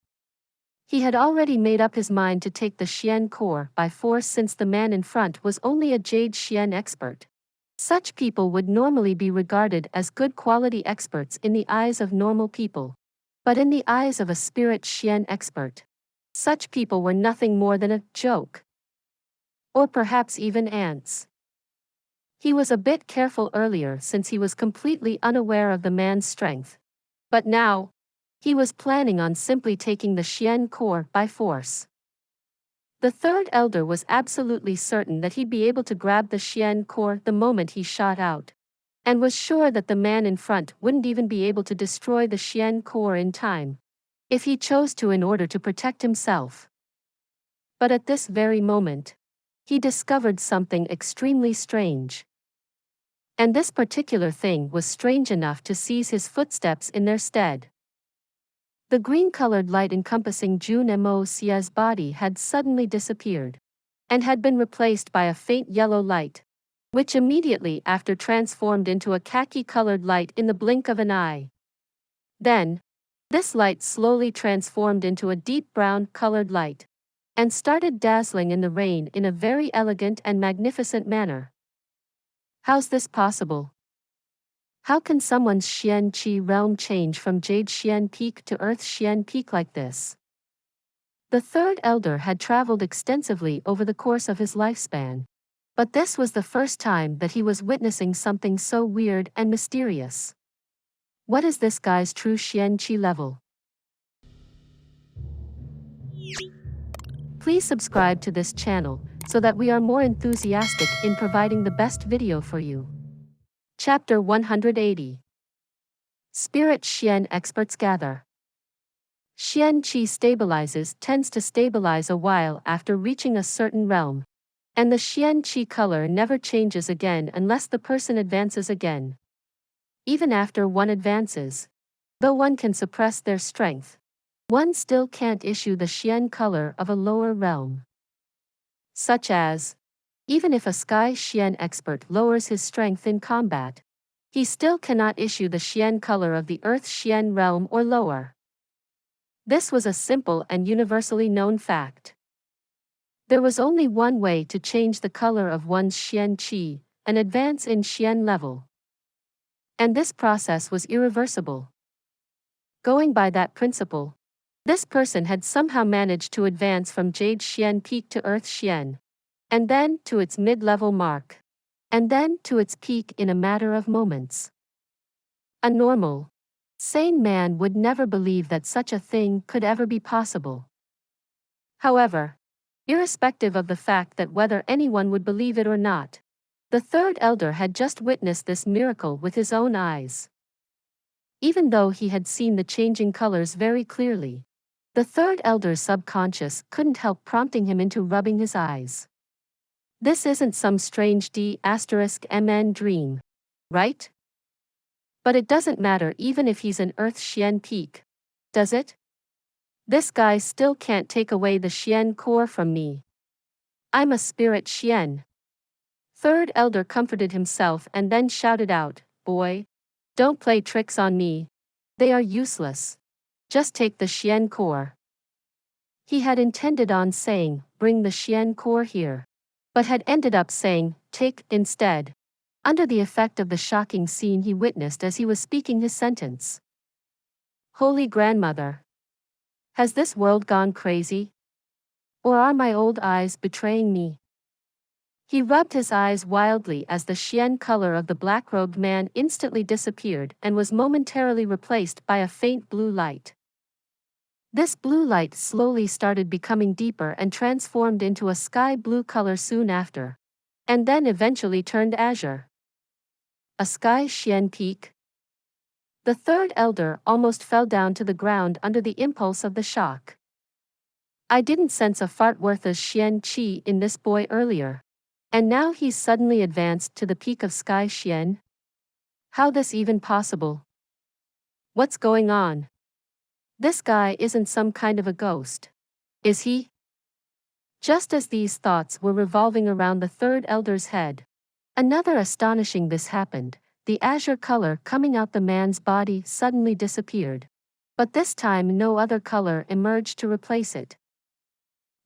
He had already made up his mind to take the Xuan Core by force since the man in front was only a Jade Xian expert. Such people would normally be regarded as good quality experts in the eyes of normal people. But in the eyes of a spirit Xian expert, such people were nothing more than a joke. Or perhaps even ants. He was a bit careful earlier since he was completely unaware of the man's strength. But now, he was planning on simply taking the Xuan Core by force. The third elder was absolutely certain that he'd be able to grab the Xuan Core the moment he shot out, and was sure that the man in front wouldn't even be able to destroy the Xuan Core in time, if he chose to in order to protect himself. But at this very moment, he discovered something extremely strange. And this particular thing was strange enough to seize his footsteps in their stead. The green-colored light encompassing Jun Moxie's body had suddenly disappeared, and had been replaced by a faint yellow light, which immediately after transformed into a khaki-colored light in the blink of an eye. Then, this light slowly transformed into a deep brown-colored light, and started dazzling in the rain in a very elegant and magnificent manner. How's this possible? How can someone's Xian Qi realm change from Jade Xian Peak to Earth Xian Peak like this? The third elder had traveled extensively over the course of his lifespan, but this was the first time that he was witnessing something so weird and mysterious. What is this guy's true Xian Qi level? Please subscribe to this channel so that we are more enthusiastic in providing the best video for you. Chapter 180. Spirit Xian Experts Gather. Xian Qi tends to stabilize a while after reaching a certain realm, and the Xian Qi color never changes again unless the person advances again. Even after one advances, though one can suppress their strength, one still can't issue the Xian color of a lower realm. Such as, even if a Sky Xian expert lowers his strength in combat, he still cannot issue the Xian color of the Earth Xian realm or lower. This was a simple and universally known fact. There was only one way to change the color of one's Xian Qi, an advance in Xian level. And this process was irreversible. Going by that principle, this person had somehow managed to advance from Jade Xian Peak to Earth Xian, and then to its mid-level mark, and then to its peak in a matter of moments. A normal, sane man would never believe that such a thing could ever be possible. However, irrespective of the fact that whether anyone would believe it or not, the third elder had just witnessed this miracle with his own eyes. Even though he had seen the changing colors very clearly, the third elder's subconscious couldn't help prompting him into rubbing his eyes. This isn't some strange D*MN dream, right? But it doesn't matter even if he's an Earth Xian Peak, does it? This guy still can't take away the Xuan Core from me. I'm a spirit Xian. Third elder comforted himself and then shouted out, "Boy, don't play tricks on me. They are useless. Just take the Xuan Core." He had intended on saying, "Bring the Xuan Core here," but had ended up saying, "Take," instead, under the effect of the shocking scene he witnessed as he was speaking his sentence. Holy Grandmother! Has this world gone crazy? Or are my old eyes betraying me? He rubbed his eyes wildly as the Xian color of the black-robed man instantly disappeared and was momentarily replaced by a faint blue light. This blue light slowly started becoming deeper and transformed into a sky blue color soon after, and then eventually turned azure. A sky Xian peak? The third elder almost fell down to the ground under the impulse of the shock. I didn't sense a fart worth of Xian Qi in this boy earlier. And now he's suddenly advanced to the peak of sky Xian? How this even possible? What's going on? This guy isn't some kind of a ghost. Is he? Just as these thoughts were revolving around the third elder's head, another astonishing this happened. The azure color coming out the man's body suddenly disappeared. But this time no other color emerged to replace it.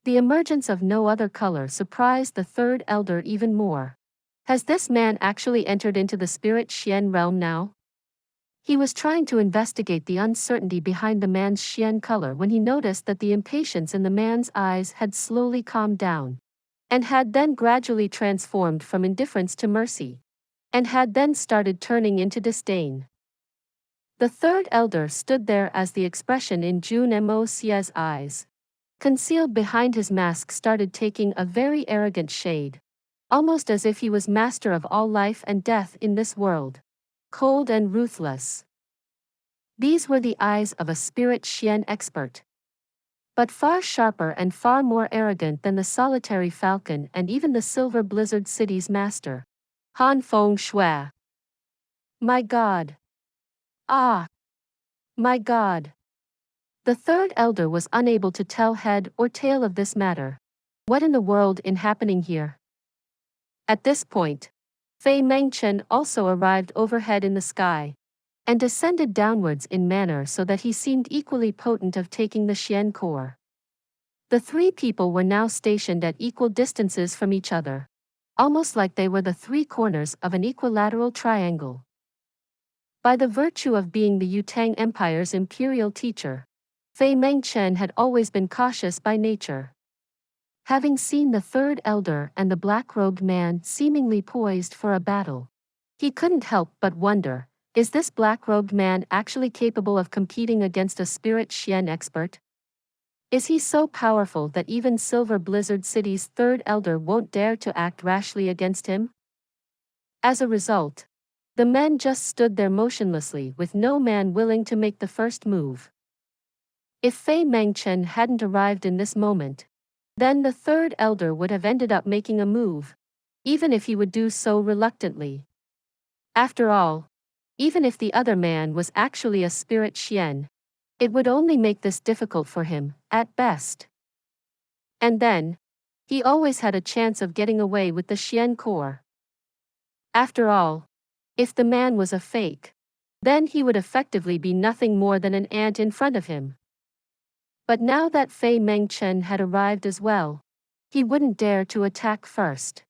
The emergence of no other color surprised the third elder even more. Has this man actually entered into the spirit Xian realm now? He was trying to investigate the uncertainty behind the man's Xian color when he noticed that the impatience in the man's eyes had slowly calmed down, and had then gradually transformed from indifference to mercy, and had then started turning into disdain. The third elder stood there as the expression in Jun Moxie's eyes, concealed behind his mask, started taking a very arrogant shade, almost as if he was master of all life and death in this world, cold and ruthless. These were the eyes of a spirit Xian expert, but far sharper and far more arrogant than the solitary falcon and even the silver blizzard city's master, Han Feng Shui. My God! Ah! My God! The third elder was unable to tell head or tail of this matter. What in the world is happening here? At this point, Fei Mengchen also arrived overhead in the sky, and descended downwards in manner so that he seemed equally potent of taking the Xuan Core. The three people were now stationed at equal distances from each other, almost like they were the three corners of an equilateral triangle. By the virtue of being the Yutang Empire's imperial teacher, Fei Mengchen had always been cautious by nature. Having seen the third elder and the black-robed man seemingly poised for a battle, he couldn't help but wonder, is this black-robed man actually capable of competing against a spirit Xian expert? Is he so powerful that even Silver Blizzard City's third elder won't dare to act rashly against him? As a result, the men just stood there motionlessly with no man willing to make the first move. If Fei Mengchen hadn't arrived in this moment, then the third elder would have ended up making a move, even if he would do so reluctantly. After all, even if the other man was actually a spirit Xian, it would only make this difficult for him, at best. And then, he always had a chance of getting away with the Xuan Core. After all, if the man was a fake, then he would effectively be nothing more than an ant in front of him. But now that Fei Mengchen had arrived as well, he wouldn't dare to attack first.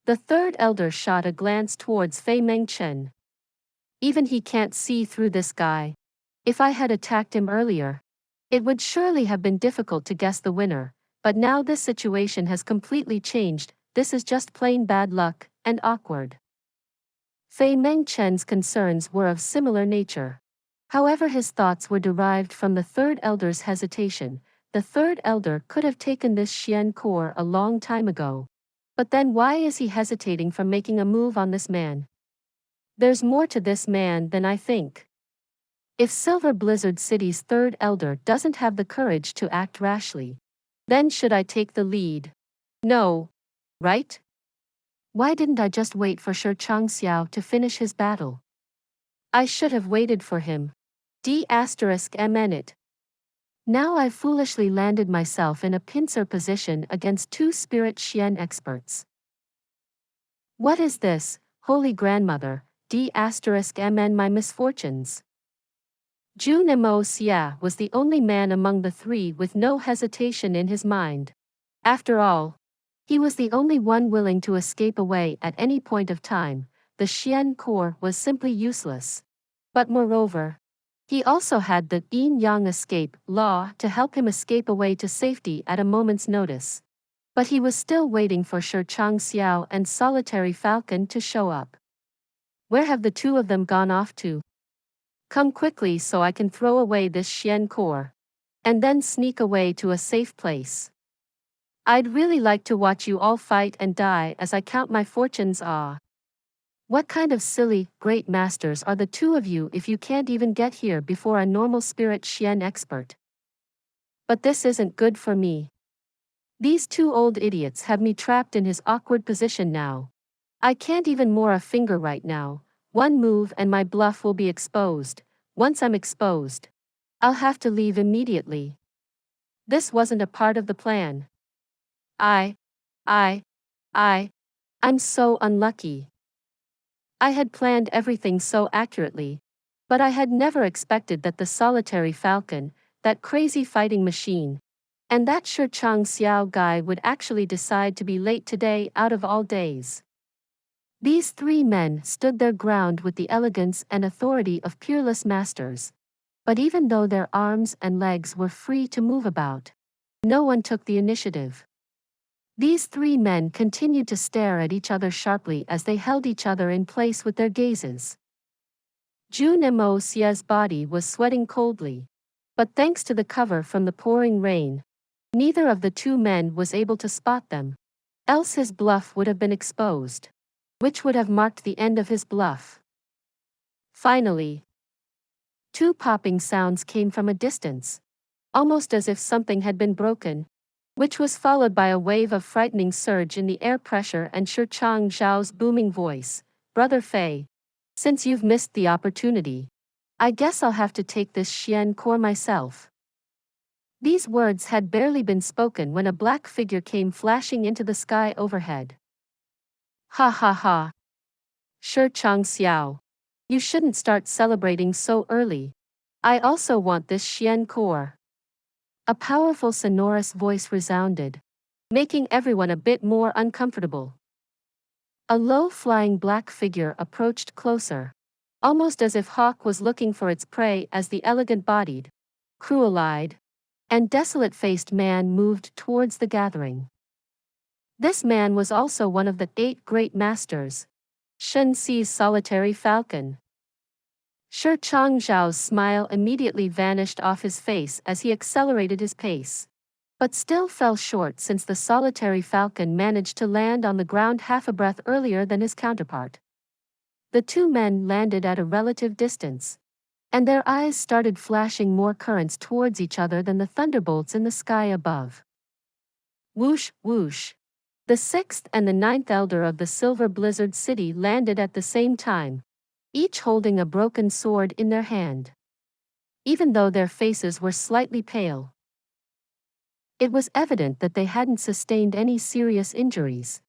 The third elder shot a glance towards Fei Mengchen. Even he can't see through this guy. If I had attacked him earlier, it would surely have been difficult to guess the winner, but now this situation has completely changed. This is just plain bad luck, and awkward. Fei Mengchen's concerns were of similar nature. However, his thoughts were derived from the third elder's hesitation. The third elder could have taken this Xuan Core a long time ago. But then why is he hesitating from making a move on this man? There's more to this man than I think. If Silver Blizzard City's third elder doesn't have the courage to act rashly, then should I take the lead? No. Right? Why didn't I just wait for Shi Changxiao to finish his battle? I should have waited for him. D***it. Now I've foolishly landed myself in a pincer position against two spirit Xian experts. What is this, Holy Grandmother, D***mn my misfortunes? Jun Moxie was the only man among the three with no hesitation in his mind. After all, he was the only one willing to escape away at any point of time. The Xuan Core was simply useless. But moreover, he also had the yin-yang escape law to help him escape away to safety at a moment's notice. But he was still waiting for Shi Changxiao and Solitary Falcon to show up. Where have the two of them gone off to? Come quickly so I can throw away this Xuan Core, and then sneak away to a safe place. I'd really like to watch you all fight and die as I count my fortunes. Ah. What kind of silly, great masters are the two of you if you can't even get here before a normal spirit Xian expert? But this isn't good for me. These two old idiots have me trapped in his awkward position now. I can't even move a finger right now. One move and my bluff will be exposed. Once I'm exposed, I'll have to leave immediately. This wasn't a part of the plan. I'm so unlucky. I had planned everything so accurately, but I had never expected that the solitary falcon, that crazy fighting machine, and that Shi Chang Xiao guy would actually decide to be late today out of all days. These three men stood their ground with the elegance and authority of peerless masters, but even though their arms and legs were free to move about, no one took the initiative. These three men continued to stare at each other sharply as they held each other in place with their gazes. Jun Moxie's body was sweating coldly, but thanks to the cover from the pouring rain, neither of the two men was able to spot them, else his bluff would have been exposed, which would have marked the end of his bluff. Finally, two popping sounds came from a distance, almost as if something had been broken, which was followed by a wave of frightening surge in the air pressure and Shi Chang Zhao's booming voice, "Brother Fei, since you've missed the opportunity, I guess I'll have to take this Xuan Core myself." These words had barely been spoken when a black figure came flashing into the sky overhead. "Ha ha ha. Shi Chang Xiao. You shouldn't start celebrating so early. I also want this Xuan Core." A powerful sonorous voice resounded, making everyone a bit more uncomfortable. A low-flying black figure approached closer, almost as if hawk was looking for its prey as the elegant-bodied, cruel-eyed, and desolate-faced man moved towards the gathering. This man was also one of the 8 great masters, Xun Xi's solitary falcon. Shi Chang Zhao's smile immediately vanished off his face as he accelerated his pace, but still fell short since the solitary falcon managed to land on the ground half a breath earlier than his counterpart. The two men landed at a relative distance, and their eyes started flashing more currents towards each other than the thunderbolts in the sky above. Whoosh, whoosh. The 6th and the 9th elder of the Silver Blizzard City landed at the same time, each holding a broken sword in their hand. Even though their faces were slightly pale, it was evident that they hadn't sustained any serious injuries,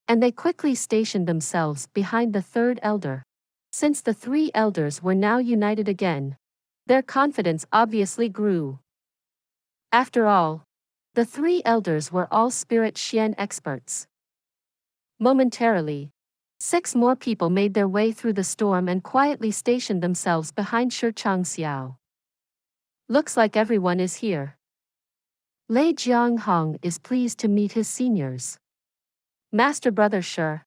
and they quickly stationed themselves behind the 3rd elder. Since the 3 elders were now united again, their confidence obviously grew. After all, the 3 elders were all spirit Xian experts. Momentarily, 6 more people made their way through the storm and quietly stationed themselves behind Shi Chang Xiao. Looks like everyone is here. Lei Jianghong is pleased to meet his seniors. Master Brother Shi,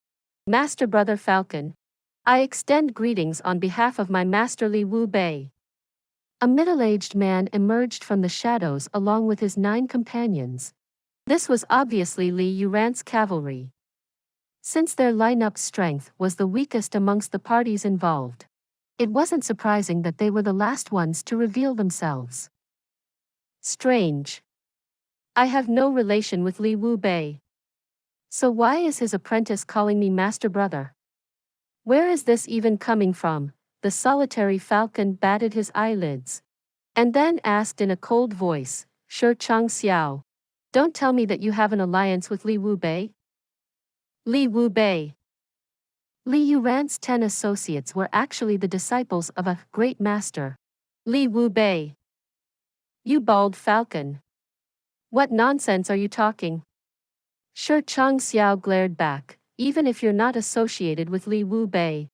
Master Brother Falcon, I extend greetings on behalf of my master Li Wu Bei. A middle-aged man emerged from the shadows along with his 9 companions. This was obviously Li Yuran's cavalry. Since their lineup strength was the weakest amongst the parties involved, it wasn't surprising that they were the last ones to reveal themselves. Strange. I have no relation with Li Wu Bei. So why is his apprentice calling me Master Brother? Where is this even coming from? The solitary falcon batted his eyelids, and then asked in a cold voice, Shi Chang Xiao, don't tell me that you have an alliance with Li Wu Bei? Li Wu Bei. Li Yuran's 10 associates were actually the disciples of a great master, Li Wu Bei. You bald falcon. What nonsense are you talking? Shi Chang Xiao glared back, even if you're not associated with Li Wu Bei,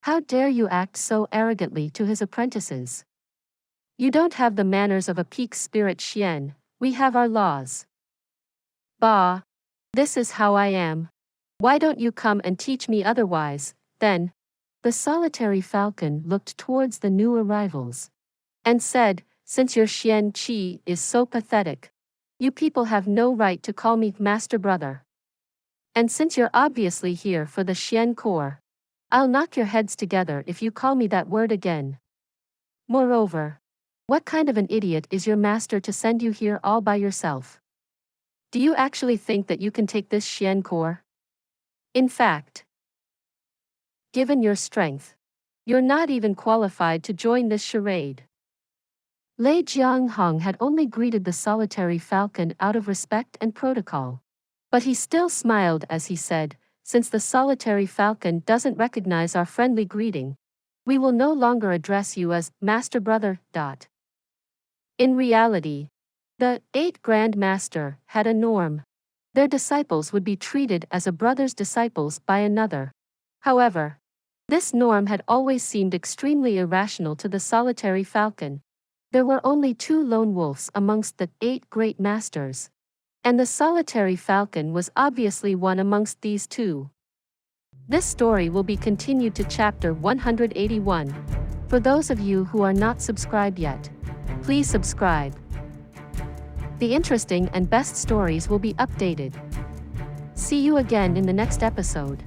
how dare you act so arrogantly to his apprentices? You don't have the manners of a peak spirit Xian, we have our laws. Bah. This is how I am. Why don't you come and teach me otherwise, then? The solitary falcon looked towards the new arrivals, and said, since your Xian Qi is so pathetic, You people have no right to call me Master Brother. And since you're obviously here for the Xuan Core, I'll knock your heads together if you call me that word again. Moreover, what kind of an idiot is your master to send you here all by yourself? Do you actually think that you can take this Xuan Core? In fact, given your strength, you're not even qualified to join this charade. Lei Jianghong had only greeted the solitary falcon out of respect and protocol. But he still smiled as he said, since the solitary falcon doesn't recognize our friendly greeting, we will no longer address you as Master Brother. In reality, the 8 Grand Master had a norm. Their disciples would be treated as a brother's disciples by another. However, this norm had always seemed extremely irrational to the solitary falcon. There were only 2 lone wolves amongst the 8 great masters. And the solitary falcon was obviously one amongst these 2. This story will be continued to chapter 181. For those of you who are not subscribed yet, please subscribe. The interesting and best stories will be updated. See you again in the next episode.